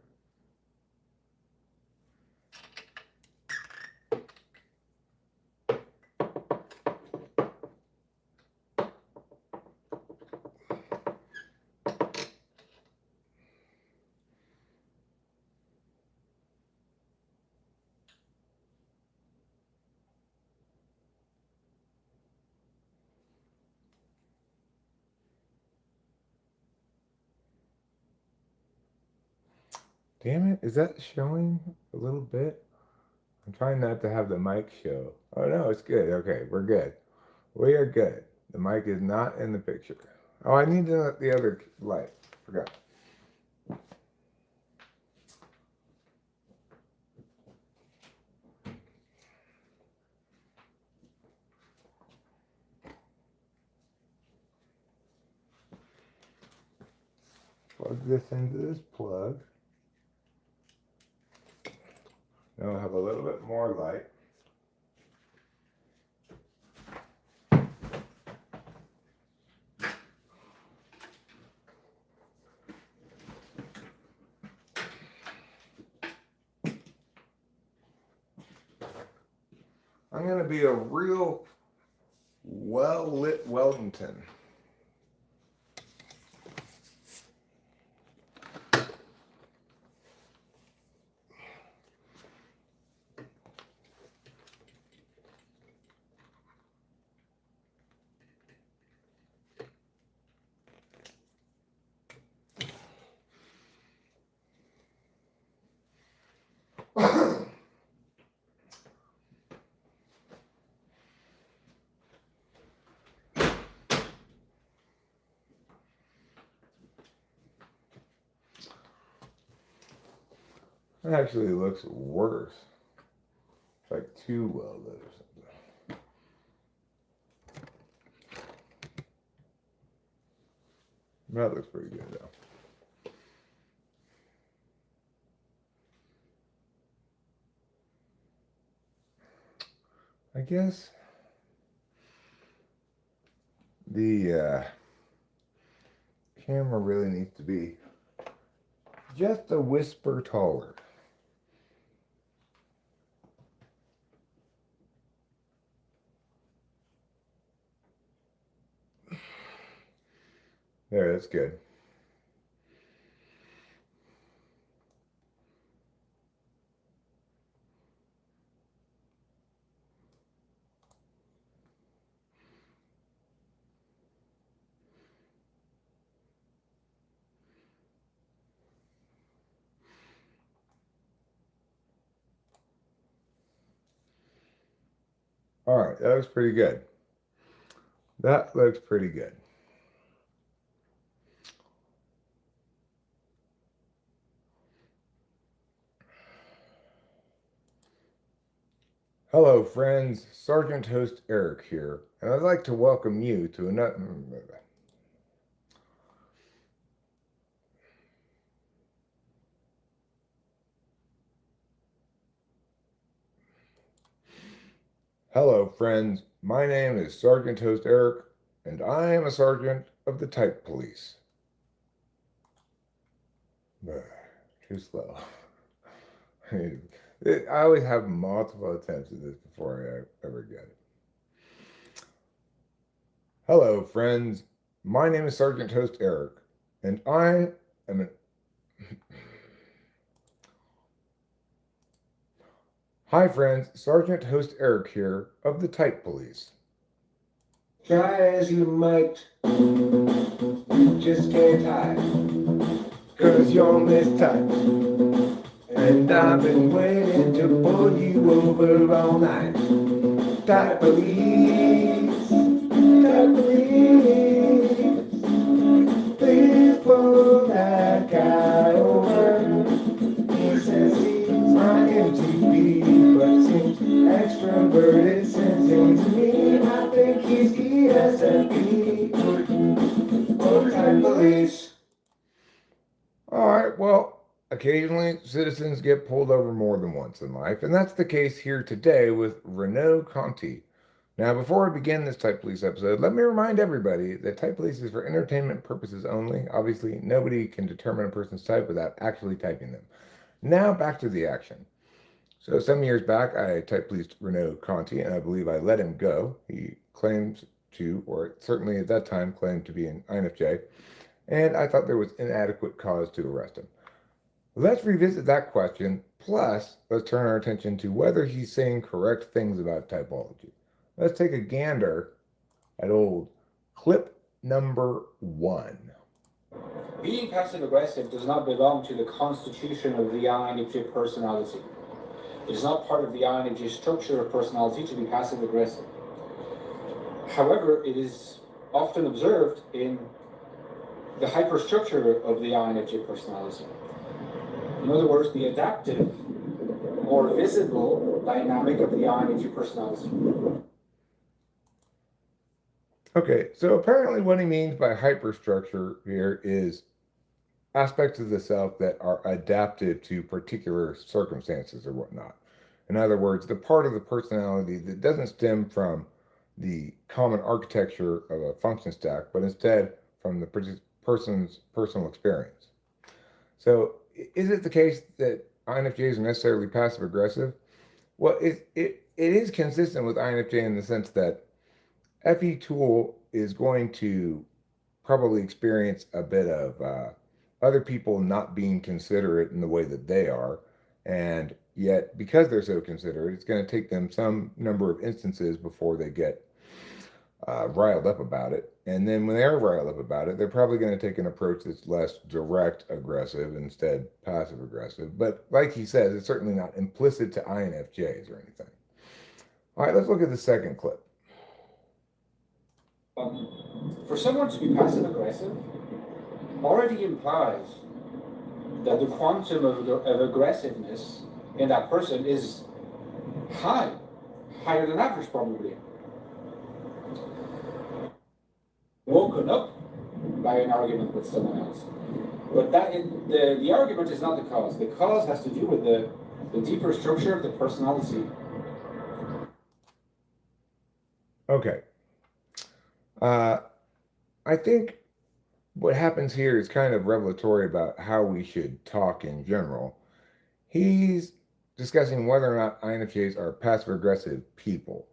Damn it, is that showing a little bit? I'm trying not to have the mic show. Oh no, it's good. Okay, we're good. We are good. The mic is not in the picture. Oh, I need the other light. Forgot. Plug this into this plug. Now I have a little bit more light. I'm going to be a real well-lit Wellington. It actually looks worse. It's like too well lit or something. That looks pretty good though. I guess The camera really needs to be just a whisper taller. There, that's good. All right, that looks pretty good. That looks pretty good. Hello, friends. Sergeant Host Eric here, and I'd like to welcome you to another. Hello, friends. My name is Sergeant Host Eric, and I am a sergeant of the Type Police. Too slow. I always have multiple attempts at this before I ever get it. Hello, friends. My name is Sergeant Host Eric, and I am an. Hi, friends. Sergeant Host Eric here of the Type Police. Try as you might, you just can't hide, 'cause you're mistyped. And I've been waiting to pull you over all night. Type Police, Type Police, please pull that guy over. He says he's my MTP, but seems extroverted sensing to me. I think he's ESFP, or Type Police. All right, well, occasionally citizens get pulled over more than once in life, and that's the case here today with Renaud Conti. Now, before I begin this Type Police episode, let me remind everybody that Type Police is for entertainment purposes only. Obviously, nobody can determine a person's type without actually typing them. Now, back to the action. So, some years back, I Type Policed Renaud Conti, and I believe I let him go. He claims to, or certainly at that time claimed to be an INFJ, and I thought there was inadequate cause to arrest him. Let's revisit that question, plus let's turn our attention to whether he's saying correct things about typology. Let's take a gander at old clip number 1. Being passive-aggressive does not belong to the constitution of the INFJ personality. It is not part of the INFJ structure of personality to be passive-aggressive. However, it is often observed in the hyperstructure of the INFJ personality. In other words, the adaptive or visible dynamic of the INFJ personality. Okay, so apparently what he means by hyperstructure here is aspects of the self that are adapted to particular circumstances or whatnot. In other words, the part of the personality that doesn't stem from the common architecture of a function stack, but instead from the person's personal experience. So is it the case that INFJs are necessarily passive aggressive? Well, it is consistent with INFJ in the sense that FE Tool is going to probably experience a bit of other people not being considerate in the way that they are. And yet, because they're so considerate, it's going to take them some number of instances before they get riled up about it. And then when they're riled up about it, they're probably going to take an approach that's less direct aggressive, instead passive aggressive. But like he says, it's certainly not implicit to INFJs or anything. All right, let's look at the second clip. For someone to be passive aggressive already implies that the quantum of aggressiveness in that person is higher than average probably. Woken up by an argument with someone else. But the argument is not the cause. The cause has to do with the deeper structure of the personality. Okay. I think what happens here is kind of revelatory about how we should talk in general. He's discussing whether or not INFJs are passive aggressive people.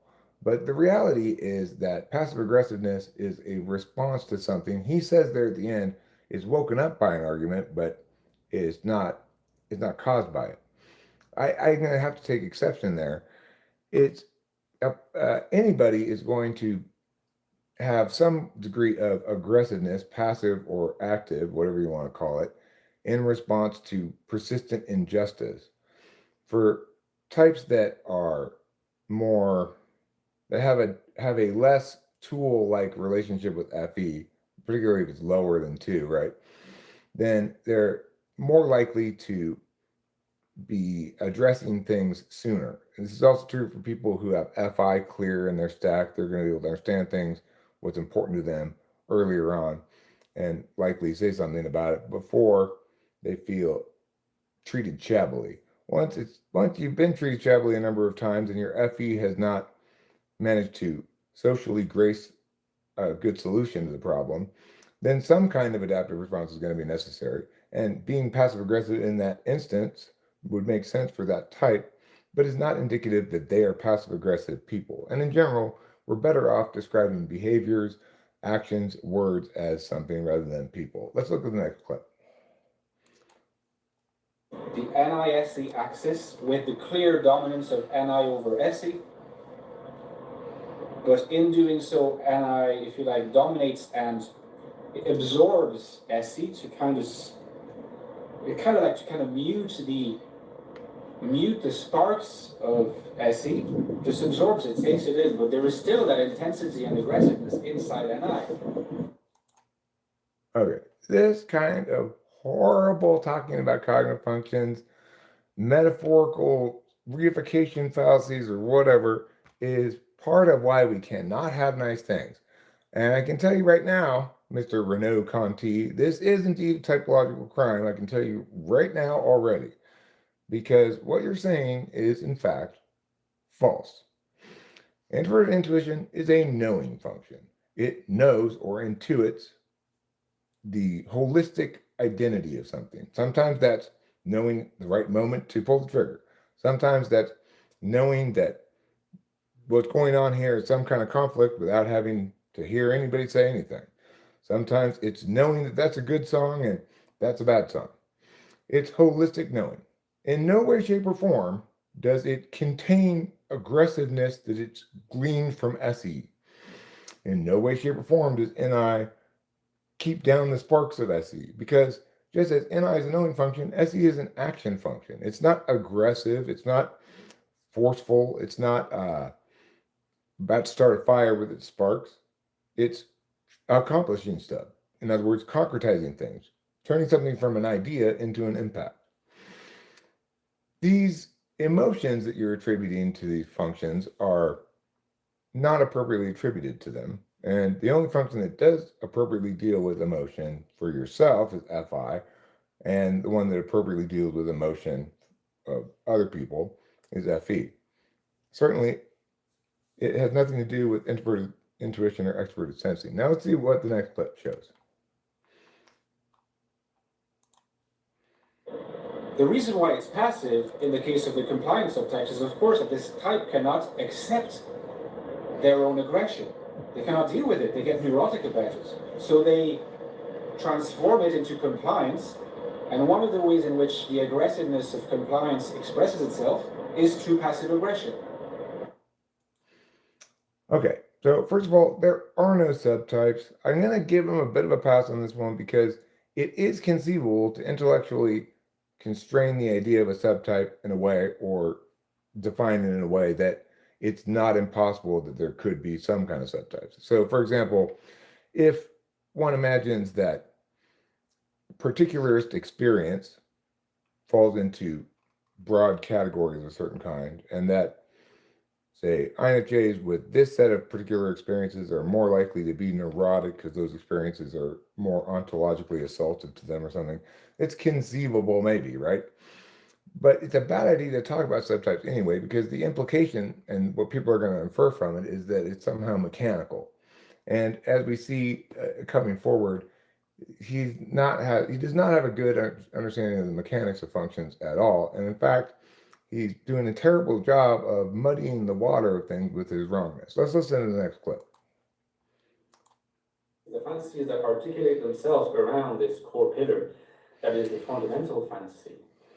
But the reality is that passive aggressiveness is a response to something. He says there at the end is woken up by an argument, but is not caused by it. I'm going to have to take exception there. It's anybody is going to have some degree of aggressiveness, passive or active, whatever you want to call it, in response to persistent injustice. For types that are more that have a less tool-like relationship with FE, particularly if it's lower than 2, right? Then they're more likely to be addressing things sooner. And this is also true for people who have FI clear in their stack. They're going to be able to understand things, what's important to them earlier on, and likely say something about it before they feel treated shabbily. Once you've been treated shabbily a number of times and your FE has not managed to socially grace a good solution to the problem, then some kind of adaptive response is going to be necessary. And being passive aggressive in that instance would make sense for that type, but is not indicative that they are passive aggressive people. And in general, we're better off describing behaviors, actions, words as something rather than people. Let's look at the next clip. The NI-SE axis with the clear dominance of NI over SE. But in doing so, NI, if you like, dominates and absorbs SE to kind of mute the sparks of SE, just absorbs it, takes it in, but there is still that intensity and aggressiveness inside NI. Okay, this kind of horrible talking about cognitive functions, metaphorical reification fallacies, or whatever, is part of why we cannot have nice things. And I can tell you right now, Mr. Renaud Conti, this is indeed a typological crime. I can tell you right now already. Because what you're saying is, in fact, false. Introverted intuition is a knowing function. It knows or intuits the holistic identity of something. Sometimes that's knowing the right moment to pull the trigger. Sometimes that's knowing that what's going on here is some kind of conflict without having to hear anybody say anything. Sometimes it's knowing that that's a good song and that's a bad song. It's holistic knowing. In no way, shape, or form does it contain aggressiveness that it's gleaned from SE. In no way, shape, or form does NI keep down the sparks of SE, because just as NI is a knowing function, SE is an action function. It's not aggressive. It's not forceful. It's not about to start a fire with its sparks. It's accomplishing stuff. In other words, concretizing things, turning something from an idea into an impact. These emotions that you're attributing to these functions are not appropriately attributed to them. And the only function that does appropriately deal with emotion for yourself is FI, and the one that appropriately deals with emotion of other people is FE. Certainly, it has nothing to do with introverted intuition or extroverted sensing. Now let's see what the next clip shows. The reason why it's passive in the case of the compliant subtypes is, of course, that this type cannot accept their own aggression. They cannot deal with it. They get neurotic about it. So they transform it into compliance. And one of the ways in which the aggressiveness of compliance expresses itself is through passive aggression. Okay, so first of all, there are no subtypes. I'm going to give them a bit of a pass on this one because it is conceivable to intellectually constrain the idea of a subtype in a way, or define it in a way that it's not impossible that there could be some kind of subtypes. So, for example, if one imagines that particularist experience falls into broad categories of a certain kind, and that, say, INFJs with this set of particular experiences are more likely to be neurotic because those experiences are more ontologically assaultive to them or something, it's conceivable maybe, right? But it's a bad idea to talk about subtypes anyway, because the implication and what people are going to infer from it is that it's somehow mechanical. And as we see coming forward, he does not have a good understanding of the mechanics of functions at all. And in fact, he's doing a terrible job of muddying the water of things with his wrongness. Let's listen to the next clip. The fantasies that articulate themselves around this core pillar, that is the fundamental fantasy.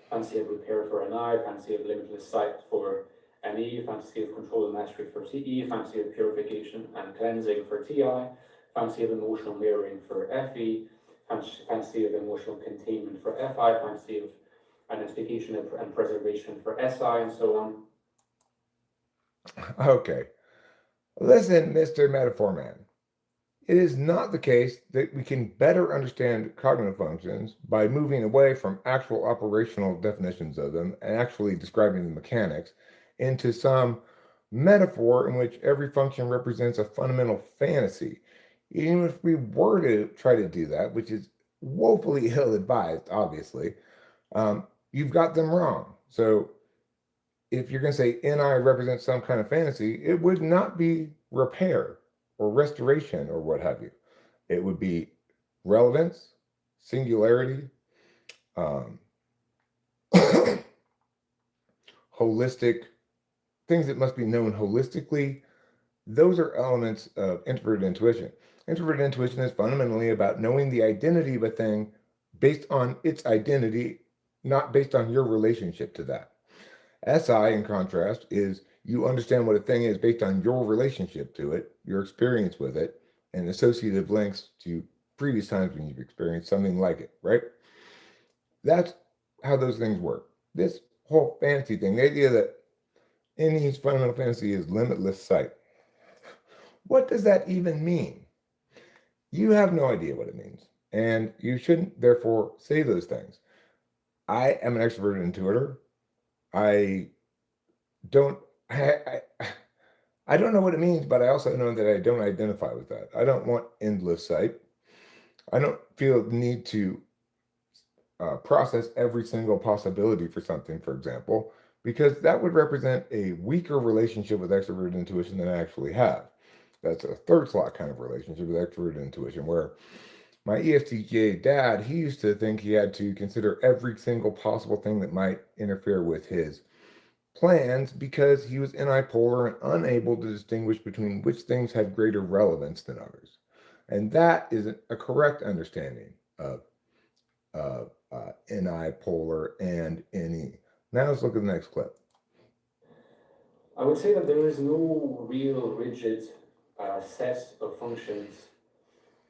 Fantasy of repair for an I, fantasy of limitless sight for an E, fantasy of control and mastery for TE, fantasy of purification and cleansing for TI, fantasy of emotional mirroring for FE, fantasy of emotional containment for FI, fantasy of identification and preservation for SI, and so on. Okay. Listen, Mr. Metaphor Man. It is not the case that we can better understand cognitive functions by moving away from actual operational definitions of them and actually describing the mechanics into some metaphor in which every function represents a fundamental fantasy. Even if we were to try to do that, which is woefully ill-advised, obviously, you've got them wrong. So if you're going to say NI represents some kind of fantasy, it would not be repair or restoration or what have you. It would be relevance, singularity, holistic, things that must be known holistically. Those are elements of introverted intuition. Introverted intuition is fundamentally about knowing the identity of a thing based on its identity, not based on your relationship to that. SI, in contrast, is you understand what a thing is based on your relationship to it, your experience with it, and associative links to previous times when you've experienced something like it, right? That's how those things work. This whole fantasy thing, the idea that any fundamental fantasy is limitless sight. What does that even mean? You have no idea what it means, and you shouldn't therefore say those things. I am an extroverted intuitor. I don't I don't know what it means, but I also know that I don't identify with that. I don't want endless sight. I don't feel the need to process every single possibility for something, for example, because that would represent a weaker relationship with extroverted intuition than I actually have. That's a third slot kind of relationship with extroverted intuition, where my ESTJ dad, he used to think he had to consider every single possible thing that might interfere with his plans because he was unipolar and unable to distinguish between which things had greater relevance than others. And that is a correct understanding of unipolar and NE. Now let's look at the next clip. I would say that there is no real rigid set of functions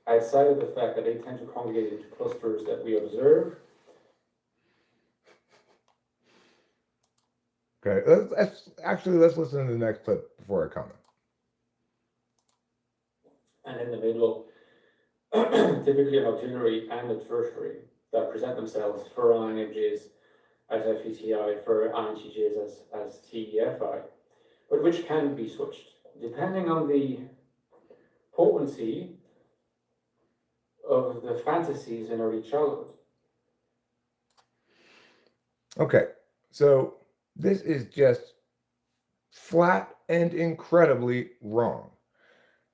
outside of the fact that they tend to congregate into clusters that we observe. Okay, let's listen to the next clip before I comment. And in the middle, typically an auxiliary and a tertiary that present themselves for INFJs as FETI, for INTJs as TEFI, but which can be switched depending on the potency of the fantasies in early childhood. Okay, so this is just flat and incredibly wrong.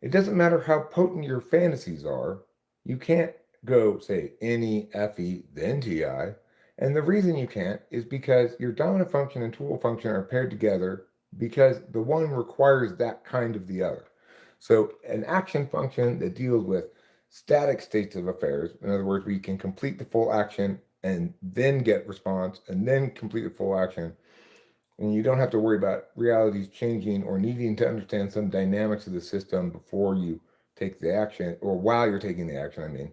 It doesn't matter how potent your fantasies are, you can't go say NE, FE, then TI. And the reason you can't is because your dominant function and tool function are paired together because the one requires that kind of the other. So an action function that deals with static states of affairs, in other words, we can complete the full action and then get response and then complete the full action. And you don't have to worry about realities changing or needing to understand some dynamics of the system before you take the action, or while you're taking the action, I mean.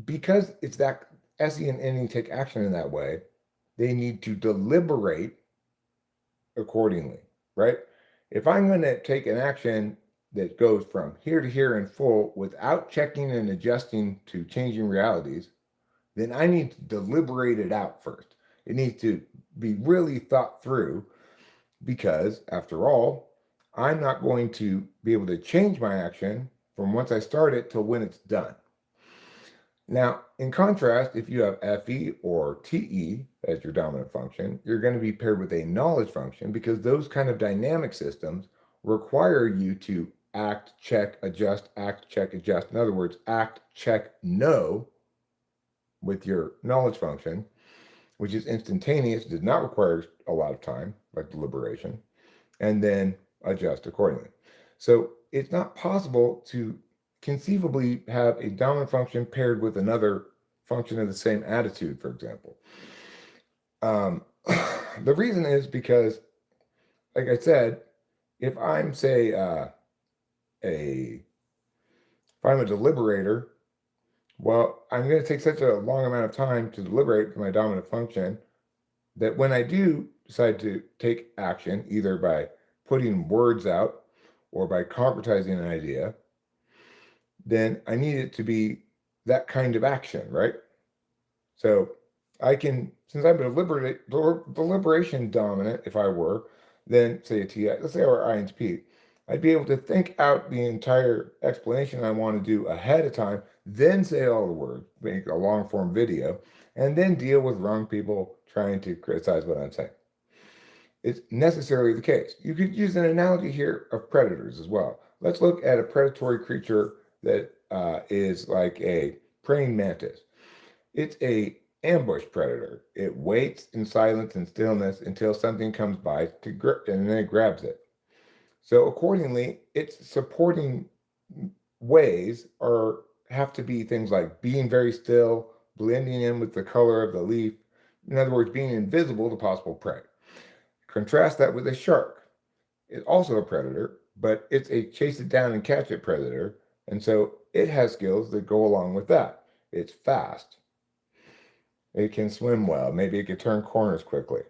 Because it's that SE and NE take action in that way, they need to deliberate accordingly, right? If I'm going to take an action that goes from here to here in full without checking and adjusting to changing realities, then I need to deliberate it out first. It needs to be really thought through because, after all, I'm not going to be able to change my action from once I start it till when it's done. Now, in contrast, if you have FE or TE as your dominant function, you're going to be paired with a knowledge function because those kind of dynamic systems require you to act, check, adjust, act, check, adjust. In other words, act, check, no with your knowledge function, which is instantaneous, does not require a lot of time, like deliberation, and then adjust accordingly. So it's not possible to conceivably have a dominant function paired with another function of the same attitude, for example. The reason is because, like I said, if I'm, say, if I'm a deliberator, well, I'm going to take such a long amount of time to deliberate for my dominant function that when I do decide to take action, either by putting words out or by concretizing an idea, then I need it to be that kind of action, right? So I can, since I'm a deliberation dominant, if I were, then say a TI, let's say I were INTP, I'd be able to think out the entire explanation I want to do ahead of time, then say all the words, make a long form video, and then deal with wrong people trying to criticize what I'm saying. It's necessarily the case. You could use an analogy here of predators as well. Let's look at a predatory creature that is like a praying mantis. It's a ambush predator. It waits in silence and stillness until something comes by and then it grabs it. So accordingly, its supporting ways have to be things like being very still, blending in with the color of the leaf. In other words, being invisible to possible prey. Contrast that with a shark. It's also a predator, but it's a chase it down and catch it predator. And so it has skills that go along with that. It's fast. It can swim well. Maybe it can turn corners quickly.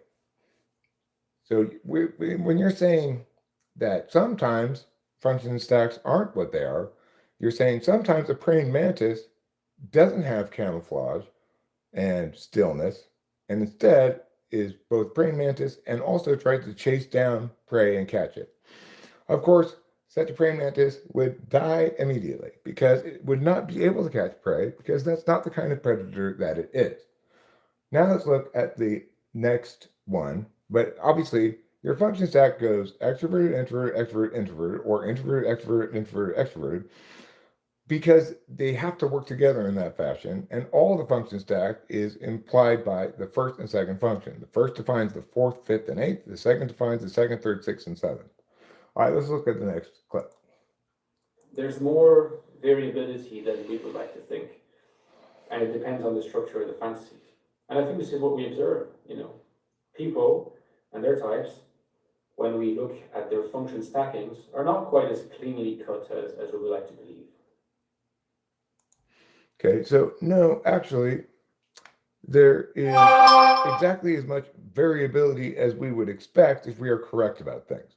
So when you're saying that sometimes function stacks aren't what they are, you're saying sometimes a praying mantis doesn't have camouflage and stillness, and instead is both praying mantis and also tries to chase down prey and catch it. Of course, such a praying mantis would die immediately because it would not be able to catch prey because that's not the kind of predator that it is. Now let's look at the next one, but obviously your function stack goes extroverted, introvert, extrovert, introverted, or introverted, extrovert, introverted, extroverted, because they have to work together in that fashion, and all the function stack is implied by the first and second function. The first defines the fourth, fifth, and eighth. The second defines the second, third, sixth, and seventh. All right, let's look at the next clip. There's more variability than we would like to think, and it depends on the structure of the fantasies. And I think this is what we observe, people and their types, when we look at their function stackings, are not quite as cleanly cut as we would like to believe. Okay, so no, actually, there is exactly as much variability as we would expect if we are correct about things.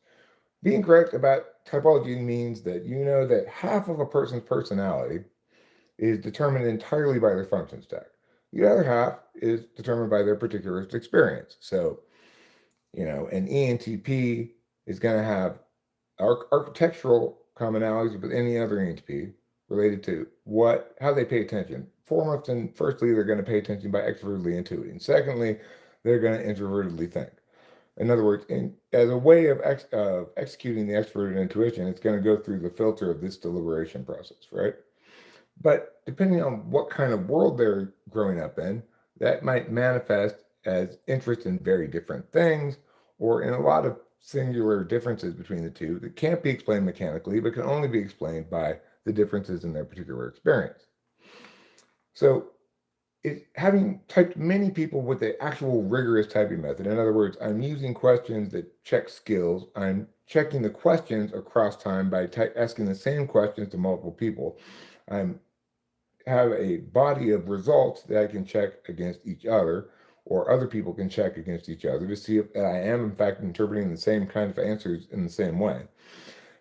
Being correct about typology means that you know that half of a person's personality is determined entirely by their function stack. The other half is determined by their particular experience. So, an ENTP is going to have architectural commonalities with any other ENTP related to how they pay attention. Firstly, they're going to pay attention by extrovertedly intuiting. Secondly, they're going to introvertedly think. In other words, as a way of executing the extroverted intuition, it's going to go through the filter of this deliberation process, right? But depending on what kind of world they're growing up in, that might manifest as interest in very different things, or in a lot of singular differences between the two that can't be explained mechanically, but can only be explained by the differences in their particular experience. So having typed many people with the actual rigorous typing method, in other words, I'm using questions that check skills. I'm checking the questions across time by asking the same questions to multiple people. I have a body of results that I can check against each other, or other people can check against each other to see if I am in fact interpreting the same kind of answers in the same way.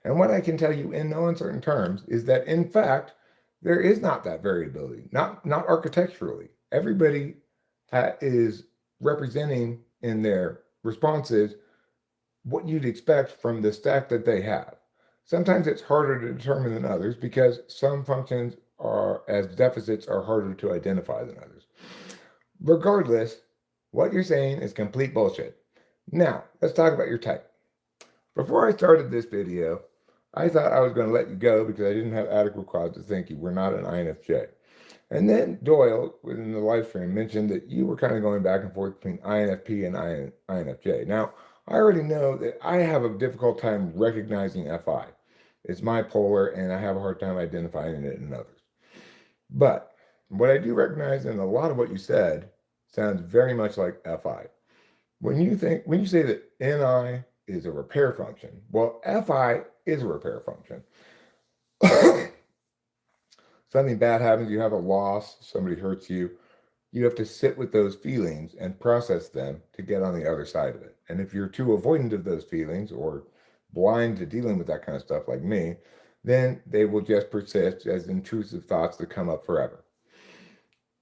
And what I can tell you in no uncertain terms is that in fact, there is not that variability, not architecturally. Everybody is representing in their responses what you'd expect from the stack that they have. Sometimes it's harder to determine than others because some functions as deficits are harder to identify than others. Regardless, what you're saying is complete bullshit. Now, let's talk about your type. Before I started this video, I thought I was going to let you go because I didn't have adequate cause to think you were not an INFJ. And then Doyle, within the live stream, mentioned that you were kind of going back and forth between INFP and INFJ. Now, I already know that I have a difficult time recognizing FI. It's my polar, and I have a hard time identifying it in others. But what I do recognize in a lot of what you said sounds very much like FI. When you say that NI is a repair function, well, FI is a repair function. Something bad happens, you have a loss, somebody hurts you, you have to sit with those feelings and process them to get on the other side of it. And if you're too avoidant of those feelings or blind to dealing with that kind of stuff like me, then they will just persist as intrusive thoughts that come up forever.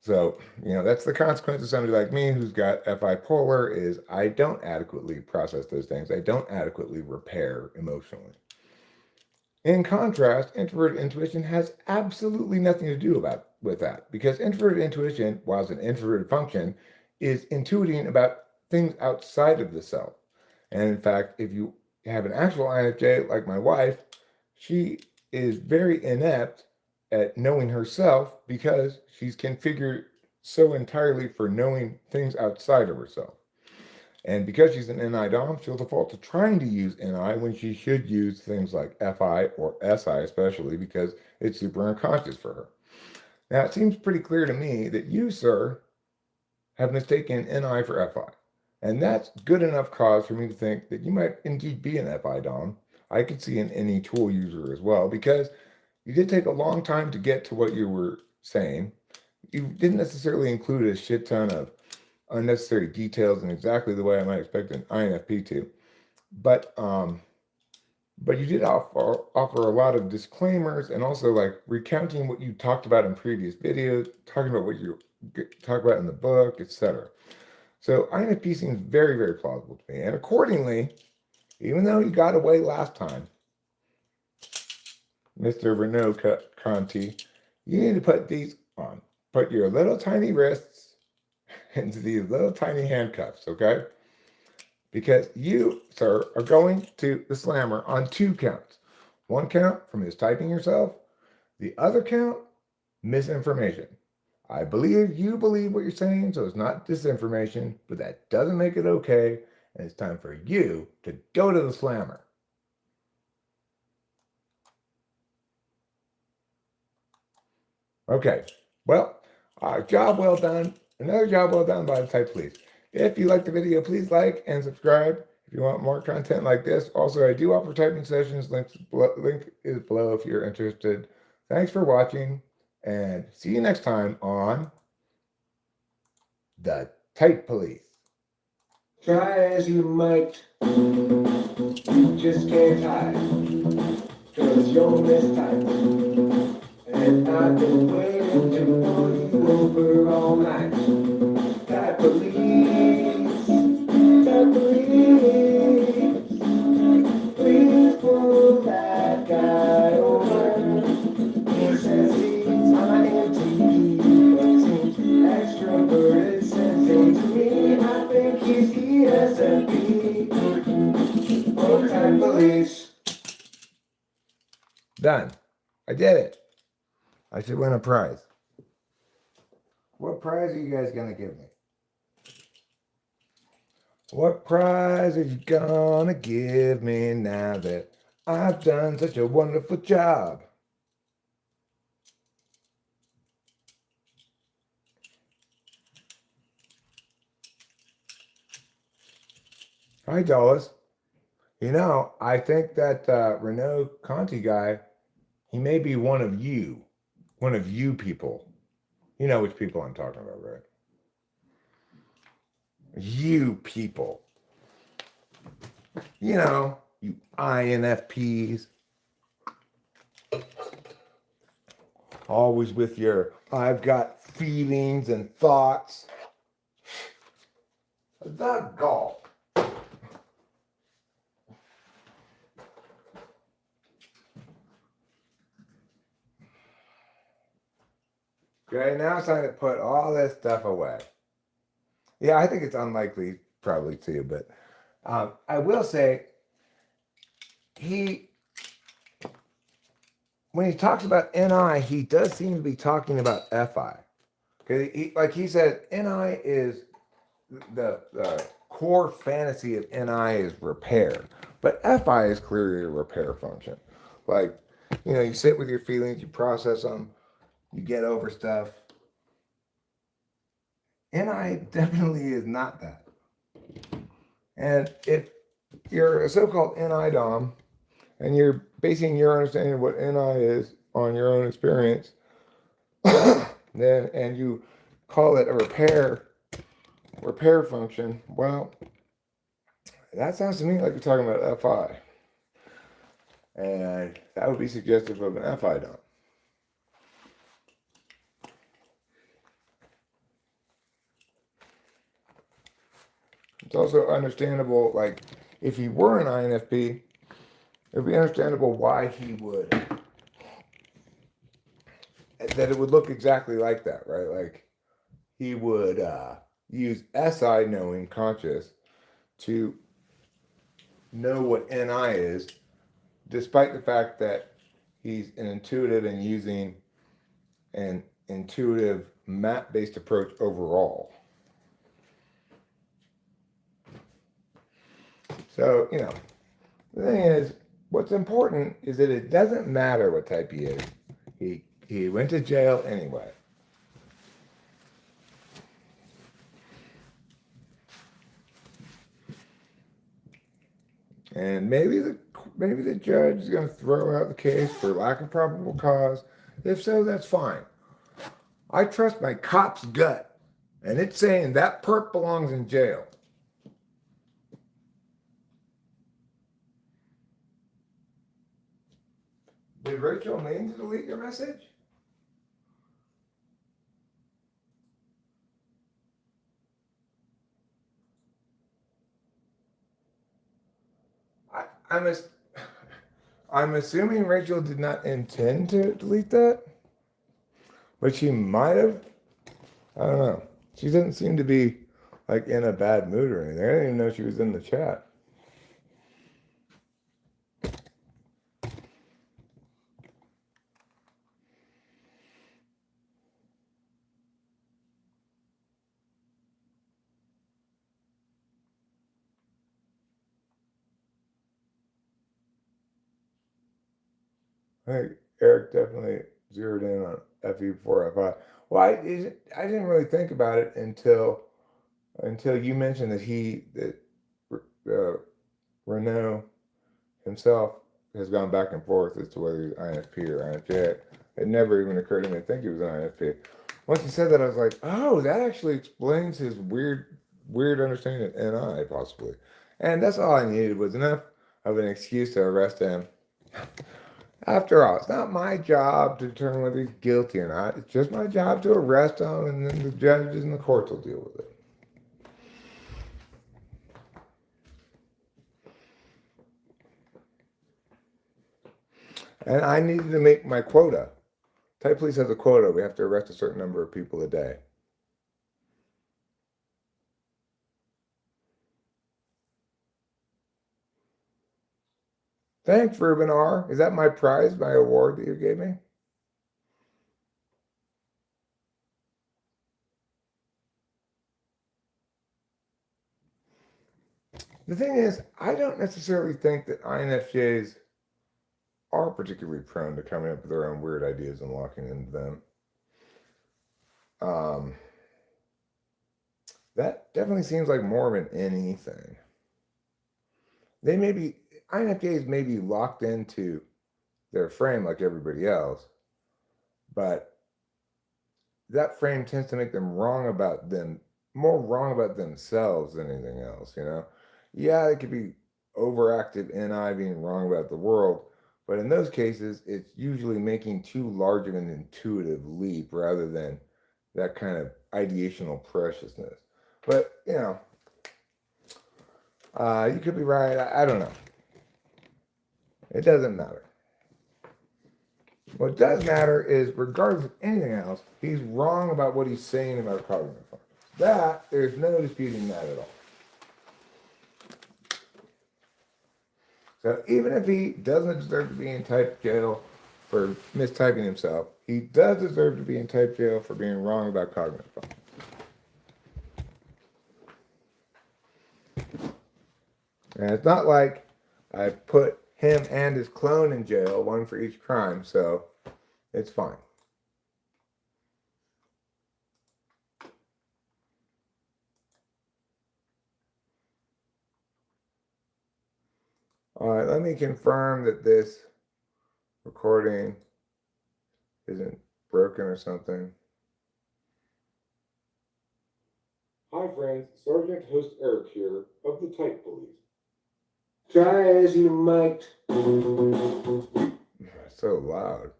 So, that's the consequence of somebody like me who's got FI polar is I don't adequately process those things. I don't adequately repair emotionally. In contrast, introverted intuition has absolutely nothing to do with that because introverted intuition, while it's an introverted function, is intuiting about things outside of the self. And in fact, if you have an actual INFJ like my wife, she is very inept at knowing herself because she's configured so entirely for knowing things outside of herself. And because she's an NI Dom, she'll default to trying to use NI when she should use things like FI or SI, especially because it's super unconscious for her. Now, it seems pretty clear to me that you, sir, have mistaken NI for FI. And that's good enough cause for me to think that you might indeed be an FI Dom. I could see an NE tool user as well because you did take a long time to get to what you were saying. You didn't necessarily include a shit ton of unnecessary details in exactly the way I might expect an INFP to, but you did offer a lot of disclaimers and also like recounting what you talked about in previous videos, talking about what you talk about in the book, etc. So INFP seems very, very plausible to me, and accordingly, even though you got away last time, Mr. Renaud Conti, you need to put these on. Put your little tiny wrists into these little tiny handcuffs, okay? Because you, sir, are going to the slammer on 2 counts. 1 count for mistyping yourself. The other count, misinformation. I believe you believe what you're saying, so it's not disinformation, but that doesn't make it okay, and it's time for you to go to the slammer. Okay, well, job well done. Another job well done by the Type Police. If you like the video, please like and subscribe if you want more content like this. Also, I do offer typing sessions. Link is below if you're interested. Thanks for watching, and see you next time on the Type Police. Try as you might, you just can't hide, 'cause you're mistyped. And I've been waiting to pull you over all night. Type police, please pull that guy over. He says he's INTP, but seems extroverted, sensing to me. I think he's ESFP. Oh, Type police. Done. I did it. I should win a prize. What prize are you guys going to give me? What prize are you going to give me now that I've done such a wonderful job? Hi, Dallas. I think that Renaud Conti guy, he may be one of you people. You know which people I'm talking about, right? You people. You INFPs. Always with your, I've got feelings and thoughts. The golf. Okay, now it's time to put all this stuff away. Yeah, I think it's unlikely, probably too, but I will say he when he talks about NI, he does seem to be talking about FI. Because like he said, NI is the core fantasy of NI is repair, but FI is clearly a repair function. Like, you sit with your feelings, you process them, you get over stuff. NI definitely is not that. And if you're a so-called NI Dom, and you're basing your understanding of what NI is on your own experience, then and you call it a repair function, well, that sounds to me like you're talking about FI. And that would be suggestive of an FI Dom. It's also understandable, like, if he were an INFP, it would be understandable why he would, that it would look exactly like that, right? Like, he would use SI, knowing conscious, to know what NI is, despite the fact that he's an intuitive and using an intuitive map-based approach overall. So, the thing is, what's important is that it doesn't matter what type he is. He went to jail anyway. And maybe the judge is going to throw out the case for lack of probable cause. If so, that's fine. I trust my cop's gut, and it's saying that perp belongs in jail. Did Rachel mean to delete your message? I'm assuming Rachel did not intend to delete that, but she might have. I don't know. She doesn't seem to be like in a bad mood or anything. I didn't even know she was in the chat. I think Eric definitely zeroed in on FE before FI. Well, I didn't really think about it until you mentioned that Renault himself has gone back and forth as to whether he's INFP or INFJ. It never even occurred to me to think he was an INFP. Once he said that, I was like, oh, that actually explains his weird understanding of NI, possibly. And that's all I needed, was enough of an excuse to arrest him. After all, it's not my job to determine whether he's guilty or not. It's just my job to arrest him, and then the judges and the courts will deal with it. And I needed to make my quota. Type Police has a quota. We have to arrest a certain number of people a day. Thanks, Ruben R. Is that my prize, my award that you gave me? The thing is, I don't necessarily think that INFJs are particularly prone to coming up with their own weird ideas and locking into them. That definitely seems like more of an NE thing. INFJs may be locked into their frame like everybody else, but that frame tends to make them more wrong about themselves than anything else, Yeah, it could be overactive NI being wrong about the world, but in those cases, it's usually making too large of an intuitive leap rather than that kind of ideational preciousness. But, you could be right. I don't know. It doesn't matter. What does matter is, regardless of anything else, he's wrong about what he's saying about cognitive functions. There's no disputing that at all. So even if he doesn't deserve to be in type jail, for mistyping himself. He does deserve to be in type jail for being wrong about cognitive function. And it's not like I put him and his clone in jail, one for each crime, so it's fine. All right, let me confirm that this recording isn't broken or something. Hi friends, Sergeant Host Eric here of the Type Police. Try as you might. So loud.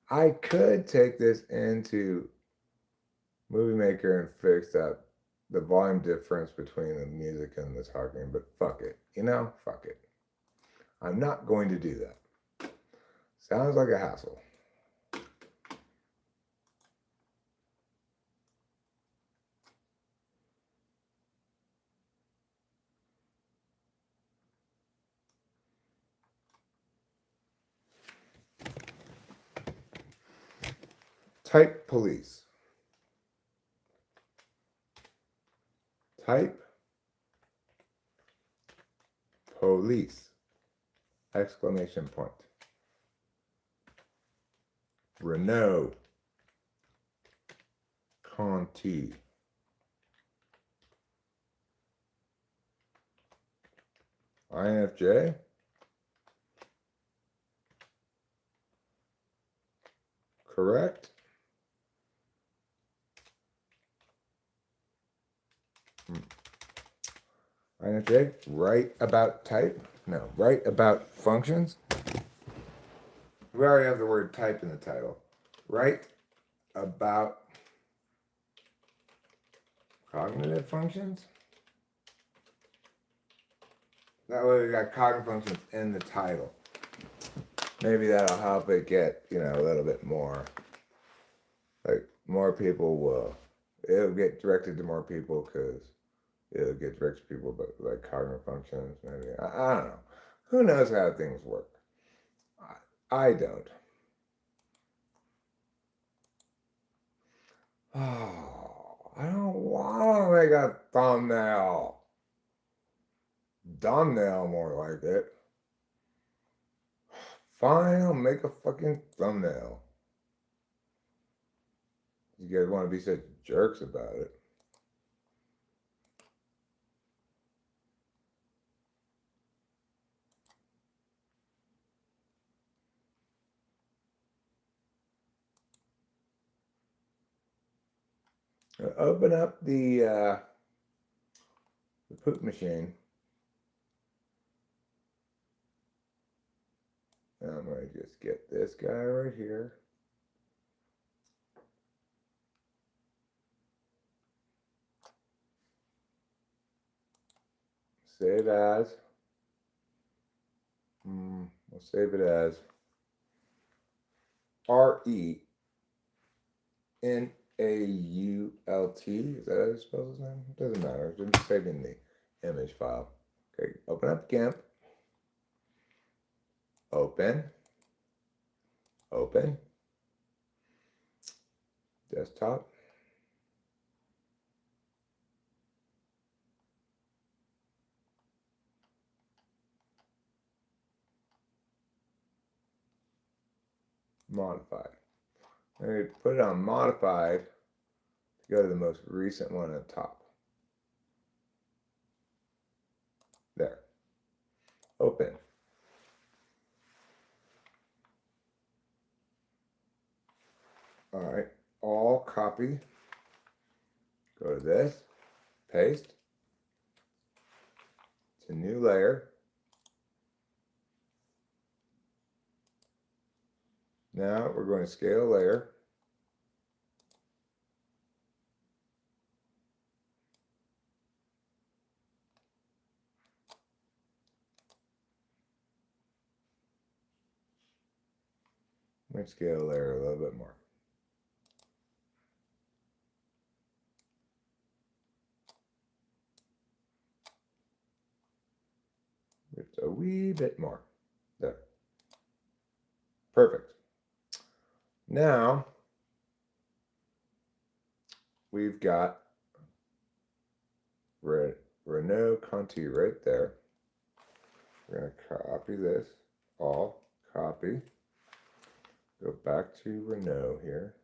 I could take this into Movie Maker and fix up the volume difference between the music and the talking, but fuck it. Fuck it. I'm not going to do that. Sounds like a hassle. Type police. Type police. Exclamation point. Renault. Conti. INFJ. Correct. INFJ. Write about type. No, write about functions. We already have the word type in the title. Write about cognitive functions. That way we got cognitive functions in the title. Maybe that'll help it get, a little bit more. Like, more people will. It'll get directed to more people because it'll get directed to people, but like cognitive functions, maybe. I don't know. Who knows how things work? I don't. Oh, I don't want to make a thumbnail. Thumbnail, more like it. Fine, I'll make a fucking thumbnail. You guys want to be such jerks about it. Open up the poop machine. I'm going to just get this guy right here. Save as. We'll save it as RENAULT. Is that how you spell his name? It doesn't matter. I'm just saving the image file. Okay, open up GIMP. Open. Desktop. Modified. I'm going to put it on modified to go to the most recent one at the top. There. Open. All right. All copy. Go to this. Paste. It's a new layer. Now we're going to scale layer. Let's scale layer a little bit more. a wee bit more. There. Perfect. Now, we've got Renault Conti right there. We're going to copy this, all, copy. Go back to Renault here.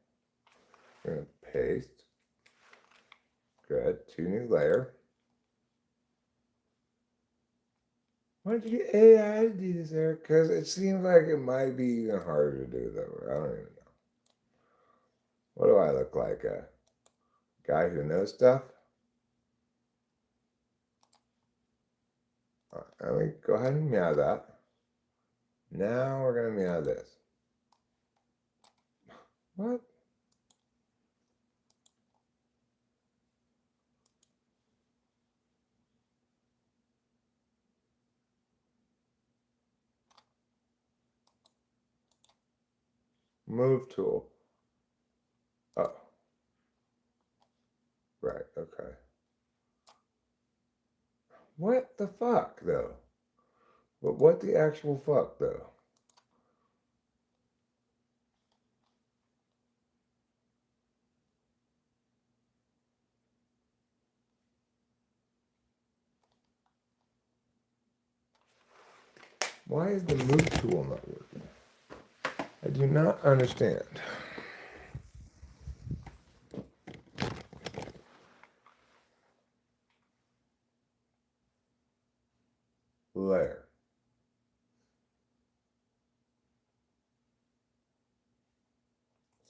We're going to paste. Good, 2 new layer. Why did you get AI to do this, Eric? Because it seems like it might be even harder to do that. I don't even know. What do I look like? A guy who knows stuff? Let me go ahead and meow that. Now we're going to meow this. What? Move tool. Oh. Right, okay. What the fuck, though? But what the actual fuck, though? Why is the move tool not working? I do not understand. Layer.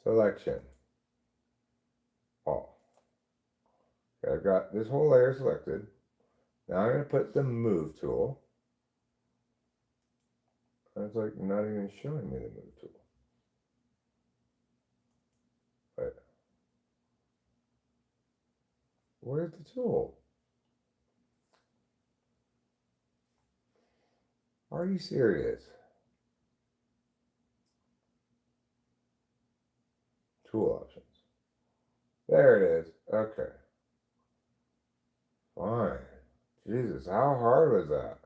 Selection. All. Okay, I've got this whole layer selected. Now I'm going to put the move tool. And it's like not even showing me the move tool. Wait. Where's the tool? Are you serious? Tool options. There it is. Okay. Fine. Jesus, how hard was that?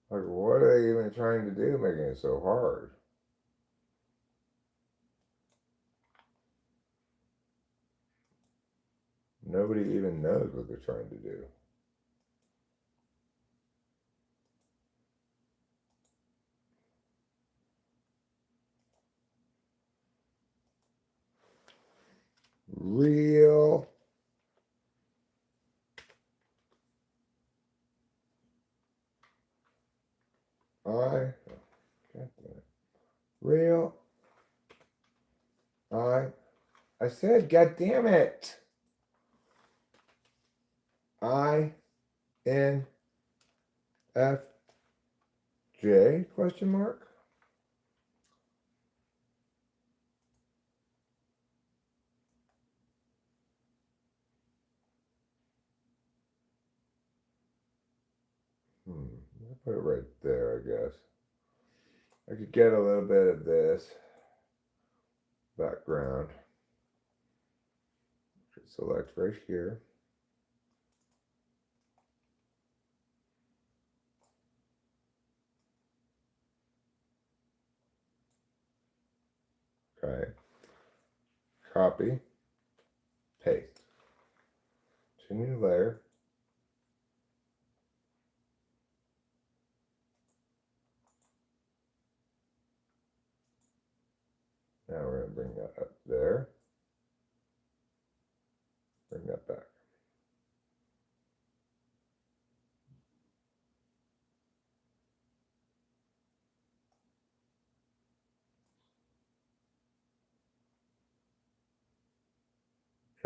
Like, what are they even trying to do making it so hard? Nobody even knows what they're trying to do. Real. God damn it. Real. I said, God damn it. INFJ question mark? I'll put it right there, I guess. I could get a little bit of this background. Select right here. Okay. Copy. Paste. To new layer. Now we're going to bring that up there. Bring that back.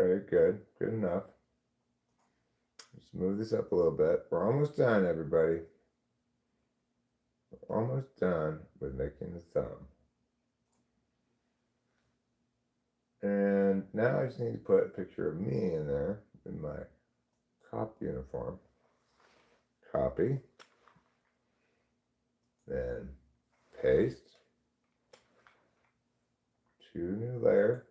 Okay, good. Good enough. Let's move this up a little bit. We're almost done, everybody. We're almost done with making the thumb. And now I just need to put a picture of me in there in my cop uniform. Copy. Then paste. To new layer.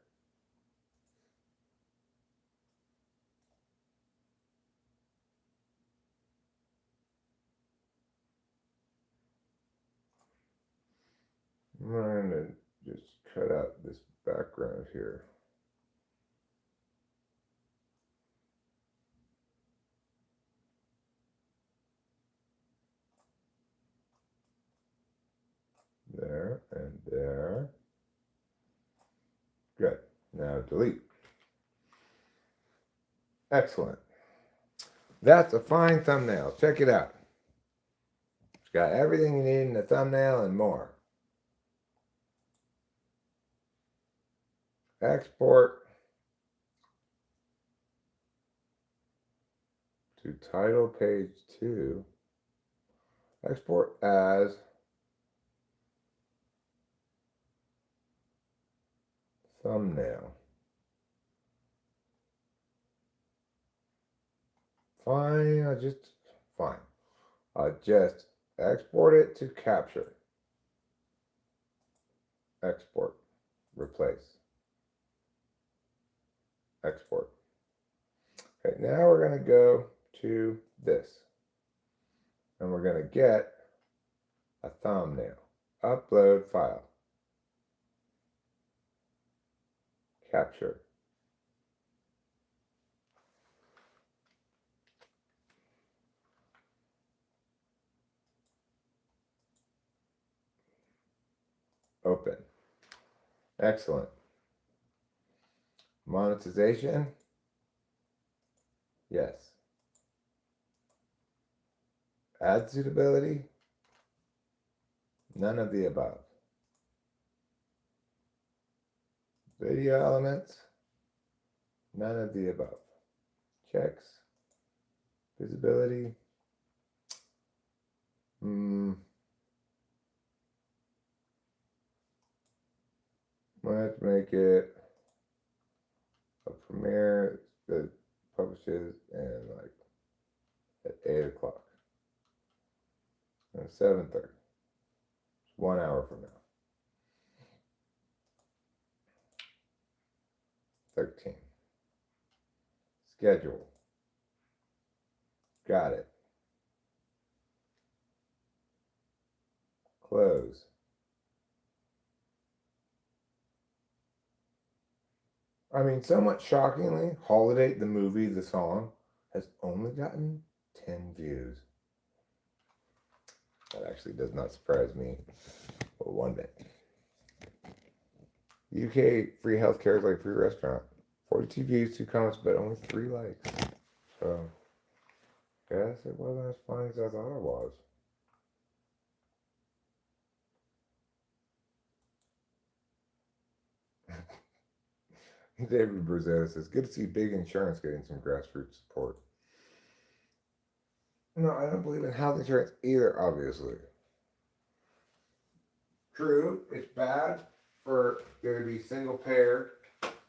here. There and there. Good. Now delete. Excellent. That's a fine thumbnail. Check it out. It's got everything you need in the thumbnail and more. Export to title page 2. Export as thumbnail. Fine, I just export it to capture. Export, replace. Export. Okay, now we're going to go to this. And we're going to get a thumbnail. Upload file. Capture. Open. Excellent. Monetization? Yes. Ad suitability? None of the above. Video elements? None of the above. Checks? Visibility? Let's make it a premiere that publishes in like at 8 o'clock and 7:30. 1 hour from now. 13. Schedule. Got it. Close. I mean, somewhat shockingly, Holiday, the movie, the song, has only gotten 10 views. That actually does not surprise me for one bit. UK free healthcare is like free restaurant. 42 views, 2 comments, but only 3 likes. So, guess it wasn't as funny as I thought it was. David Brazetta says, good to see big insurance getting some grassroots support. No, I don't believe in health insurance either, obviously. True, it's bad for there to be single payer,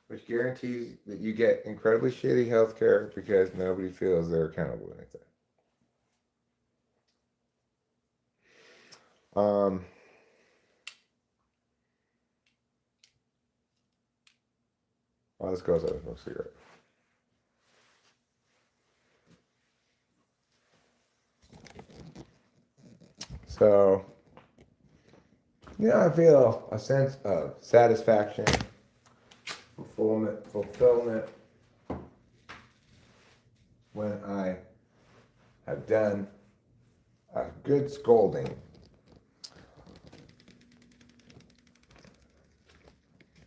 which guarantees that you get incredibly shitty health care because nobody feels they're accountable to anything. Well, let's go outside and smoke a cigarette. So, I feel a sense of satisfaction, fulfillment when I have done a good scolding.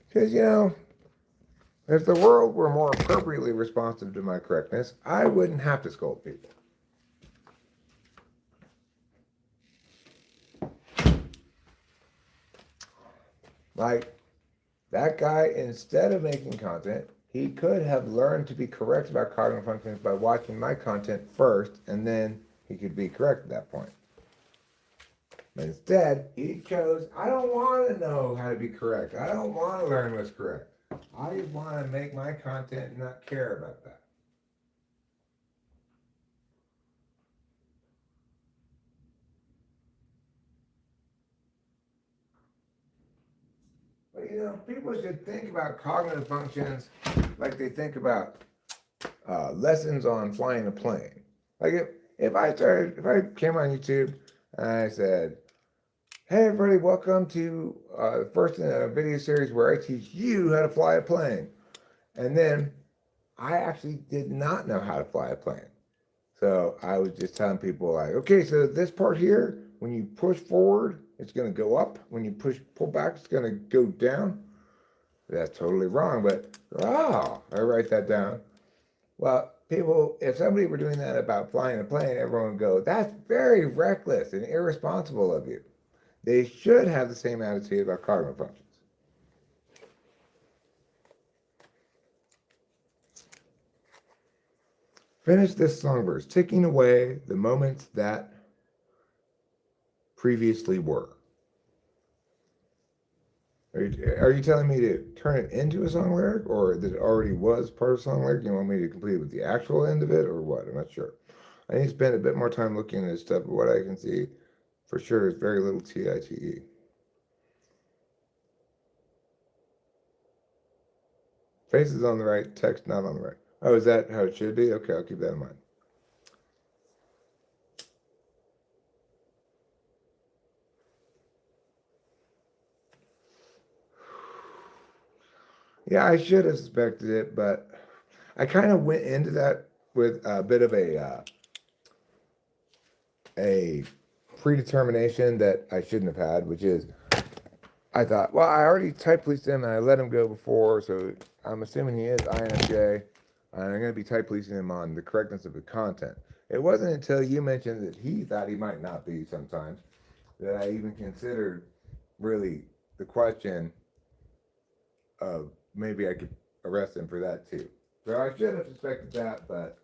Because, if the world were more appropriately responsive to my correctness, I wouldn't have to scold people. Like, that guy, instead of making content, he could have learned to be correct about cognitive functions by watching my content first, and then he could be correct at that point. But instead, he chose, I don't want to know how to be correct. I don't want to learn what's correct. I just want to make my content and not care about that. But people should think about cognitive functions like they think about lessons on flying a plane. Like if I came on YouTube and I said, Hey everybody, welcome to the first in a video series where I teach you how to fly a plane. And then I actually did not know how to fly a plane. So I was just telling people like, okay, so this part here, when you push forward, it's going to go up. When you pull back, it's going to go down. That's totally wrong, but I write that down. Well, people, if somebody were doing that about flying a plane, everyone would go, that's very reckless and irresponsible of you. They should have the same attitude about cardinal functions. Finish this song verse, ticking away the moments that previously were. Are you telling me to turn it into a song lyric, or that it already was part of a song lyric? You want me to complete it with the actual end of it, or what? I'm not sure. I need to spend a bit more time looking at this stuff, but what I can see for sure is very little TITE. Faces on the right, text not on the right. Oh, is that how it should be? Okay, I'll keep that in mind. Yeah, I should have suspected it, but I kind of went into that with a bit of a predetermination that I shouldn't have had, which is I thought, well, I already type policed him and I let him go before, so I'm assuming he is INFJ, and I'm going to be type policing him on the correctness of the content. It wasn't until you mentioned that he thought he might not be sometimes that I even considered really the question of maybe I could arrest him for that too. So I should have suspected that, but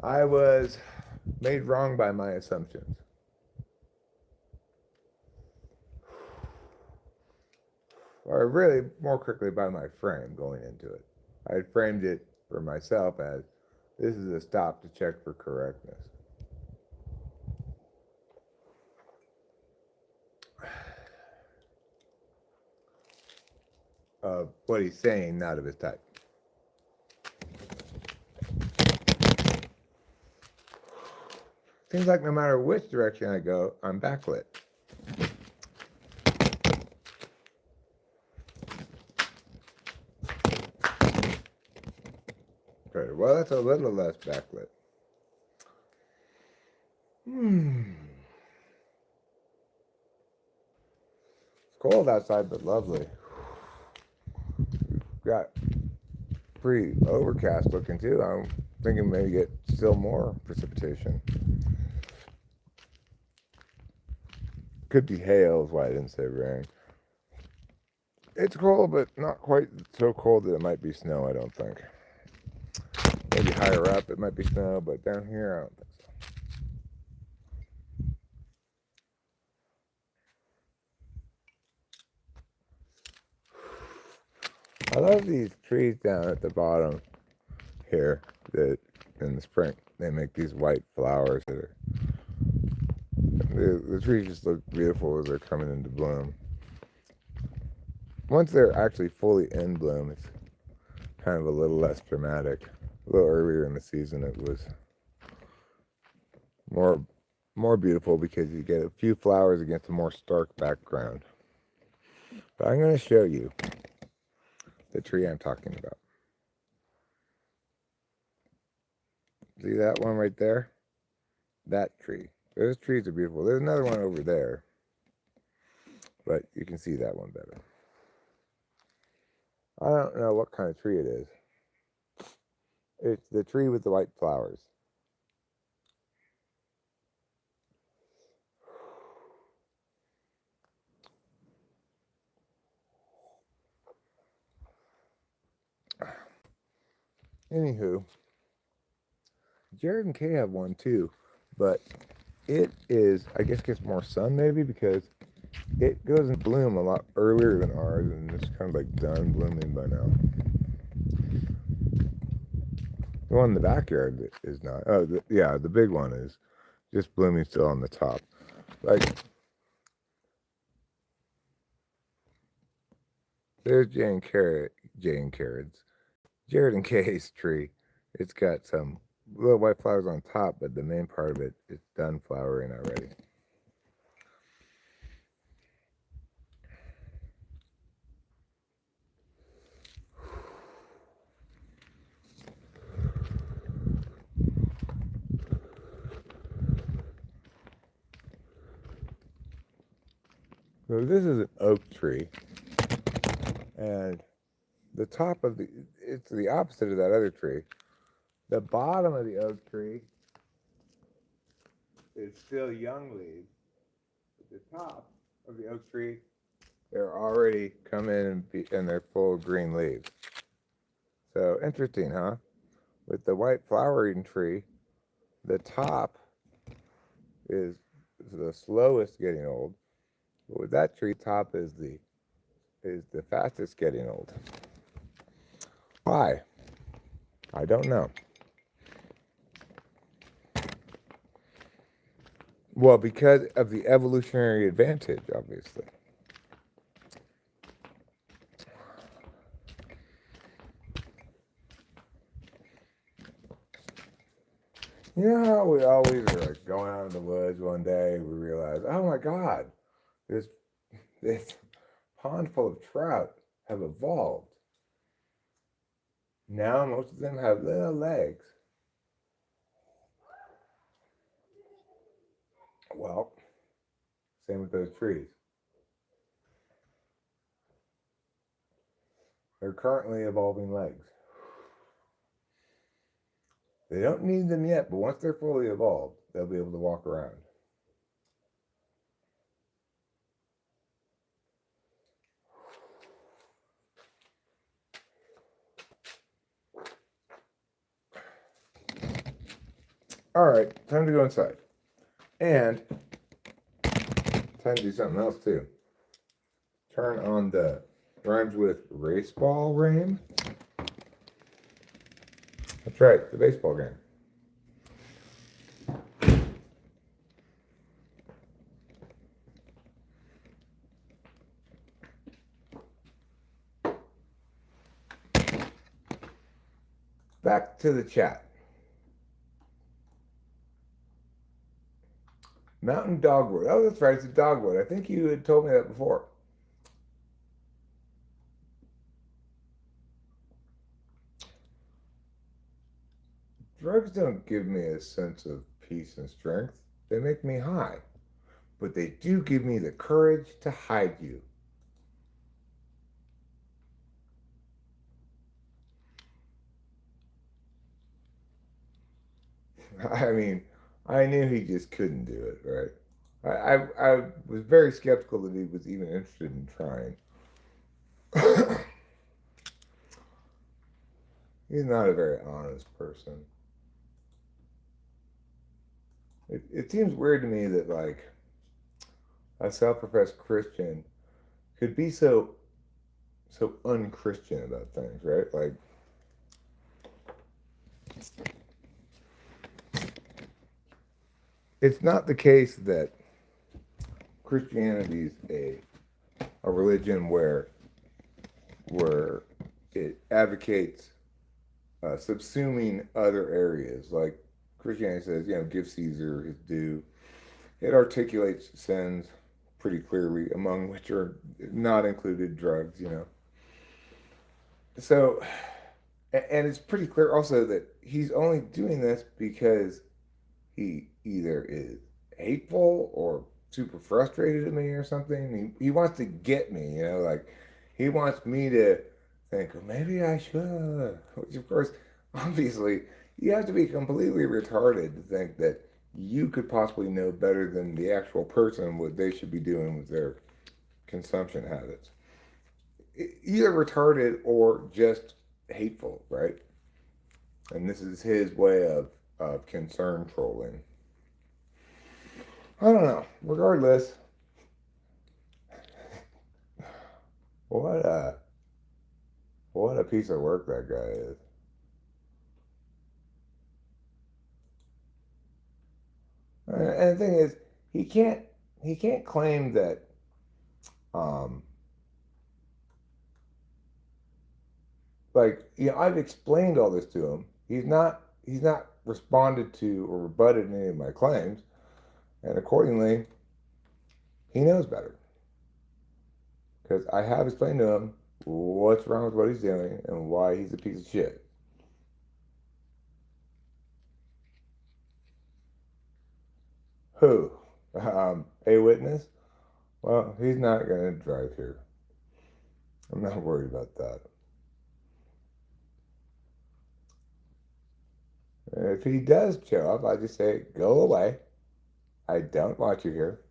I was made wrong by my assumptions. Or really, more quickly, by my frame going into it. I had framed it for myself as this is a stop to check for correctness. Of what he's saying, not of his type. Seems like no matter which direction I go, I'm backlit. Okay, well, that's a little less backlit. It's cold outside, but lovely. Got pretty overcast looking too. I'm thinking maybe get still more precipitation. Could be hail is why I didn't say rain. It's cold, but not quite so cold that it might be snow, I don't think. Maybe higher up it might be snow, but down here I don't think so. I love these trees down at the bottom here that in the spring they make these white flowers that are the trees just look beautiful as they're coming into bloom. Once they're actually fully in bloom, it's kind of a little less dramatic. A little earlier in the season it was more beautiful because you get a few flowers against a more stark background. But I'm going to show you the tree I'm talking about. See that one right there? That tree. Those trees are beautiful. There's another one over there, but you can see that one better. I don't know what kind of tree it is. It's the tree with the white flowers. Anywho, Jared and Kay have one too, but it is, I guess, gets more sun maybe because it goes in bloom a lot earlier than ours, and it's kind of like done blooming by now. The one in the backyard is not. Oh, yeah, the big one is just blooming still on the top. Like, there's Jared and Kay's tree. It's got some little white flowers on top, but the main part of it is done flowering already. So this is an oak tree, and the top of it's the opposite of that other tree. The bottom of the oak tree is still young leaves. The top of the oak tree, they're already come in and they're full of green leaves. So interesting, huh? With the white flowering tree, the top is the slowest getting old. But with that tree, top is the fastest getting old. Why? I don't know. Well, because of the evolutionary advantage, obviously. You know how we always are like going out in the woods one day, we realize, oh my God, this pond full of trout have evolved. Now most of them have little legs. Well, same with those trees. They're currently evolving legs. They don't need them yet, but once they're fully evolved, they'll be able to walk around. All right, time to go inside. And time to do something else too. Turn on the rhymes with raceball game. That's right, the baseball game. Back to the chat. Mountain dogwood. Oh, that's right, it's a dogwood. I think you had told me that before. Drugs don't give me a sense of peace and strength. They make me high. But they do give me the courage to hide you. I mean, I knew he just couldn't do it, right? I was very skeptical that he was even interested in trying. He's not a very honest person. It seems weird to me that, like, a self-professed Christian could be so unchristian about things, right? Like, it's not the case that Christianity is a religion where it advocates subsuming other areas. Like Christianity says, give Caesar his due. It articulates sins pretty clearly, among which are not included drugs. So, and it's pretty clear also that he's only doing this because he either is hateful or super frustrated at me or something. He wants to get me, like he wants me to think, well, maybe I should. Which, of course, obviously, you have to be completely retarded to think that you could possibly know better than the actual person what they should be doing with their consumption habits. Either retarded or just hateful, right? And this is his way of concern trolling. I don't know. Regardless, what a piece of work that guy is. And the thing is, he can't claim that I've explained all this to him. He's not responded to or rebutted any of my claims, and accordingly, he knows better. Because I have explained to him what's wrong with what he's doing and why he's a piece of shit. Who? A witness? Well, he's not going to drive here. I'm not worried about that. If he does show up, I just say, go away. I don't want you here.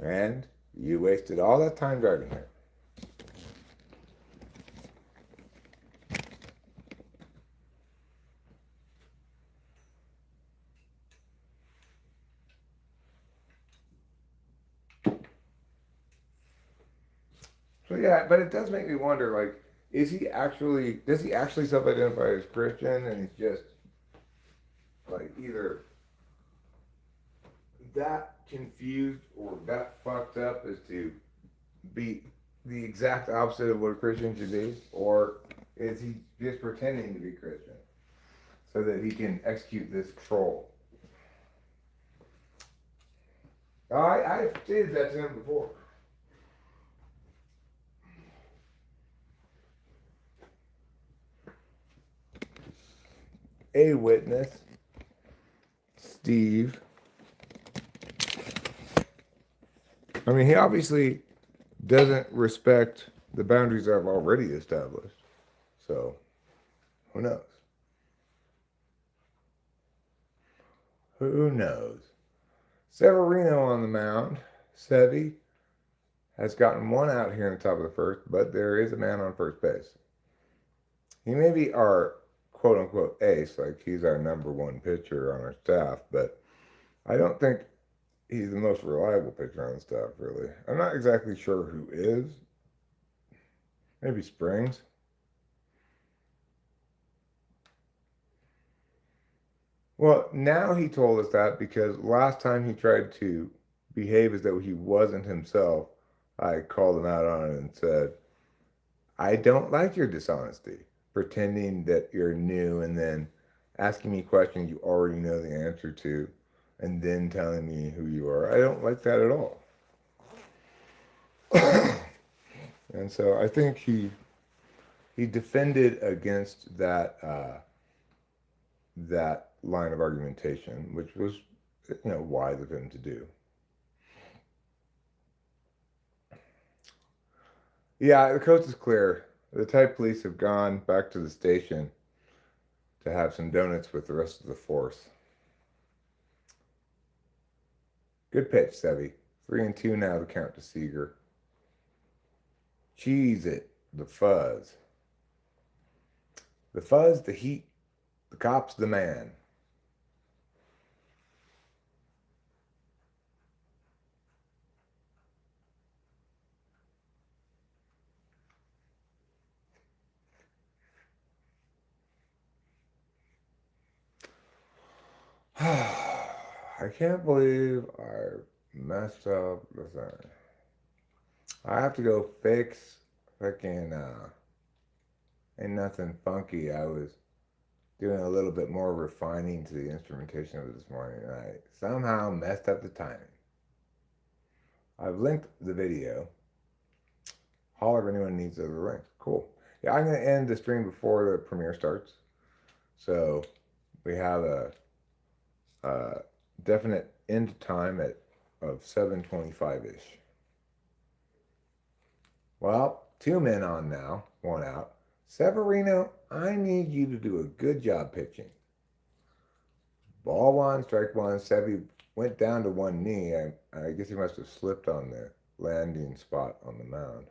And you wasted all that time driving here. So yeah, but it does make me wonder, like, does he actually self-identify as Christian and he's just like either that confused or that fucked up as to be the exact opposite of what a Christian should be? Or is he just pretending to be Christian so that he can execute this troll? I've stated that to him before. A witness, Steve. I mean, he obviously doesn't respect the boundaries I've already established. So, who knows? Who knows? Severino on the mound. Sevy has gotten one out here in the top of the first, but there is a man on first base. He may be our quote unquote ace, like he's our number one pitcher on our staff, but I don't think he's the most reliable pitcher on the staff, really. I'm not exactly sure who is. Maybe Springs. Well, now he told us that because last time he tried to behave as though he wasn't himself, I called him out on it and said, I don't like your dishonesty, pretending that you're new and then asking me questions you already know the answer to and then telling me who you are. I don't like that at all. And so I think he defended against that that line of argumentation, which was, wise of him to do. Yeah, the coast is clear. The Thai police have gone back to the station to have some donuts with the rest of the force. Good pitch, Sevy. 3-2 now to count to Seager. Cheese it, the fuzz. The fuzz, the heat, the cops, the man. I can't believe I messed up the thing. I have to go fix freaking, ain't nothing funky. I was doing a little bit more refining to the instrumentation of it this morning, and I somehow messed up the timing. I've linked the video. Holler if anyone needs other links. Cool. Yeah, I'm going to end the stream before the premiere starts. So we have a definite end time of 7:25-ish. Well, 2 men on now, 1 out. Severino, I need you to do a good job pitching. Ball 1, strike 1. Sevy went down to 1 knee. I guess he must have slipped on the landing spot on the mound.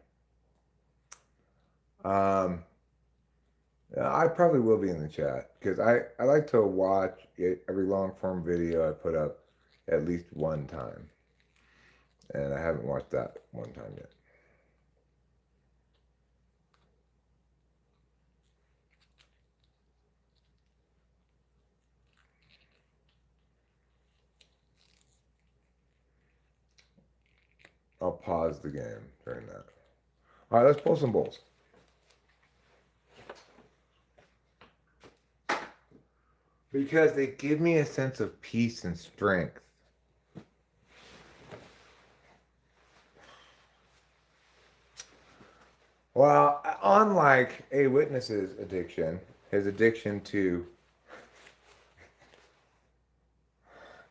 I probably will be in the chat because I like to watch every long form video I put up at least 1 time. And I haven't watched that 1 time yet. I'll pause the game during that. All right, let's pull some bulls. Because they give me a sense of peace and strength. Well, unlike a witness's addiction, his addiction to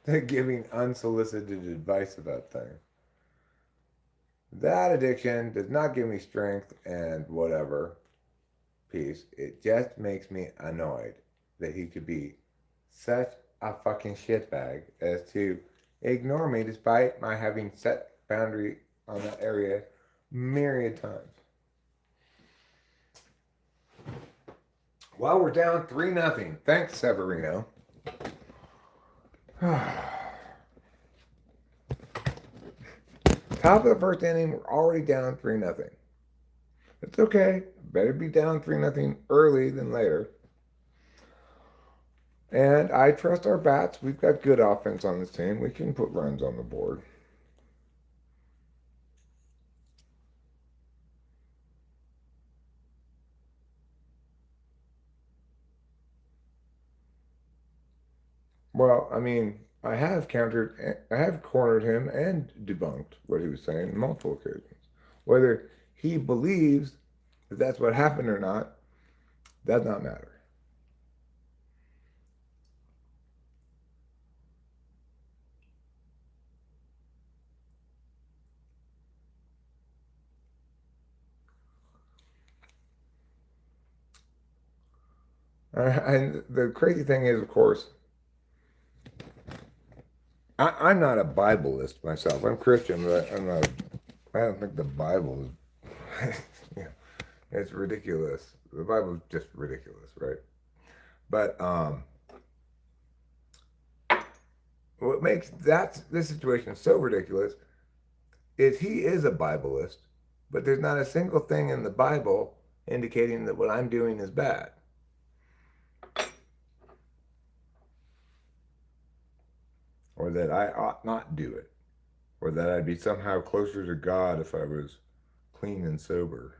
than giving unsolicited advice about things. That addiction does not give me strength and whatever peace. It just makes me annoyed that he could be such a fucking shitbag as to ignore me despite my having set boundary on that area myriad times. Well, we're down 3-0. Thanks, Severino. Top of the first inning, we're already down 3-0. It's okay. Better be down 3-0 early than later. And I trust our bats. We've got good offense on this team. We can put runs on the board. Well, I mean, I have cornered him and debunked what he was saying on multiple occasions. Whether he believes that that's what happened or not, does not matter. And the crazy thing is, of course, I'm not a Bibleist myself. I'm Christian, but I don't think the Bible is, you know, it's ridiculous. The Bible is just ridiculous, right? But what makes this situation so ridiculous is he is a Bibleist, but there's not a single thing in the Bible indicating that what I'm doing is bad. Or that I ought not do it. Or that I'd be somehow closer to God if I was clean and sober.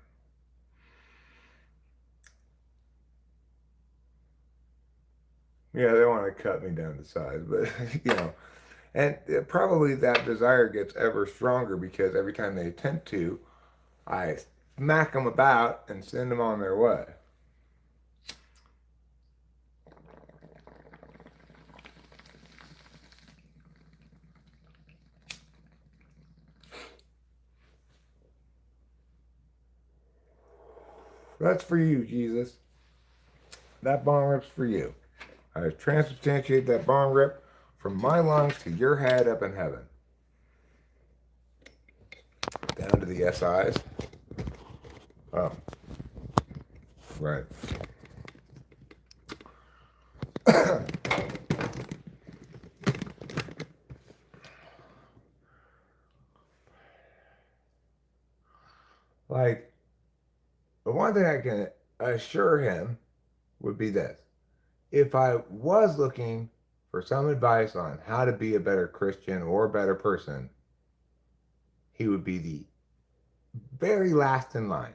Yeah, they want to cut me down to size, but you know, and probably that desire gets ever stronger because every time they attempt to, I smack them about and send them on their way. That's for you, Jesus. That bong rip's for you. I transubstantiate that bong rip from my lungs to your head up in heaven. Down to the SIs. Oh, right. Like, the one thing I can assure him would be this. If I was looking for some advice on how to be a better Christian or a better person, he would be the very last in line.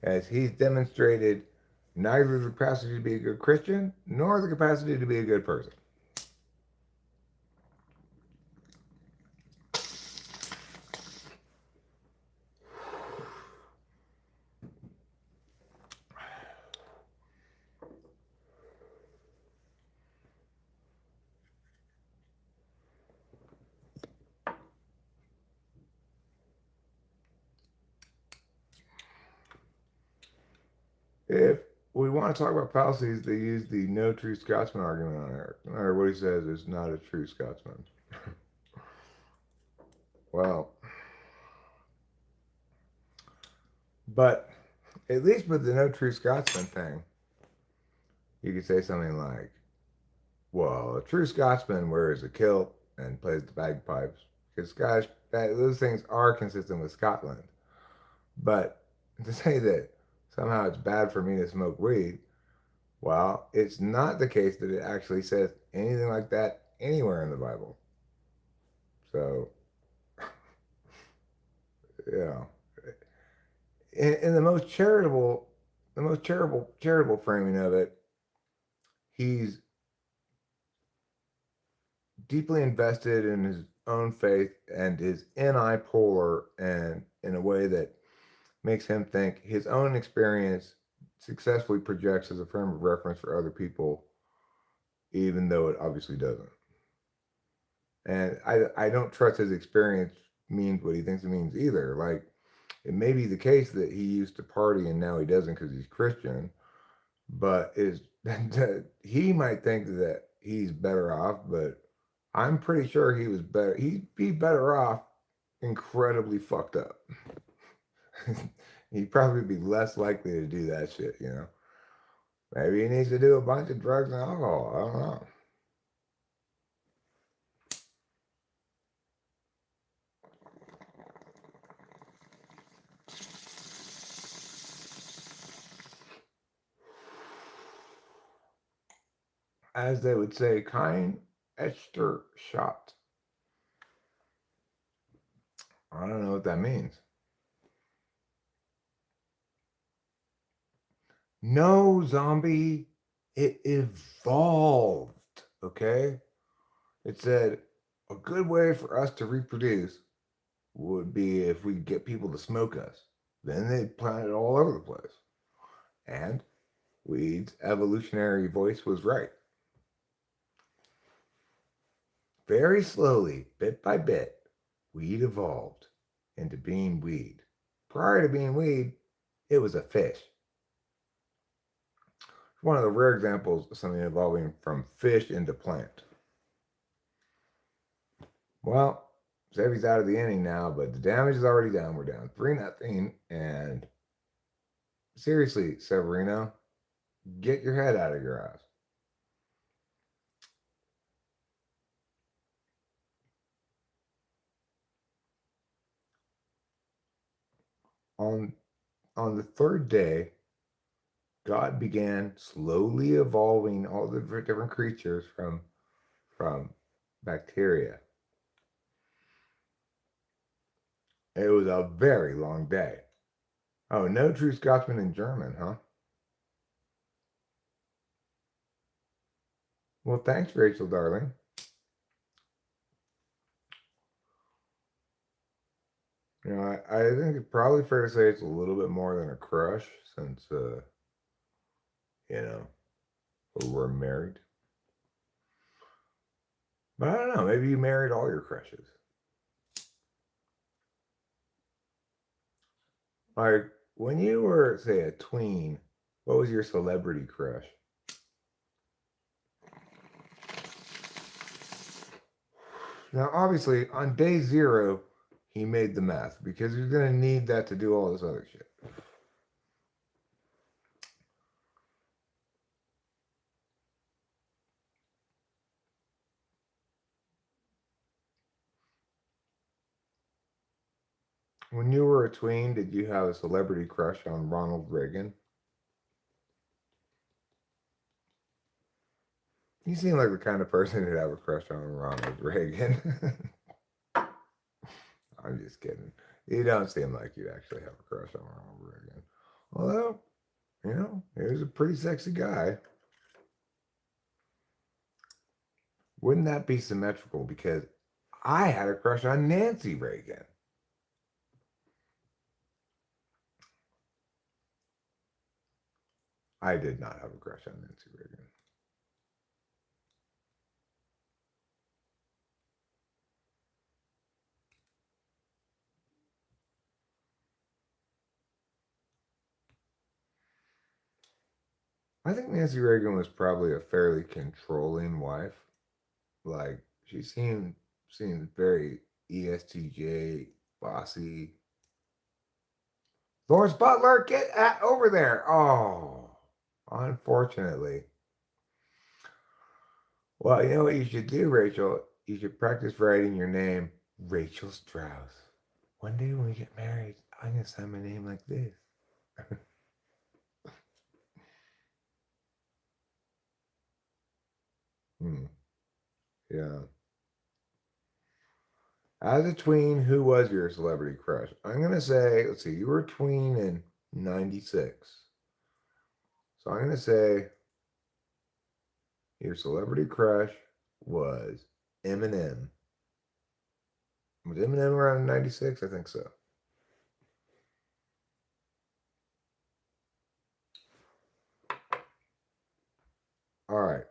As he's demonstrated neither the capacity to be a good Christian nor the capacity to be a good person. If we want to talk about fallacies, they use the no true Scotsman argument on Eric. No matter what he says, is not a true Scotsman. Well, but at least with the no true Scotsman thing, you could say something like, well, a true Scotsman wears a kilt and plays the bagpipes because Scottish, those things are consistent with Scotland. But to say that somehow it's bad for me to smoke weed, well, it's not the case that it actually says anything like that anywhere in the Bible. So, yeah, in the most charitable framing of it, he's deeply invested in his own faith and is unipolar and in a way that makes him think his own experience successfully projects as a frame of reference for other people, even though it obviously doesn't. And I don't trust his experience means what he thinks it means either. Like, it may be the case that he used to party and now he doesn't because he's Christian, but is he might think that he's better off, but I'm pretty sure he was better. He'd be better off incredibly fucked up. He'd probably be less likely to do that shit, you know? Maybe he needs to do a bunch of drugs and alcohol. I don't know. As they would say, kein echter shot. I don't know what that means. No, zombie. It evolved. Okay? It said a good way for us to reproduce would be if we get people to smoke us. Then they'd plant it all over the place. And weed's evolutionary voice was right. Very slowly, bit by bit, weed evolved into being weed. Prior to being weed, it was a fish. One of the rare examples of something evolving from fish into plant. Well, Sevy's out of the inning now, but the damage is already done. We're down 3-0. And seriously, Severino, get your head out of your ass. On the third day, God began slowly evolving all the different creatures from bacteria. It was a very long day. Oh, no true Scotsman in German, huh? Well, thanks, Rachel, darling. You know, I think it's probably fair to say it's a little bit more than a crush since, you know, we're married. But I don't know, maybe you married all your crushes. Like, when you were, say, a tween, what was your celebrity crush? Now, obviously, on day 0, he made the math because he's going to need that to do all this other shit. When you were a tween, did you have a celebrity crush on Ronald Reagan? You seem like the kind of person who'd have a crush on Ronald Reagan. I'm just kidding. You don't seem like you'd actually have a crush on Ronald Reagan. Although, you know, he was a pretty sexy guy. Wouldn't that be symmetrical? Because I had a crush on Nancy Reagan. I did not have a crush on Nancy Reagan. I think Nancy Reagan was probably a fairly controlling wife. Like, she seemed very ESTJ, bossy. Lawrence Butler, get over there. Oh, unfortunately. Well, you know what you should do, Rachel? You should practice writing your name, Rachel Strauss. One day when we get married, I'm going to sign my name like this. Yeah. As a tween, who was your celebrity crush? I'm going to say, let's see, you were a tween in 96. So I'm going to say your celebrity crush was Eminem. Was Eminem around 96? I think so. All right.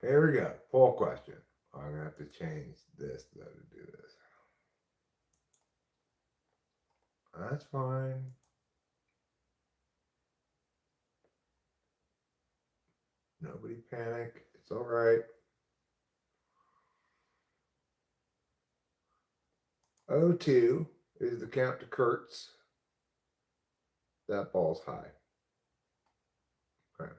Here we go. Poll question. I'm gonna have to change this though to do this. That's fine. Nobody panic. It's all right. O2 is the count to Kurtz. That ball's high. Okay.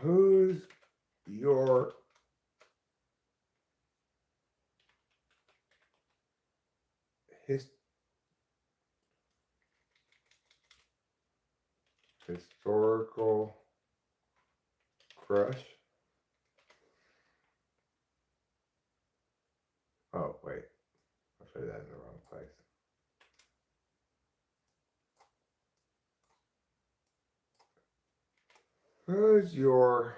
Who's your historical crush? Oh, wait. I put that in the wrong place. Who's your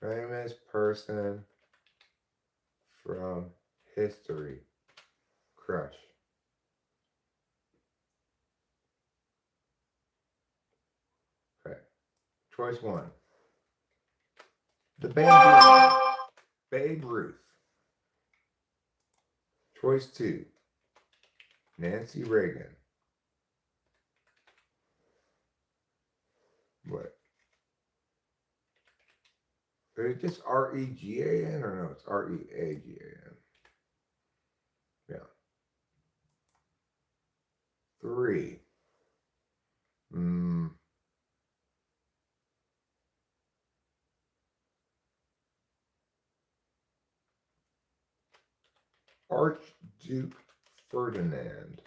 famous person from history crush? Okay. Choice 1. The Bambino, Babe Ruth. Choice 2. Nancy Reagan. What? Is it just R-E-G-A-N or no? It's R-E-A-G-A-N. Yeah. 3. Archduke Ferdinand.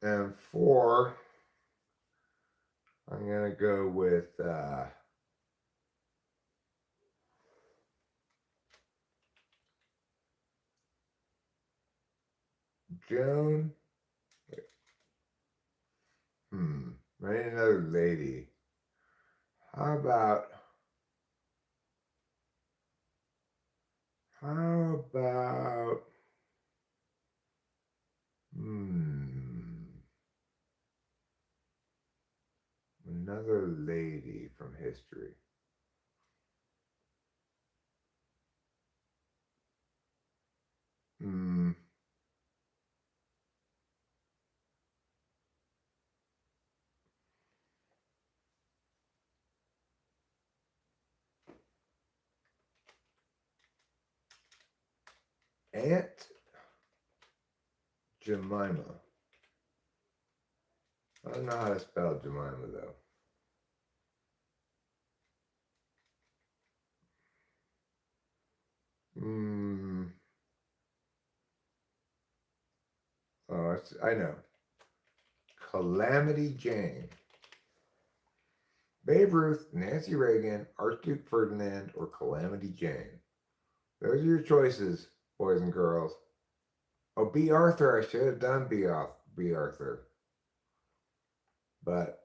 And 4, I'm going to go with Joan. I need another lady. How about another lady from history? Aunt Jemima. I don't know how to spell Jemima though. Oh, I know. Calamity Jane. Babe Ruth, Nancy Reagan, Archduke Ferdinand, or Calamity Jane. Those are your choices, boys and girls. Oh, B. Arthur. I should have done B. Arthur. But,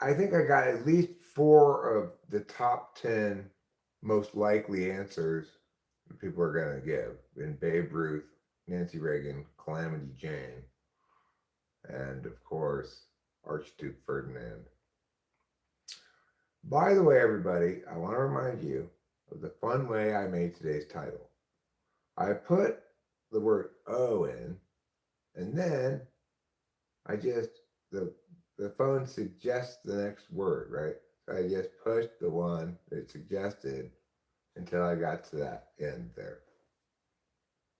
I think I got at least 4 of the top 10 most likely answers people are going to give in Babe Ruth, Nancy Reagan, Calamity Jane, and of course, Archduke Ferdinand. By the way, everybody, I want to remind you of the fun way I made today's title. I put the word O in, and then I just, the phone suggests the next word, right? So I just pushed the one it suggested until I got to that end there.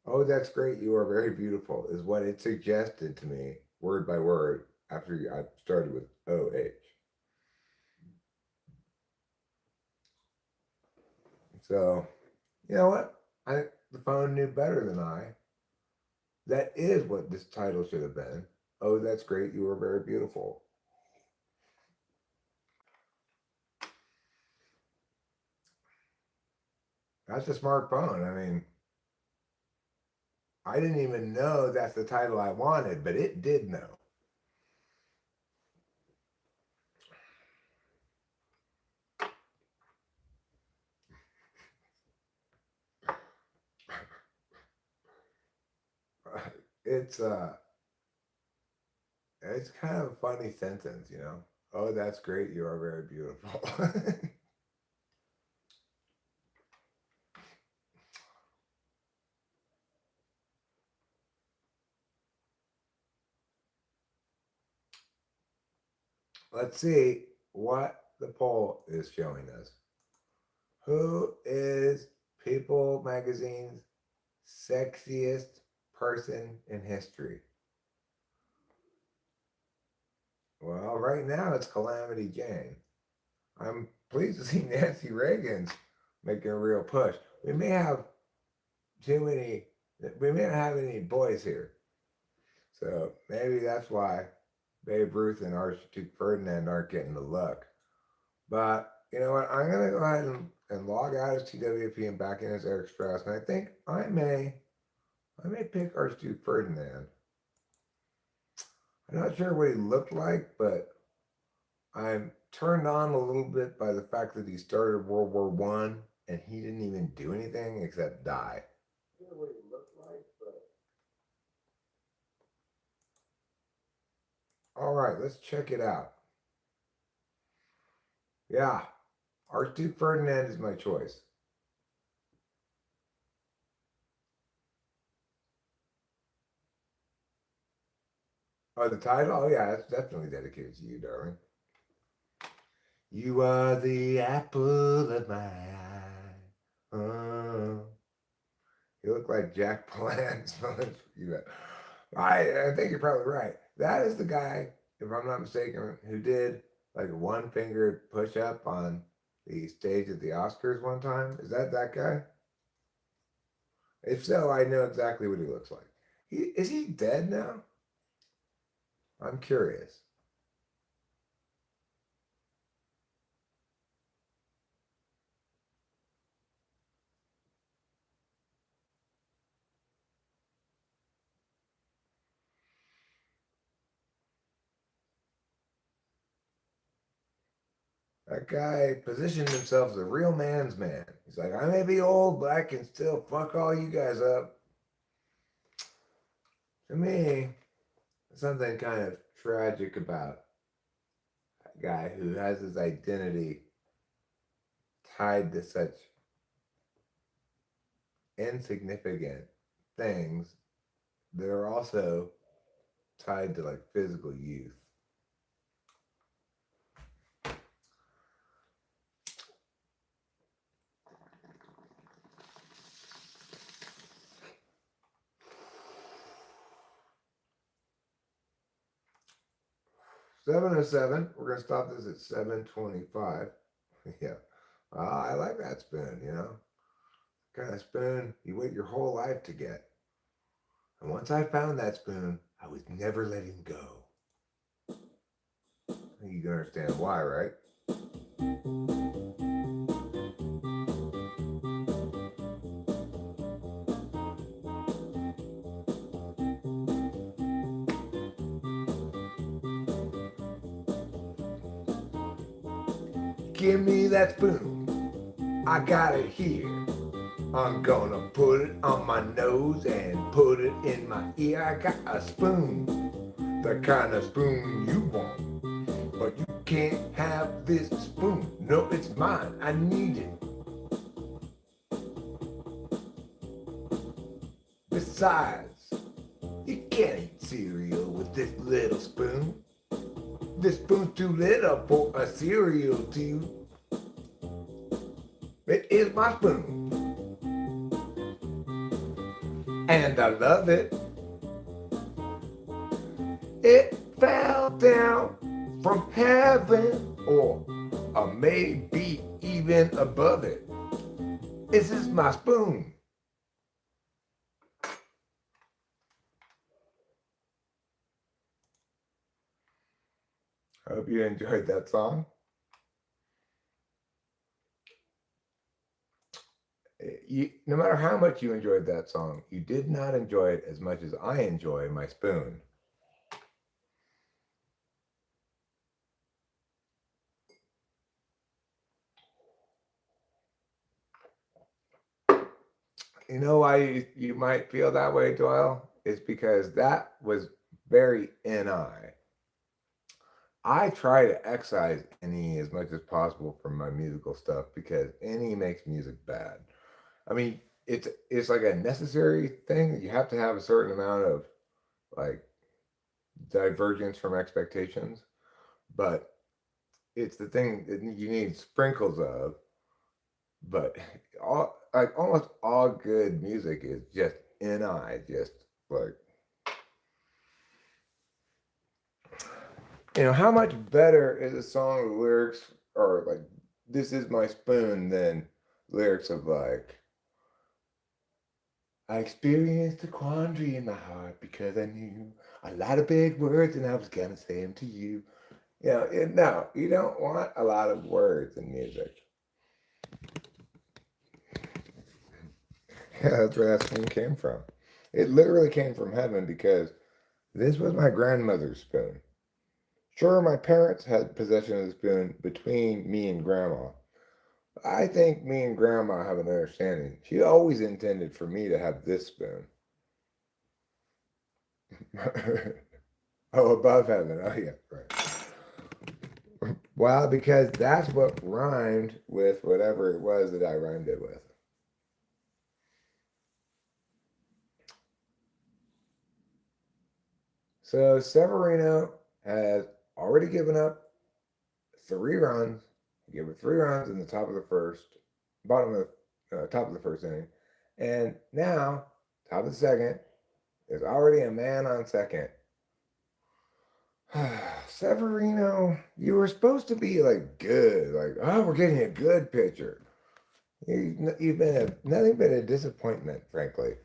Oh, that's great. You are very beautiful is what it suggested to me, word by word, after I started with OH. So, you know what? I think the phone knew better than I. That is what this title should have been. Oh, that's great. You are very beautiful. That's a smart phone. I mean, I didn't even know that's the title I wanted, but it did know. it's kind of a funny sentence, you know. Oh, that's great. You are very beautiful. Let's see what the poll is showing us. Who is People Magazine's sexiest person in history? Well, right now it's Calamity Jane. I'm pleased to see Nancy Reagan's making a real push. We may have too many, we may not have any boys here. So maybe that's why Babe Ruth and Archduke Ferdinand aren't getting the look. But you know what? I'm going to go ahead and log out as TWP and back in as Eric Strauss. And I think I may pick Archduke Ferdinand. I'm not sure what he looked like, but I'm turned on a little bit by the fact that he started World War I and he didn't even do anything except die. I don't know what he looked like, but all right, let's check it out. Yeah, Archduke Ferdinand is my choice. Oh, the title? Oh, yeah, it's definitely dedicated to you, darling. You are the apple of my eye. Oh. You look like Jack Palance. I think you're probably right. That is the guy, if I'm not mistaken, who did like a one-fingered push-up on the stage at the Oscars one time. Is that guy? If so, I know exactly what he looks like. Is he dead now? I'm curious. That guy positioned himself as a real man's man. He's like, I may be old, but I can still fuck all you guys up. To me, something kind of tragic about a guy who has his identity tied to such insignificant things that are also tied to like physical youth. $7:07. We're gonna stop this at 7:25. Yeah, I like that spoon. You know, kind of spoon you wait your whole life to get. And once I found that spoon, I was never letting go. I think you can understand why, right? Give me that spoon. I got it here. I'm gonna put it on my nose and put it in my ear. I got a spoon, the kind of spoon you want. But you can't have this spoon. No, it's mine. I need it. Besides, you can't eat cereal with this little spoon. This spoon's too little for a cereal tube. It is my spoon. And I love it. It fell down from heaven, or maybe even above it. This is my spoon. I hope you enjoyed that song. No matter how much you enjoyed that song, you did not enjoy it as much as I enjoy my spoon. You know why you might feel that way, Doyle? is because that was very NI. I try to excise any as much as possible from my musical stuff because any makes music bad. I mean, it's like a necessary thing. You have to have a certain amount of like divergence from expectations, but it's the thing that you need sprinkles of. But all like almost all good music is just NI, just like how much better is a song with lyrics or like "This is my spoon" than lyrics of like I experienced a quandary in my heart because I knew a lot of big words and I was gonna say them to you. No, you don't want a lot of words in music. Yeah, that's where that spoon came from. It literally came from heaven because this was my grandmother's spoon. Sure, my parents had possession of the spoon between me and grandma. I think me and grandma have an understanding. She always intended for me to have this spoon. Oh, above heaven. Oh, yeah, right. Well, because that's what rhymed with whatever it was that I rhymed it with. So Severino has already given up 3 runs. He gave it 3 runs in the top of the first, bottom of the top of the first inning, and now top of the second. There's already a man on second. Severino, you were supposed to be like good, like we're getting a good pitcher. You've been nothing but a disappointment, frankly.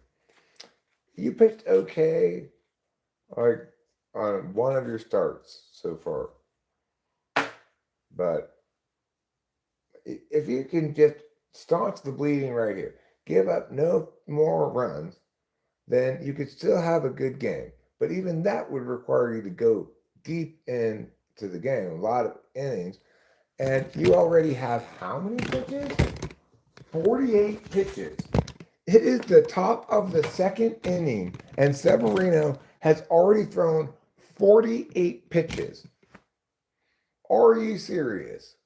You pitched okay, like on one of your starts so far, but if you can just staunch the bleeding right here, give up no more runs, then you could still have a good game. But even that would require you to go deep into the game, a lot of innings. And you already have how many pitches? 48 pitches. It is the top of the second inning, and Severino has already thrown 48 pitches. Are you serious?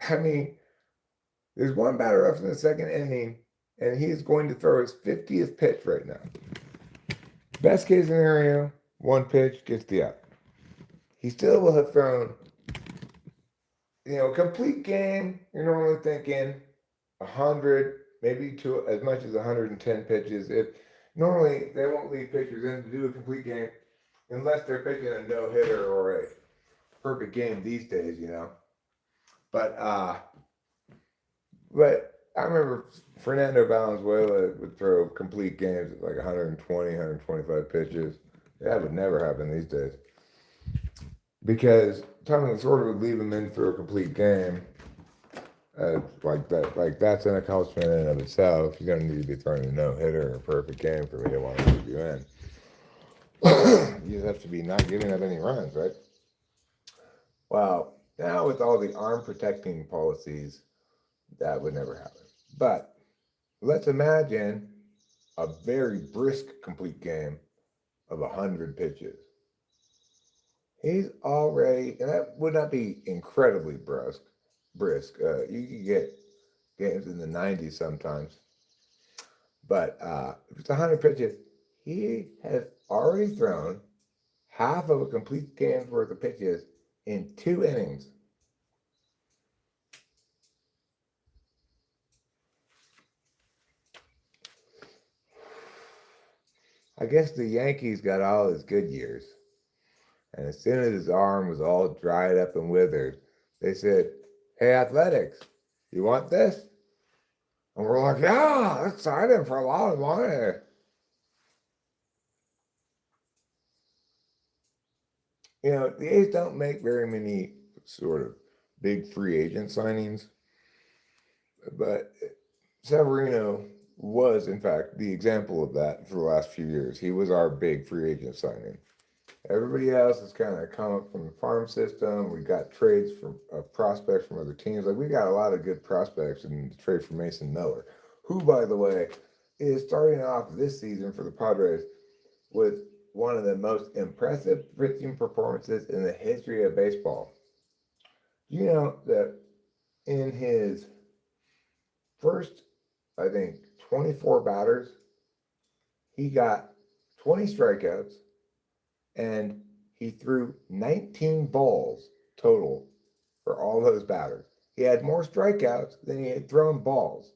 I mean, there's one batter up in the second inning, and he is going to throw his 50th pitch right now. Best case scenario, one pitch gets the out. He still will have thrown, complete game. You're normally thinking 100, maybe to as much as 110 pitches. If normally they won't leave pitchers in to do a complete game unless they're pitching a no hitter or a perfect game these days, But I remember Fernando Valenzuela would throw complete games at like 120, 125 pitches. That would never happen these days. Because Tommy Lasorda would leave him in for a complete game. Like that, that's an accomplishment in and of itself. You don't need to be throwing a no hitter or a perfect game for me to want to leave you in. You just have to be not giving up any runs, right? Well, now with all the arm protecting policies, that would never happen. But let's imagine a very brisk complete game of 100 pitches. He's already, and that would not be incredibly brisk. You could get games in the 90s sometimes. But if it's 100 pitches, he has already thrown half of a complete game's worth of pitches in 2 innings. I guess the Yankees got all his good years. And as soon as his arm was all dried up and withered, they said, "Hey, Athletics, you want this?" And we're like, "Yeah, let's sign him for a lot of money." The A's don't make very many sort of big free agent signings, but Severino was, in fact, the example of that for the last few years. He was our big free agent signing. Everybody else is kind of come up from the farm system. We got trades from prospects from other teams. Like we got a lot of good prospects in the trade for Mason Miller, who, by the way, is starting off this season for the Padres with one of the most impressive pitching performances in the history of baseball. You know that in his first, I think, 24 batters, he got 20 strikeouts and he threw 19 balls total for all those batters. He had more strikeouts than he had thrown balls.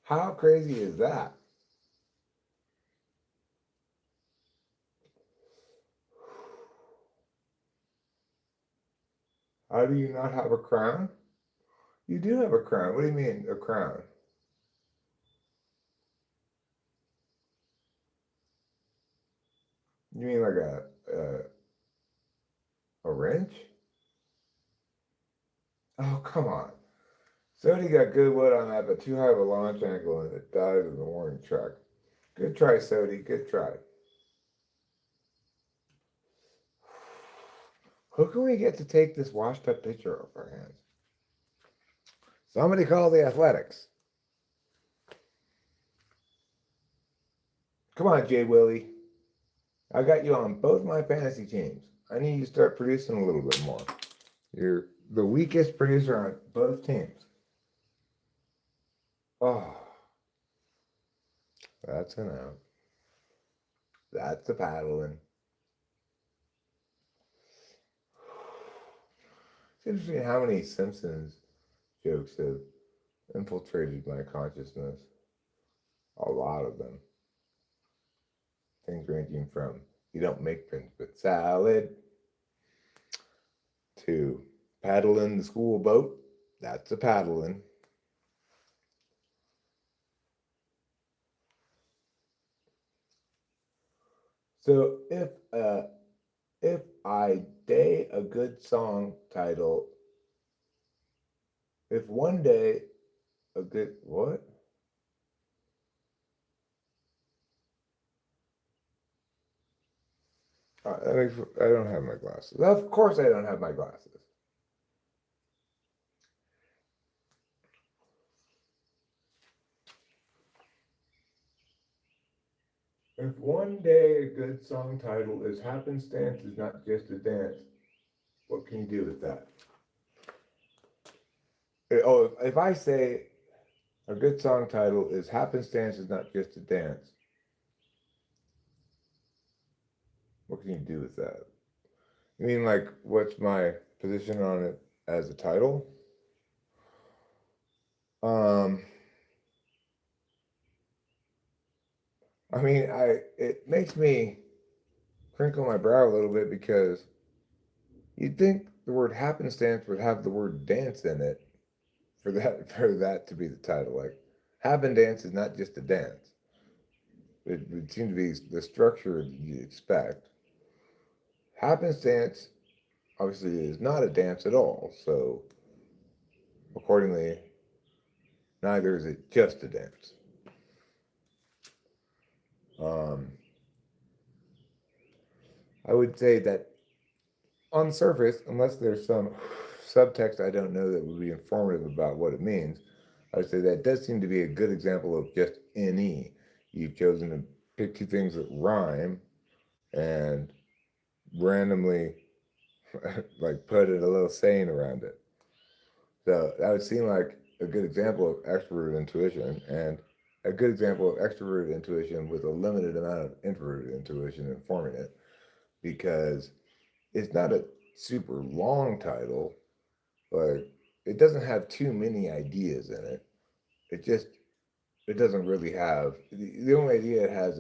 How crazy is that? How do you not have a crown? You do have a crown. What do you mean, a crown? You mean like a wrench? Oh, come on. Somebody got good wood on that, but too high of a launch angle, and it died in the warning track. Good try, Sodi. Good try. Who can we get to take this washed up pitcher off our hands? Somebody call the Athletics. Come on, Jay Willie. I got you on both my fantasy teams. I need you to start producing a little bit more. You're the weakest producer on both teams. Oh, that's an out. That's a paddling. It's interesting how many Simpsons jokes have infiltrated my consciousness. A lot of them. Things ranging from you don't make prince but salad to paddling the school boat. That's a paddling. So if I day a good song title, if one day a good what? I don't have my glasses. Of course, I don't have my glasses. If one day a good song title is happenstance is not just a dance, what can you do with that? Oh, if I say a good song title is happenstance is not just a dance, what can you do with that? You mean like what's my position on it as a title? I mean, it makes me crinkle my brow a little bit because you'd think the word happenstance would have the word dance in it for that to be the title. Like happen dance is not just a dance. It would seem to be the structure that you expect. Happenstance obviously is not a dance at all, so accordingly, neither is it just a dance. I would say that on the surface, unless there's some subtext I don't know that would be informative about what it means, I would say that does seem to be a good example of just NE. You've chosen to pick two things that rhyme and randomly like put a little saying around it. So that would seem like a good example of extroverted intuition and a good example of extroverted intuition with a limited amount of introverted intuition informing it because it's not a super long title. Like it doesn't have too many ideas in it. It doesn't really have the only idea it has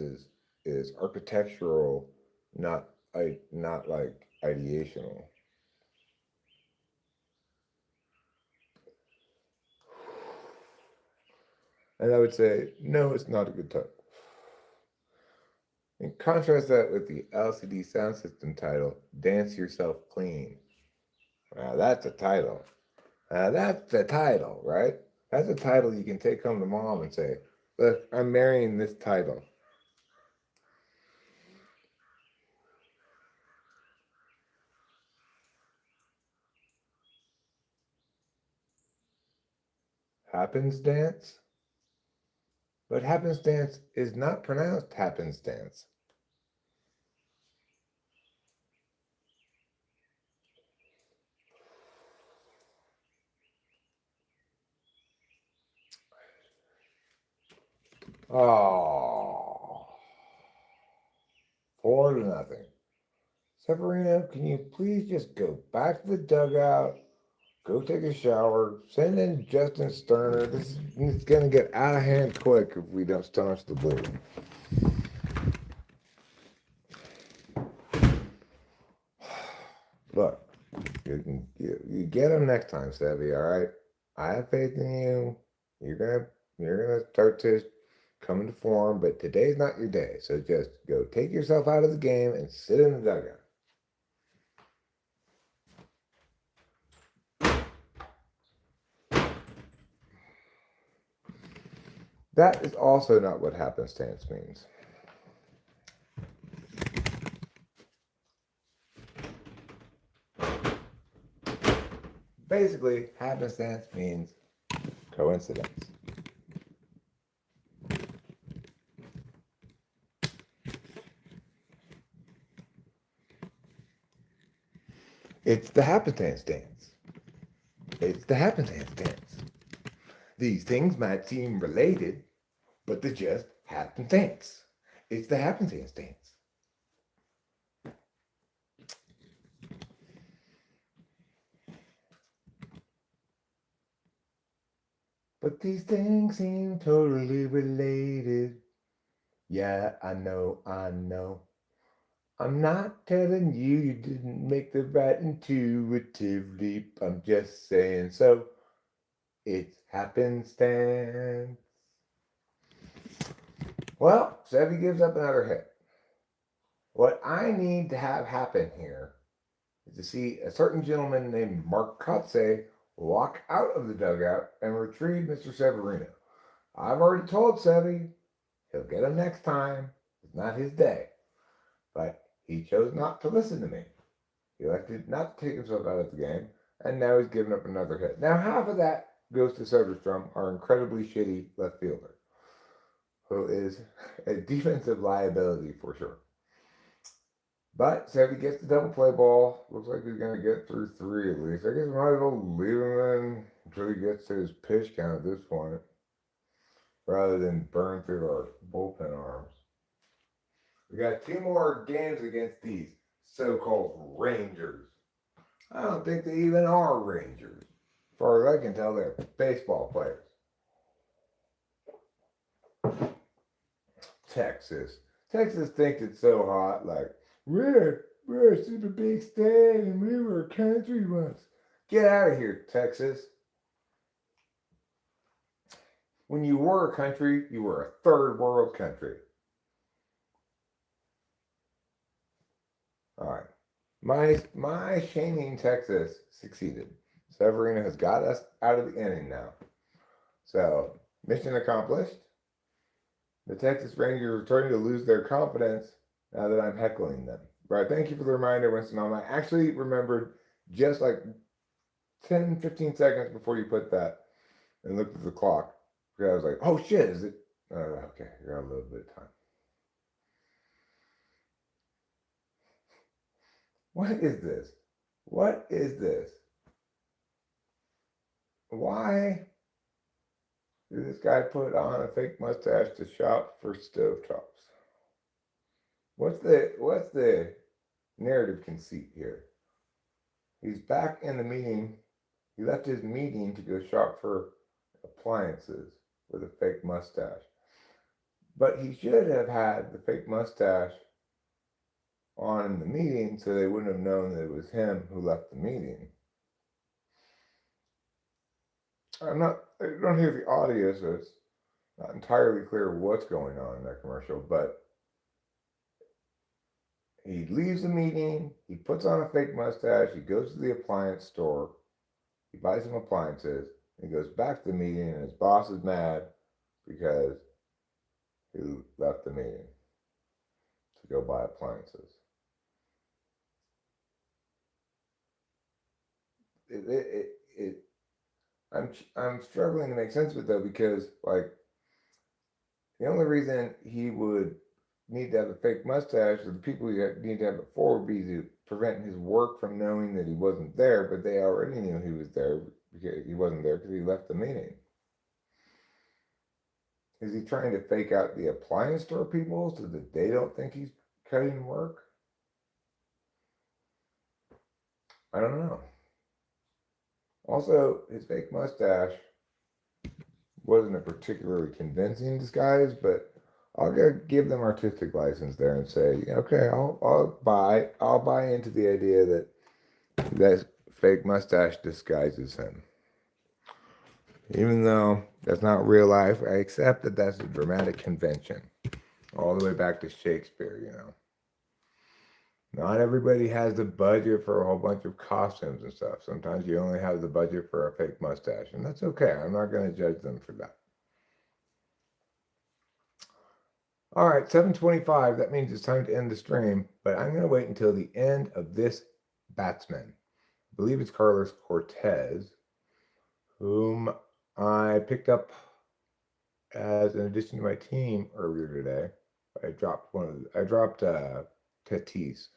is architectural, not like ideational. And I would say no, it's not a good title. And contrast that with the LCD sound system title, Dance Yourself Clean. Now that's a title. Now that's a title, right? That's a title you can take home to mom and say, look, I'm marrying this title. happenstance. But happenstance is not pronounced happenstance. Oh, 4-0. Severino, can you please just go back to the dugout, go take a shower, send in Justin Sterner. This is going to get out of hand quick if we don't staunch the bleeding. Look, you get him next time, Sevy, all right? I have faith in you. You're gonna start to come into form, but today's not your day. So just go take yourself out of the game and sit in the dugout. That is also not what happenstance means. Basically, happenstance means coincidence. It's the happenstance dance. It's the happenstance dance. These things might seem related, but they just happenstance. It's the happenstance dance. But these things seem totally related. Yeah, I know. I'm not telling you you didn't make the right intuitive leap. I'm just saying so. It's happenstance. Well, Sevy gives up another hit. What I need to have happen here is to see a certain gentleman named Mark Kotze walk out of the dugout and retrieve Mr. Severino. I've already told Sevy he'll get him next time. It's not his day. But he chose not to listen to me. He elected not to take himself out of the game, and now he's given up another hit. Now, half of that goes to Soderstrom, our incredibly shitty left fielder, who is a defensive liability for sure. But Sevy gets the double play ball. Looks like he's going to get through 3 at least. I guess we might as well leave him in until he gets to his pitch count at this point, rather than burn through our bullpen arms. We got 2 more games against these so-called Rangers. I don't think they even are Rangers. As far as I can tell, they're baseball players. Texas thinks it's so hot, like, we're a super big state and we were a country once. Get out of here, Texas. When you were a country, you were a third world country. All right. My shaming Texas succeeded. Severino has got us out of the inning now. So, mission accomplished. The Texas Rangers are starting to lose their confidence now that I'm heckling them. Right, thank you for the reminder, Winston. I actually remembered just like 10, 15 seconds before you put that and looked at the clock. Because I was like, oh shit, is it? Okay, you got a little bit of time. What is this? What is this? Why did this guy put on a fake mustache to shop for stovetops? What's the narrative conceit here? He's back in the meeting. He left his meeting to go shop for appliances with a fake mustache. But he should have had the fake mustache on in the meeting so they wouldn't have known that it was him who left the meeting. I don't hear the audio, so it's not entirely clear what's going on in that commercial, but he leaves the meeting, he puts on a fake mustache, he goes to the appliance store, he buys some appliances, and he goes back to the meeting, and his boss is mad because he left the meeting to go buy appliances. I'm struggling to make sense of it though, because like the only reason he would need to have a fake mustache, or the people he need to have it for, would be to prevent his work from knowing that he wasn't there. But they already knew he was there because he wasn't there because he left the meeting. Is he trying to fake out the appliance store people so that they don't think he's cutting work? I don't know. Also, his fake mustache wasn't a particularly convincing disguise, but I'll give them artistic license there and say, okay, I'll buy into the idea that that fake mustache disguises him. Even though that's not real life, I accept that that's a dramatic convention. All the way back to Shakespeare. Not everybody has the budget for a whole bunch of costumes and stuff. Sometimes you only have the budget for a fake mustache, and that's okay. I'm not going to judge them for that. All right, 7:25. That means it's time to end the stream, but I'm going to wait until the end of this batsman. I believe it's Carlos Cortez, whom I picked up as an addition to my team earlier today. I dropped Tatis.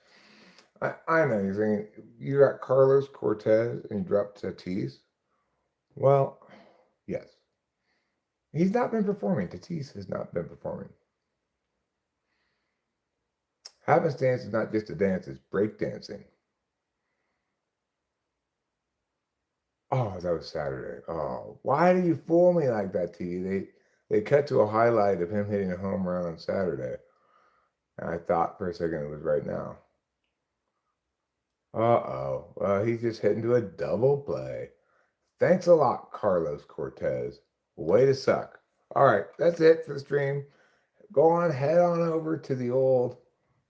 I know you're thinking, you got Carlos Cortez and you dropped Tatis. Well, yes. He's not been performing. Tatis has not been performing. Happenstance is not just a dance, it's breakdancing. Oh, that was Saturday. Oh, why do you fool me like that, T? They cut to a highlight of him hitting a home run on Saturday. And I thought for a second it was right now. Uh-oh. Well, he's just heading to a double play. Thanks a lot, Carlos Cortez. Way to suck. All right, that's it for the stream. Go on, head on over to the old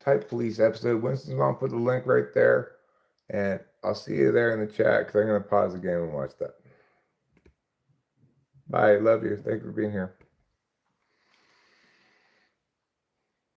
Type Police episode. Winston's mom put the link right there. And I'll see you there in the chat because I'm going to pause the game and watch that. Bye. Love you. Thank you for being here.